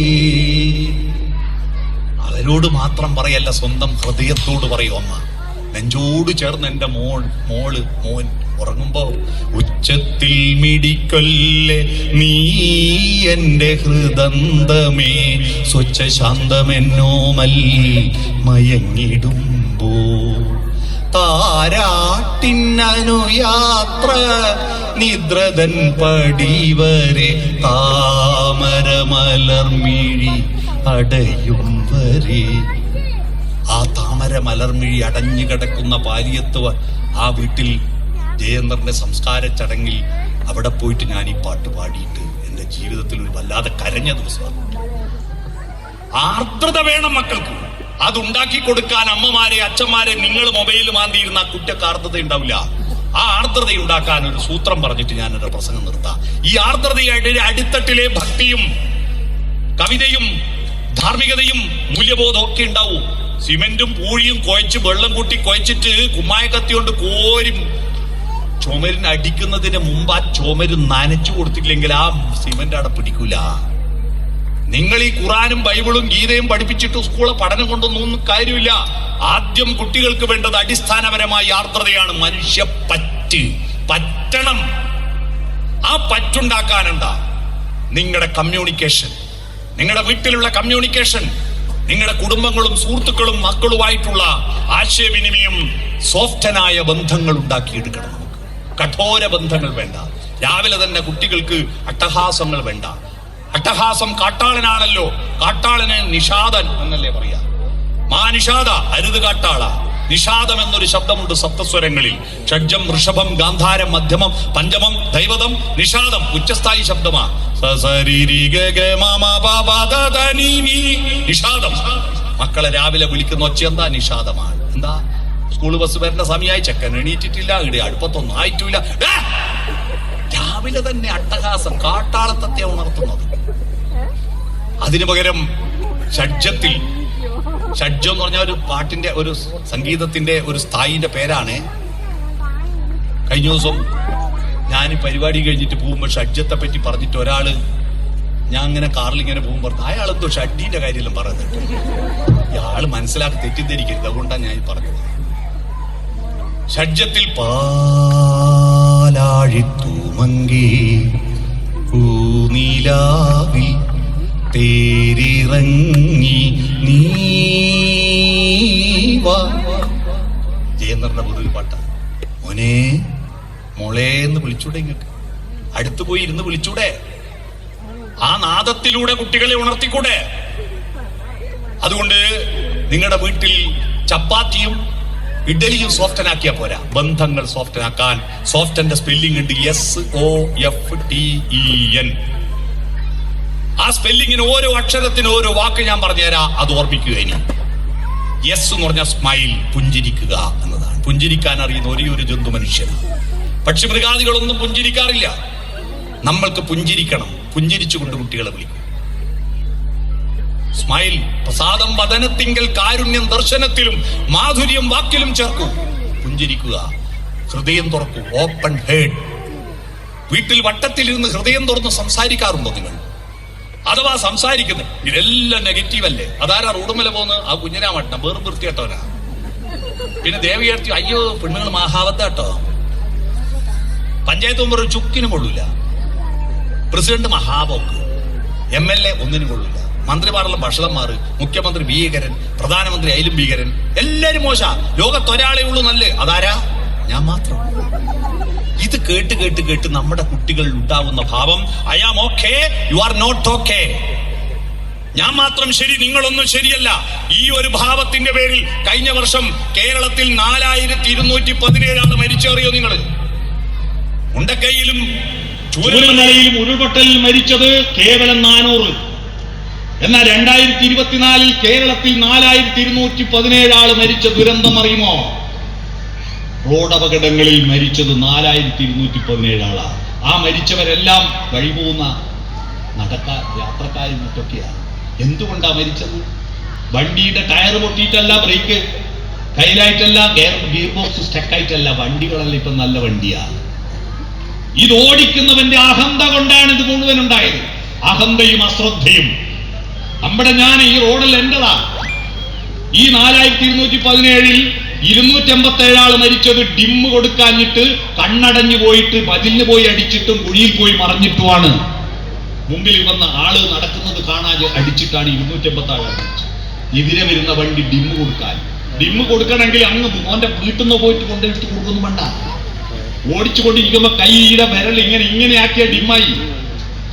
അവരോട് മാത്രം പറയല്ല, സ്വന്തം ഹൃദയത്തോട് പറയും അമ്മ. നെഞ്ചോട് ചേർന്ന് എന്റെ മോൻ ഉറങ്ങുമ്പോ ഉച്ചത്തിൽ മിടിക്കൊല്ലേ നീ എന്റെ ഹൃദന്തമേ, സ്വച്ഛ ശാന്തമെന്നോമൽ മയങ്ങിടുമ്പോ താരാട്ടിന്നനുയാത്ര നിദ്രതൻ പടിവരെ താമരമലർമിഴി അടയും വരെ. ആ താമരമലർമിഴി അടഞ്ഞു കിടക്കുന്ന പാലിയത്ത് ആ വീട്ടിൽ ജയേന്ദ്രന്റെ സംസ്കാര ചടങ്ങിൽ അവിടെ പോയിട്ട് ഞാൻ ഈ പാട്ട് പാടിയിട്ട് എന്റെ ജീവിതത്തിൽ ഒരു വല്ലാതെ കരഞ്ഞ ദിവസമാണ്. ആർദ്രത വേണം മക്കൾക്ക്. അതുണ്ടാക്കി കൊടുക്കാൻ അമ്മമാരെ അച്ഛന്മാരെ നിങ്ങൾ മൊബൈൽ മാന്തിയിരുന്ന ആ കുറ്റക്ക് ആർദ്രത ഉണ്ടാവില്ല. ആ ആർദ്രത ഉണ്ടാക്കാൻ ഒരു സൂത്രം പറഞ്ഞിട്ട് ഞാൻ എന്റെ പ്രസംഗം നിർത്താം. ഈ ആർദ്രതയായിട്ട് അടിത്തട്ടിലെ ഭക്തിയും കവിതയും ധാർമ്മികതയും മൂല്യബോധവും ഒക്കെ ഉണ്ടാവും. സിമെന്റും പൂഴിയും കുഴച്ച് വെള്ളം കൂട്ടി കുഴച്ചിട്ട് കുമ്മായ കത്തി കൊണ്ട് കോരും ചുമരിന് അടിക്കുന്നതിന് മുമ്പ് ആ ചുമര് നനച്ചു കൊടുത്തില്ലെങ്കിൽ ആ സിമെന്റ് അവിടെ പിടിക്കൂല. നിങ്ങൾ ഈ ഖുറാനും ബൈബിളും ഗീതയും പഠിപ്പിച്ചിട്ട് സ്കൂളെ പഠനം കൊണ്ടൊന്നും കാര്യമില്ല. ആദ്യം കുട്ടികൾക്ക് വേണ്ടത് അടിസ്ഥാനപരമായ ആർദ്രതയാണ്. മനുഷ്യ പറ്റണം. ആ പറ്റുണ്ടാക്കാൻ എന്താ? നിങ്ങളുടെ കമ്മ്യൂണിക്കേഷൻ, നിങ്ങളുടെ വീട്ടിലുള്ള കമ്മ്യൂണിക്കേഷൻ, നിങ്ങളുടെ കുടുംബങ്ങളും സുഹൃത്തുക്കളും മക്കളുമായിട്ടുള്ള ആശയവിനിമയം, സോഫ്റ്റനായ ബന്ധങ്ങൾ ഉണ്ടാക്കിയെടുക്കണം. നമുക്ക് കഠോര ബന്ധങ്ങൾ വേണ്ട. രാവിലെ തന്നെ കുട്ടികൾക്ക് അട്ടഹാസങ്ങൾ വേണ്ട. അട്ടഹാസം കാട്ടാളനാണല്ലോ. കാട്ടാളന് നിഷാദൻ എന്നല്ലേ പറയാ. നിഷാദ അരുത് കാട്ടാള. നിഷാദം എന്നൊരു ശബ്ദമുണ്ട് സപ്തസ്വരങ്ങളിൽ. ഷഡ്ജം, ഋഷഭം, ഗാന്ധാരം, മധ്യമം, പഞ്ചമം, ദൈവതം, നിഷാദം ഉച്ചസ്ഥായി ശബ്ദമാ. നിഷാദം. മക്കളെ രാവിലെ വിളിക്കുന്ന ഒച്ച എന്താ? നിഷാദമാണ്. എന്താ? സ്കൂൾ ബസ് വരേണ്ട സമയമായി, ചെക്കൻ എണീറ്റിട്ടില്ല, ഇവിടെ അടുപ്പത്തൊന്നും ആയിട്ടില്ല. രാവിലെ തന്നെ അട്ടഹാസം, കാട്ടാളത്തെ ഉണർത്തുന്നത്. അതിനു പകരം ഷഡ്ജത്തിൽ, ഷഡ്ജം എന്ന് പറഞ്ഞ ഒരു പാട്ടിന്റെ ഒരു സംഗീതത്തിന്റെ ഒരു സ്ഥായിന്റെ പേരാണ്. കഴിഞ്ഞ ദിവസം ഞാൻ പരിപാടി കഴിഞ്ഞിട്ട് പോകുമ്പോൾ ഷഡ്ജത്തെ പറ്റി പറഞ്ഞിട്ട് ഒരാള്, ഞാൻ ഇങ്ങനെ കാറിൽ ഇങ്ങനെ പോകുമ്പോൾ അയാളെന്തോ ഷഡ്ഡിന്റെ കാര്യമെല്ലാം പറയുന്നുണ്ട്. ഇയാള് മനസ്സിലാക്കി തെറ്റിദ്ധരിക്കരുത്, അതുകൊണ്ടാണ് ഞാൻ പറഞ്ഞത്. ഷഡ്ജത്തിൽ പാലാഴിത്തൂമങ്കി പൂനിലാവിൽ തേരിറങ്ങി നീവാ. ജയേന്ദ്രന്റെ ഒരു പാട്ടാ. മോനെ മോളേന്ന് വിളിച്ചൂടെ? ഇങ്ങക്ക് അടുത്തു പോയി ഇരുന്ന് വിളിച്ചൂടെ? ആ നാദത്തിലൂടെ കുട്ടികളെ ഉണർത്തിക്കൂടെ? അതുകൊണ്ട് നിങ്ങളുടെ വീട്ടിൽ ചപ്പാത്തിയും ഇഡലിയും സോഫ്റ്റനാക്കിയാ പോരാ. ബന്ധങ്ങൾ സോഫ്റ്റനാക്കാൻ സോഫ്റ്റന്റെ സ്പെല്ലിംഗ് ഉണ്ട്. SOFTEN. ആ സ്പെല്ലിങ്ങിന് ഓരോ അക്ഷരത്തിന് ഓരോ വാക്ക് ഞാൻ പറഞ്ഞുതരാം, അത് ഓർമ്മിക്കുക. ഇനി യെസ് എന്ന് പറഞ്ഞ സ്മൈൽ, പുഞ്ചിരിക്കുക എന്നതാണ്. പുഞ്ചിരിക്കാൻ അറിയുന്ന ഒരേ ഒരു ജന്തു മനുഷ്യനാണ്. പക്ഷി മൃഗാദികളൊന്നും പുഞ്ചിരിക്കാറില്ല. നമ്മൾക്ക് പുഞ്ചിരിക്കണം. പുഞ്ചിരിച്ചുകൊണ്ട് കുട്ടികളെ വിളിക്കും. സ്മൈൽ. പ്രസാദം വദനത്തിങ്കൽ കാരുണ്യം ദർശനത്തിലും മാധുര്യം വാക്കിലും ചേർക്കൂ. പുഞ്ചിരിക്കുക. ഹൃദയം തുറക്കൂ. Open heard. വീട്ടിൽ വട്ടത്തിലിരുന്ന് ഹൃദയം തുറന്ന് സംസാരിക്കാറുണ്ടോ നിങ്ങൾ? അഥവാ സംസാരിക്കുന്നത് ഇതെല്ലാം നെഗറ്റീവ് അല്ലേ? അതാരാ റോഡുമല പോകുന്നത്? ആ കുഞ്ഞിനാമട്ടം വേറും വൃത്തിയായിട്ടവനാ. പിന്നെ ദേവിയേർത്തി, അയ്യോ പെണ്ണുങ്ങൾ മഹാവത്താട്ടോ. പഞ്ചായത്ത് മെമ്പർ ഒരു ചുക്കിനും കൊള്ളൂല. പ്രസിഡന്റ് മഹാപോക്ക്. MLA ഒന്നിനും കൊള്ളൂല. മന്ത്രിമാരുള്ള ഭക്ഷണന്മാർ, മുഖ്യമന്ത്രി ഭീകരൻ, പ്രധാനമന്ത്രി അയിലും ഭീകരൻ. എല്ലാരും മോശ. ലോകത്തൊരാളെ ഉള്ളൂ നല്ല. അതാരാ? ഞാൻ മാത്രം. ഇത് കേട്ട് കേട്ട് കേട്ട് നമ്മുടെ കുട്ടികളിൽ ഉണ്ടാവുന്ന ഭാവം, I am okay, you are not okay. ഞാൻ മാത്രം ശരി, നിങ്ങളൊന്നും ശരിയല്ല. ഈ ഒരു ഭാവത്തിന്റെ പേരിൽ കഴിഞ്ഞ വർഷം കേരളത്തിൽ 4217 മരിച്ചറിയോ നിങ്ങൾ? ഉണ്ടക്കൈയിലും ചൂരൽമലയിലും ഉരുൾപൊട്ടലിൽ മരിച്ചത് കേവലം 400. എന്നാൽ 2024 കേരളത്തിൽ 4217 മരിച്ച ദുരന്തം അറിയുമോ? റോഡപകടങ്ങളിൽ മരിച്ചത് 4217 ആ മരിച്ചവരെല്ലാം വഴിപോകുന്ന യാത്രക്കാരും മറ്റൊക്കെയാണ്. എന്തുകൊണ്ടാ മരിച്ചത്? വണ്ടിയുടെ ടയർ പൊട്ടിയിട്ടല്ല, ബ്രേക്ക് കയ്യിലായിട്ടല്ല, ഗിയർ ബോക്സ് സ്റ്റക്കായിട്ടല്ല. വണ്ടികളല്ല ഇപ്പൊ നല്ല വണ്ടിയാണ്. ഇത് ഓടിക്കുന്നവന്റെ അഹന്ത കൊണ്ടാണ് ഇത് മുഴുവൻ ഉണ്ടായത്. അഹന്തയും അശ്രദ്ധയും. ഞാൻ ഈ റോഡിൽ എന്റെതാ. ഈ 4217 257 മരിച്ചത് ഡിമ്മ് കൊടുക്കാഞ്ഞിട്ട്, കണ്ണടഞ്ഞു പോയിട്ട്, മതിലിന് പോയി അടിച്ചിട്ടും കുഴിയിൽ പോയി മറിഞ്ഞിട്ടുമാണ്. മുമ്പിൽ വന്ന ആള് നടക്കുന്നത് കാണാൻ അടിച്ചിട്ടാണ് 257 മരിച്ചത്. എതിരെ വരുന്ന വണ്ടി ഡിമ്മ് കൊടുക്കാൻ. ഡിമ്മ് കൊടുക്കണമെങ്കിൽ അങ്ങ് മോന്റെ വീട്ടിൽ നിന്ന് പോയിട്ട് കൊണ്ടിട്ട് കൊടുക്കുന്നു വേണ്ട. ഓടിച്ചുകൊണ്ടിരിക്കുമ്പോ കൈയുടെ വിരൽ ഇങ്ങനെയാക്കിയ ഡിമ്മായി.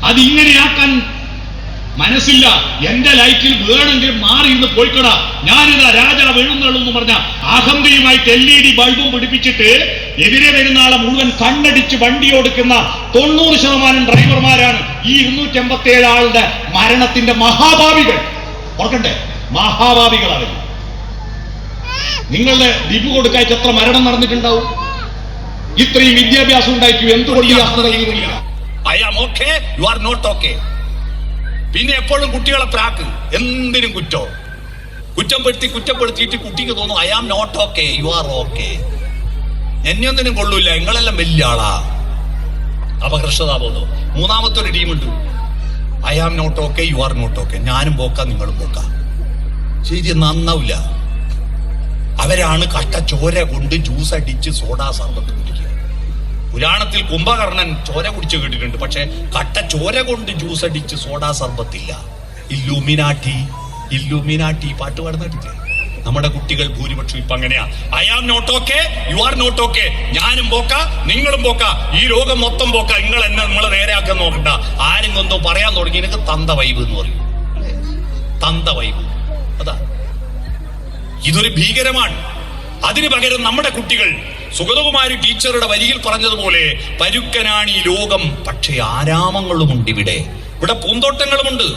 അതിങ്ങനെയാക്കാൻ മനസ്സില്ല. എന്റെ ലൈറ്റിൽ വേണമെങ്കിൽ മാറി ഇന്ന് പോയിക്കടാ, ഞാനിതാ രാജാവ് എഴുന്നള്ളുന്നു പറഞ്ഞ അഹന്തയുമായിട്ട് LED ബൾബും പിടിപ്പിച്ചിട്ട് എതിരെ വരുന്ന ആളെ മുഴുവൻ കണ്ണടിച്ച് വണ്ടി ഓടിക്കുന്ന 90% ഡ്രൈവർമാരാണ് ഈ 287 ആളുടെ മരണത്തിന്റെ മഹാഭാവികൾ. ഓർക്കട്ടെ, മഹാഭാവികളാണ്. നിങ്ങളുടെ ഡിബ് കൊടുക്കായിട്ട് എത്ര മരണം നടന്നിട്ടുണ്ടാവും? ഇത്രയും വിദ്യാഭ്യാസം ഉണ്ടായിരിക്കും, എന്തുകൊണ്ട് യാത്ര ചെയ്യുന്നില്ല? I am okay, you are not okay. പിന്നെ എപ്പോഴും കുട്ടികളെ പ്രാക്ക്, എന്തിനും കുറ്റപ്പെടുത്തിയിട്ട് കുട്ടിക്ക് തോന്നും I am not okay, you are okay. എന്നെ ഒന്നിനും കൊള്ളൂല്ല, നിങ്ങളെല്ലാം വലിയ ആളാ. അപകർഷതാബോധം. മൂന്നാമത്തെ ഒരു ടീമുണ്ട്, I am not okay, you are not okay. ഞാനും പോക്കാം, നിങ്ങളും പോക്കാം. ശരി, നന്നാവില്ല. അവരാണ് കട്ട ചോര കൊണ്ട് ജ്യൂസ് അടിച്ച് സോഡാ സർബത്ത് കുടിക്കുക. പുരാണത്തിൽ കുംഭകർണൻ ചോര കുടിച്ചു കേട്ടിട്ടുണ്ട്, പക്ഷെ കട്ട ചോര കൊണ്ട് ജ്യൂസ് അടിച്ച് സോഡാ സർബത്തില്ല. ഇല്ലുമിനാട്ടി പാട്ട് പാടുന്നിട്ടില്ലേ? നമ്മുടെ കുട്ടികൾ ഭൂരിപക്ഷം ഇപ്പൊ അങ്ങനെയാ. I am not okay, you are not okay. ഞാനും പോക്ക, നിങ്ങളും പോക്ക, ഈ ലോകം മൊത്തം പോക്ക. നമ്മളെ നേരെയാക്കാൻ നോക്കണ്ട. ആരും എന്തോ പറയാൻ തുടങ്ങി, എനിക്ക് തന്ത വൈബ് എന്ന് പറയും. തന്ത വൈബ്, അതാ. ഇതൊരു ഭീകരമാണ്. അതിനു പകരം നമ്മുടെ കുട്ടികൾ സുഗതകുമാരി ടീച്ചറുടെ വരിയിൽ പറഞ്ഞതുപോലെ പരുക്കനാണ് ഈ ലോകം, പക്ഷേ ആരാമങ്ങളുമുണ്ട്. ഇവിടെ പൂന്തോട്ടങ്ങളുമുണ്ട്.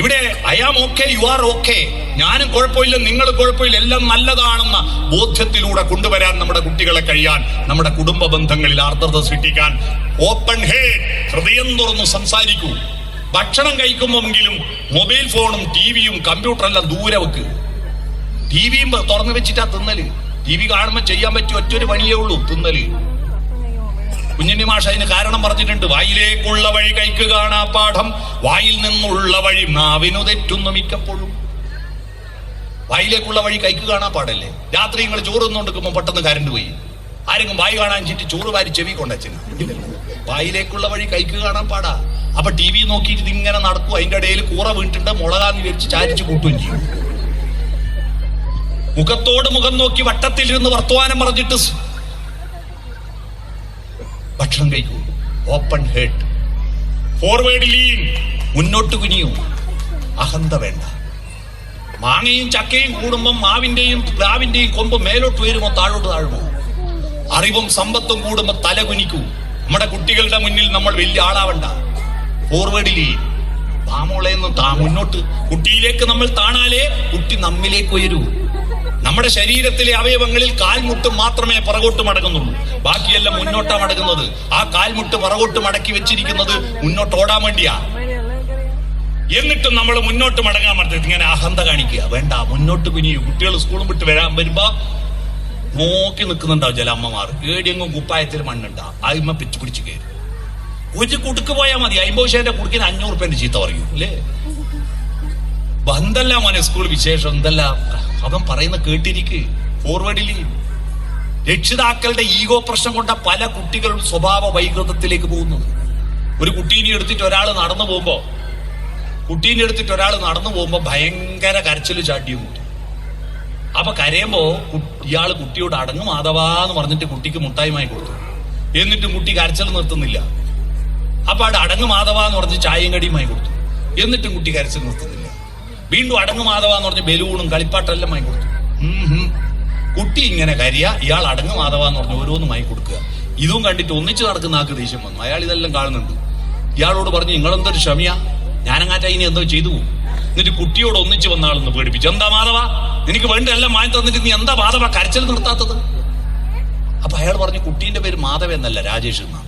ഇവിടെ I am okay, you are okay. ഞാനും കുഴപ്പമില്ല, നിങ്ങൾ കുഴപ്പമില്ല, എല്ലാം നല്ലതാണെന്ന ബോധ്യത്തിലൂടെ കൊണ്ടുവരാൻ നമ്മുടെ കുട്ടികളെ കഴിയാൻ, നമ്മുടെ കുടുംബ ബന്ധങ്ങളിൽ ആർദ്രത സൃഷ്ടിക്കാൻ ഓപ്പൺ ഹേഡ്, ഹൃദയം തുറന്ന് സംസാരിക്കൂ. ഭക്ഷണം കഴിക്കുമ്പോഴെങ്കിലും മൊബൈൽ ഫോണും ടിവിയും കമ്പ്യൂട്ടറെല്ലാം ദൂരെ വെക്ക്. ടിവിയും തുറന്നു വെച്ചിട്ടാ തിന്നല്. ടി വി കാണുമ്പോൾ ചെയ്യാൻ പറ്റിയ ഒറ്റൊരു പണിയേ ഉള്ളൂ, തിന്നല്. കുഞ്ഞിന്റെ മാഷ അതിന് കാരണം പറഞ്ഞിട്ടുണ്ട്. വായിലേക്കുള്ള വഴി കൈക്ക് കാണാ പാഠം, വായിൽ നിന്നുള്ള വഴി നാവിനു തെറ്റുന്നു മിക്കപ്പോഴും. വായിലേക്കുള്ള വഴി കൈക്ക് കാണാൻ പാടല്ലേ? രാത്രി നിങ്ങൾ ചോറ് തിന്നുകൊണ്ടിരിക്കുമ്പോൾ പെട്ടെന്ന് കരണ്ട് പോയി, ആരെങ്കിലും വായി കാണാൻ ചീറ്റ് ചോറ് വാരി ചെവി കൊണ്ടച്ചന്. വായിലേക്കുള്ള വഴി കൈക്ക് കാണാൻ പാടാ. അപ്പൊ ടി വി നോക്കിയിട്ട് ഇങ്ങനെ നടക്കും. അതിന്റെ ഇടയിൽ കൂറ വീണിട്ടുണ്ട്, മുളകാന്ന് വിരിച്ച് ചാരിച്ച് കൂട്ടുകയും ചെയ്യും. മുഖത്തോട് മുഖം നോക്കി വട്ടത്തിലിരുന്ന് വർത്തമാനം പറഞ്ഞിട്ട് ഭക്ഷണം കഴിക്കൂ. ഓപ്പൺ ഹെഡ്, ഫോർവേഡ് ലീൻ, മുന്നോട്ട് കുനിയൂ. അഹന്ത വേണ്ട. മാങ്ങയും ചക്കയും കൂടുമ്പം മാവിന്റെയും പ്ലാവിന്റെയും കൊമ്പ് മേലോട്ട് വരുമോ താഴോട്ട് താഴുമോ? അറിവും സമ്പത്തും കൂടുമ്പോ തല കുനിക്കൂ. നമ്മുടെ കുട്ടികളുടെ മുന്നിൽ നമ്മൾ വലിയ ആളാവണ്ട. ഫോർവേഡ് ലീൻ, താമോളേന്ന് മുന്നോട്ട്. കുട്ടിയിലേക്ക് നമ്മൾ താണാലേ കുട്ടി നമ്മിലേക്ക് ഉയരൂ. നമ്മുടെ ശരീരത്തിലെ അവയവങ്ങളിൽ കാൽമുട്ട് മാത്രമേ പുറകോട്ട് മടങ്ങുന്നുള്ളൂ, ബാക്കിയെല്ലാം മുന്നോട്ടാ മടങ്ങുന്നത്. ആ കാൽമുട്ട് പുറകോട്ട് മടക്കി വെച്ചിരിക്കുന്നത് മുന്നോട്ട് ഓടാൻ വേണ്ടിയാ. എന്നിട്ടും നമ്മൾ മുന്നോട്ട് മടങ്ങാൻ പറ്റരുത്. ഇങ്ങനെ അഹന്ത കാണിക്കുക വേണ്ട. മുന്നോട്ട് കുനിയൂ. കുട്ടികൾ സ്കൂളും വിട്ട് വരുമ്പോ നോക്കി നിൽക്കുന്നുണ്ടാവും ചില അമ്മമാർ. ഏടിയെങ്ങും കുപ്പായത്തിൽ മണ്ണുണ്ടാ, അതിമ പിച്ചു പിടിച്ച് കയറി. ഒരു കുടുക്ക് പോയാൽ മതി, 50 കുടുക്കിന് 500 രൂപേന്റെ ചീത്ത പറയൂ അല്ലേ? എന്തല്ല മോനെ സ്കൂൾ വിശേഷം, എന്തല്ല അവൻ പറയുന്ന കേട്ടിരിക്ക്. ഫോർവേഡിൽ രക്ഷിതാക്കളുടെ ഈഗോ പ്രശ്നം കൊണ്ട പല കുട്ടികളും സ്വഭാവ വൈകൃതത്തിലേക്ക് പോകുന്നത്. ഒരു കുട്ടീനെ എടുത്തിട്ട് ഒരാൾ നടന്നു പോകുമ്പോ ഭയങ്കര കരച്ചില് ചാട്ടിയും കൂട്ടി. അപ്പൊ കരയുമ്പോ ഇയാള് കുട്ടിയോട് അടങ്ങ് മാധവാന്ന് പറഞ്ഞിട്ട് കുട്ടിക്ക് മുട്ടായി വാങ്ങി കൊടുത്തു. എന്നിട്ടും കുട്ടി കരച്ചിൽ നിർത്തുന്നില്ല. അപ്പൊ അവിടെ അടങ്ങ് മാധവാന്ന് പറഞ്ഞ് ചായയും കടിയും വാങ്ങി കൊടുത്തു. എന്നിട്ടും കുട്ടി കരച്ചിൽ നിർത്തുന്നില്ല. വീണ്ടും അടങ്ങ് മാധവാന്ന് പറഞ്ഞ് ബലൂണും കളിപ്പാട്ടെല്ലാം വാങ്ങി കൊടുത്തു. കുട്ടി ഇങ്ങനെ കരിയ, ഇയാൾ അടങ്ങ് മാധവാന്ന് പറഞ്ഞ് ഓരോന്നും വാങ്ങി കൊടുക്കുക. ഇതും കണ്ടിട്ട് ഒന്നിച്ച് നടക്കുന്ന ആൾക്ക് ദേഷ്യം വന്നു. അയാൾ ഇതെല്ലാം കാണുന്നുണ്ട്. ഇയാളോട് പറഞ്ഞു, നിങ്ങളെന്തൊരു ക്ഷമയാ, ഞാനങ്ങാറ്റ ഇനി എന്തോ ചെയ്തു പോകും. എന്നിട്ട് കുട്ടിയോട് ഒന്നിച്ച് വന്ന ആളെന്ന് പേടിപ്പിച്ചു. എന്താ മാധവ, എനിക്ക് വേണ്ട എല്ലാം വാങ്ങി തന്നിട്ട് നീ എന്താ മാധവ കരച്ചിൽ നിർത്താത്തത്? അപ്പൊ അയാൾ പറഞ്ഞു, കുട്ടീന്റെ പേര് മാധവ എന്നല്ല, രാജേഷ് എന്നാണ്.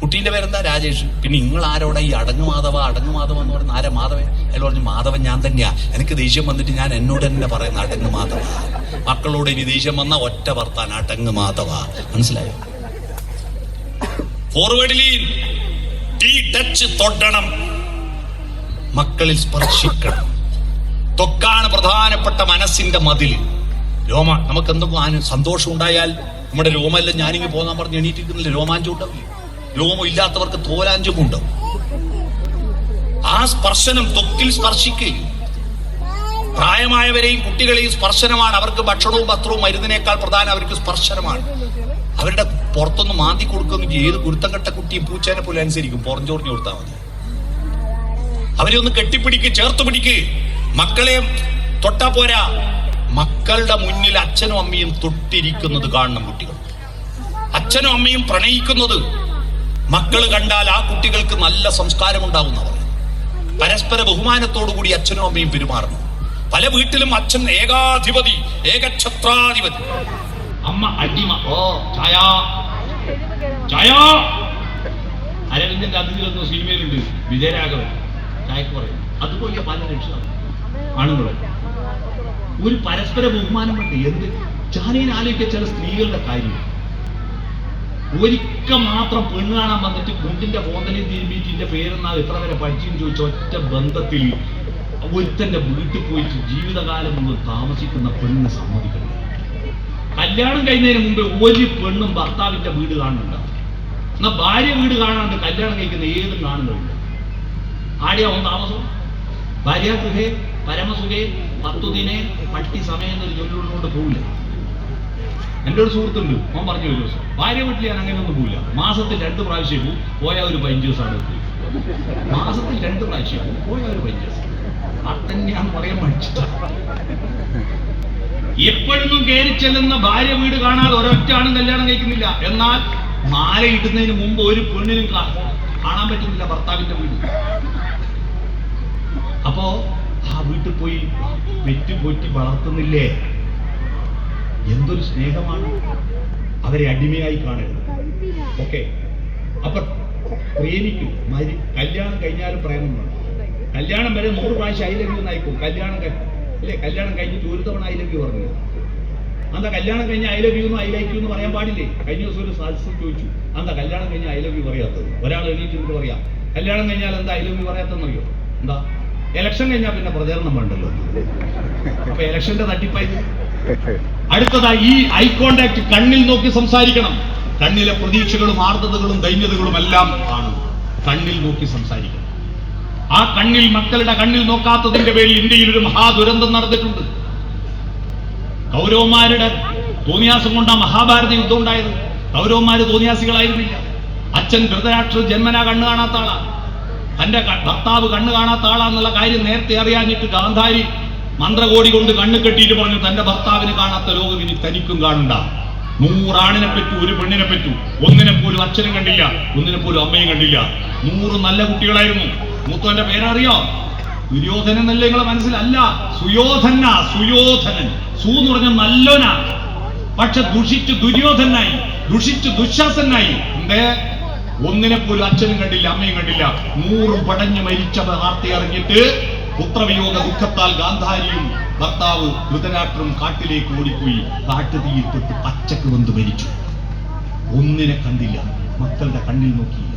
കുട്ടീന്റെ പേരെന്താ? രാജേഷ്. പിന്നെ നിങ്ങൾ ആരോടാ ഈ അടങ്ങ് മാധവ എന്ന് പറയുന്ന? ആരാ മാധവൻ? അയാൾ പറഞ്ഞു, മാധവൻ ഞാൻ തന്നെയാ. എനിക്ക് ദേഷ്യം വന്നിട്ട് ഞാൻ എന്നോട് തന്നെ പറയുന്ന അടങ്ങ് മാധവ. മക്കളോട് ഇനി ദേഷ്യം വന്ന ഒറ്റ വർത്താൻ, അടങ്ങ് മാധവ. മനസ്സിലായോ? ഫോർവേഡിൽ ടച്ച് തൊടണം, മക്കളിൽ സ്പർശിക്കണം. തൊക്കാണ് പ്രധാനപ്പെട്ട മനസ്സിന്റെ മതിൽ. രോമ നമുക്ക് എന്തെങ്കിലും സന്തോഷം ഉണ്ടായാൽ നമ്മുടെ രോമെല്ലാം ഞാനിങ്ങ് പോകാൻ പറഞ്ഞ് എണീറ്റിരിക്കുന്നില്ല, രോമാഞ്ചം ഉണ്ടാവില്ല. രോമം ഇല്ലാത്തവർക്ക് തോലാഞ്ചും ഉണ്ടാവും. ആ സ്പർശനം തൊക്കിൽ സ്പർശിക്കുകയും പ്രായമായവരെയും കുട്ടികളെയും സ്പർശനമാണ്. അവർക്ക് ഭക്ഷണവും വസ്ത്രവും മരുന്നിനേക്കാൾ പ്രധാനം അവർക്ക് സ്പർശനമാണ്. അവരുടെ പുറത്തൊന്ന് മാന്തി കൊടുക്കുന്നു. ഏത് കുരുത്തം കെട്ട കുട്ടിയും പൂച്ചേനെ പോലെ അനുസരിക്കും. പുറഞ്ചോറിഞ്ഞു കൊടുത്താൽ മതി. അവരെ ഒന്ന് കെട്ടിപ്പിടിക്ക്, ചേർത്ത് പിടിക്ക്. മക്കളെ തൊട്ടാ പോരാ, മക്കളുടെ മുന്നിൽ അച്ഛനും അമ്മയും തൊട്ടിരിക്കുന്നത് കാണണം. കുട്ടികൾ അച്ഛനും അമ്മയും പ്രണയിക്കുന്നത് മക്കള് കണ്ടാൽ ആ കുട്ടികൾക്ക് നല്ല സംസ്കാരം ഉണ്ടാവുന്നവർ. പരസ്പര ബഹുമാനത്തോടുകൂടി അച്ഛനും അമ്മയും പെരുമാറണം. പല വീട്ടിലും അച്ഛൻ ഏകാധിപതി, ഏകഛത്രാധിപതി, അമ്മ അടിമ. ഓ ചായ ചായ. അരവിന്ദന്റെ അതിഥികളൊന്നും സിനിമയിലുണ്ട്, വിജയരാഘവൻ ചായക്ക് പറയും. അതുപോലെ പല രക്ഷണം ആണുങ്ങൾ. ഒരു പരസ്പര ബഹുമാനം വേണ്ടി. എന്ത് ചാനയിൽ ആലോചിക്കുക ചില സ്ത്രീകളുടെ കാര്യം. ഒരിക്കൽ മാത്രം പെണ്ണ് കാണാൻ വന്നിട്ട് കുണ്ടിന്റെ പോന്തലയും തിരുമ്പിന്റെ പേരെന്നാ എത്ര വരെ പഠിച്ചെന്ന് ചോദിച്ച ഒറ്റ ബന്ധത്തിൽ ഒരുത്തന്റെ വീട്ടിൽ പോയിട്ട് ജീവിതകാലം മുമ്പ് താമസിക്കുന്ന പെണ്ണിനെ സമ്മതിക്കണം. കല്യാണം കഴിയുന്നതിന് മുമ്പ് ഒരു പെണ്ണും ഭർത്താവിന്റെ വീട് കാണുന്നുണ്ട്. എന്നാ ഭാര്യ വീട് കാണാണ്ട് കല്യാണം കഴിക്കുന്ന ഏതും കാണുന്നുണ്ട്. ആടെയാവും താമസം. ഭാര്യാഗൃഹേ പരമസുഖേ 10 ദിനേ പട്ടി സമയം എന്നൊരു ചൊല്ലുകൊണ്ട് പോവില്ല. എൻ്റെ ഒരു സുഹൃത്തുണ്ട്, അവൻ പറഞ്ഞു ഒരു ദിവസം ഭാര്യ വീട്ടിൽ ഞാൻ അങ്ങനെയൊന്നും പോവില്ല. മാസത്തിൽ 2 പ്രാവശ്യം പോയാൽ ഒരു 15 ദിവസം അവിടെ പോയി. മാസത്തിൽ 2 പ്രാവശ്യം പോയാൽ ഒരു 15 ദിവസം. അതന്നെയാണ് പറയാൻ പഠിച്ചിട്ട്. എപ്പോഴൊന്നും കയറി ചെല്ലുന്ന ഭാര്യ വീട് കാണാതെ ഒരൊറ്റ ആണും കല്യാണം കഴിക്കുന്നില്ല. എന്നാൽ മാല ഇടുന്നതിന് മുമ്പ് ഒരു പെണ്ണിനും കാണാൻ പറ്റുന്നില്ല ഭർത്താവിന്റെ വീട്. അപ്പോ ആ വീട്ടിൽ പോയി പെറ്റുപോറ്റി വളർത്തുന്നില്ലേ? എന്തൊരു സ്നേഹമാണ്. അവരെ അടിമയായി കാണരുത്. ഓക്കെ, അപ്പൊ പ്രേമിക്കും. കല്യാണം കഴിഞ്ഞാലും പ്രേമം വേണം. കല്യാണം വരെ 100 പ്രാവശ്യം ഐ ലവ് യു എന്നായിക്കും. കല്യാണം അല്ലേ, കല്യാണം കഴിഞ്ഞിട്ട് ഒരു തവണ ഐ ലവ് യു പറഞ്ഞു. എന്താ കല്യാണം കഴിഞ്ഞ ഐ ലവ് യു എന്ന് ഐ ലൈക്ക് യു എന്ന് പറയാൻ പാടില്ലേ? കഴിഞ്ഞ ദിവസം ഒരു സദസ്യം ചോദിച്ചു, എന്താ കല്യാണം കഴിഞ്ഞാൽ ഐ ലവ് യു പറയാത്തത്? ഒരാൾ എണീറ്റിട്ട് പറയാം കല്യാണം കഴിഞ്ഞാൽ എന്താ ഐ ലവ് യു പറയാത്തെന്നറിയോ? എന്താ ഇലക്ഷൻ കഴിഞ്ഞാൽ പിന്നെ പ്രചരണം വേണ്ടല്ലോ. അപ്പൊ ഇലക്ഷന്റെ തട്ടിപ്പായി. അടുത്തതായി ഈ ഐ കോണ്ടാക്ട്, കണ്ണിൽ നോക്കി സംസാരിക്കണം. കണ്ണിലെ പ്രതീക്ഷകളും ആർദ്രതകളും ദൈന്യതകളും എല്ലാം കാണും. കണ്ണിൽ നോക്കി സംസാരിക്കണം. ആ കണ്ണിൽ, മക്കളുടെ കണ്ണിൽ നോക്കാത്തതിന്റെ പേരിൽ ഇന്ത്യയിൽ ഒരു മഹാദുരന്തം നടന്നിട്ടുണ്ട്. കൗരവന്മാരുടെ തോന്നിയാസം കൊണ്ടാ മഹാഭാരത യുദ്ധം ഉണ്ടായത്. കൗരവന്മാര് തോന്നിയാസികളായിരുന്നില്ല. അച്ഛൻ ധൃതരാഷ്ട്ര ജന്മനാ കണ്ണു കാണാത്ത ആളാ. തന്റെ ഭർത്താവ് കണ്ണു കാണാത്ത ആളാന്നുള്ള കാര്യം നേരത്തെ അറിയാഞ്ഞിട്ട് ഗാന്ധാരി മന്ത്രകോടി കൊണ്ട് കണ്ണു കെട്ടിയിട്ട് പറഞ്ഞു, തന്റെ ഭർത്താവിന് കാണാത്ത ലോകം ഇനി തനിക്കും കാണണ്ട. 100 ആണിനെ പറ്റൂ, ഒരു പെണ്ണിനെ പറ്റൂ. ഒന്നിനെ പോലും അച്ഛനും കണ്ടില്ല, ഒന്നിനെ പോലും അമ്മയും കണ്ടില്ല. 100 നല്ല കുട്ടികളായിരുന്നു. മൂത്തവന്റെ പേരറിയോ? ദുര്യോധനൻ എന്നല്ലേ നിങ്ങളെ മനസ്സിലല്ല, സുയോധന. സുയോധനൻ സു എന്ന് പറഞ്ഞ നല്ലോനാ. പക്ഷെ ദുഷിച്ചു ദുര്യോധനായി, ദുഷിച്ചു ദുശാസനായി. എന്തേ? ഒന്നിനെ പോലും അച്ഛനും കണ്ടില്ല, അമ്മയും കണ്ടില്ല. 100 പടഞ്ഞു മരിച്ച വാർത്ത അറിഞ്ഞിട്ട് പുത്രവിയോഗ ദുഃഖത്താൽ ഗാന്ധാരിയും ഭർത്താവ് ധൃതരാഷ്ട്രം കാട്ടിലേക്ക് ഓടിപ്പോയി. കാട്ടുതീയിൽ തൊട്ട് പച്ചക്ക് വന്ന് മരിച്ചു. ഒന്നിനെ കണ്ടില്ല, മക്കളുടെ കണ്ണിൽ നോക്കിയില്ല.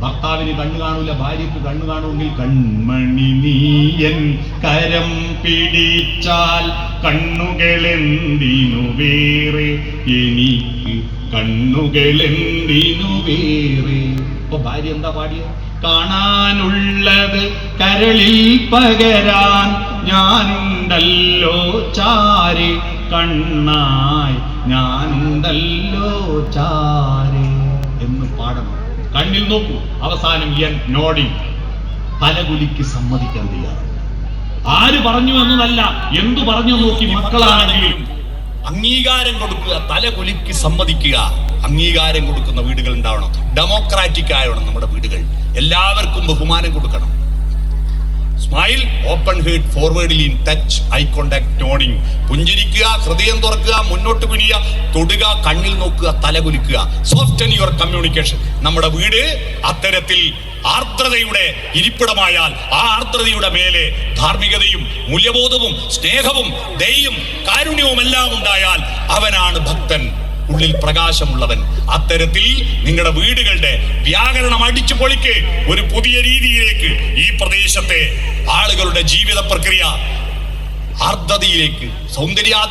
ഭർത്താവിന് കണ്ണു കാണൂല, ഭാര്യയ്ക്ക് കണ്ണു കാണുമെങ്കിൽ കൺമണി നീയൻ കരം പിടിച്ചാൽ കണ്ണുകളെന്തിനു വേറെ, എനിക്ക് കണ്ണുകളെന്തിനു വേറെ. അപ്പൊ ഭാര്യ എന്താ പാടിയത്? കാണാനുള്ളത് കരളിൽ പകരാൻ ഞാനുണ്ടല്ലോ ചാരെ, കണ്ണായി ഞാനുണ്ടല്ലോ ചാരെ എന്ന് പാടണം. കണ്ണിൽ നോക്കൂ. അവസാനം നോടി തലകുലിക്ക് സമ്മതിക്കാൻ തയ്യാറാണ്. ആര് പറഞ്ഞു എന്നതല്ല, എന്തു പറഞ്ഞു നോക്കി മക്കളാണെങ്കിലും അംഗീകാരം കൊടുക്കുക, തലകുലിക്ക് സമ്മതിക്കുക. അംഗീകാരം കൊടുക്കുന്ന വീടുകൾ ഉണ്ടാവണം. ഡെമോക്രാറ്റിക് ആവണം നമ്മുടെ വീടുകൾ. എല്ലാവർക്കും ബഹുമാനം കൊടുക്കണം. Smile, open heart, forward lean, touch, eye contact, nodding. പുഞ്ചിരിക്കുക, ഹൃദയം തുറക്കുക, മുന്നോട്ട് കുനിയുക, തൊടുക, കണ്ണിൽ നോക്കുക, തലകുലിക്കുക. Soften your communication. നമ്മുടെ വീട് അത്തരത്തിൽ ആർദ്രതയുടെ ഇരിപ്പിടമായാൽ ആ ആർദ്രതയുടെ മേലെ ധാർമ്മികതയും മൂല്യബോധവും സ്നേഹവും ദയയും കാരുണ്യവും എല്ലാം ഉണ്ടായാൽ അവനാണ് ഭക്തൻ, ഉള്ളിൽ പ്രകാശമുള്ളവൻ. അത്തരത്തിൽ നിങ്ങളുടെ വീടുകളുടെ വ്യാകരണം അടിച്ചു പൊളിക്ക്. ഒരു പുതിയ രീതിയിലേക്ക് ഈ പ്രദേശത്തെ ആളുകളുടെ ജീവിത പ്രക്രിയ ആർദ്രതയിലേക്ക്, സൗന്ദര്യാധി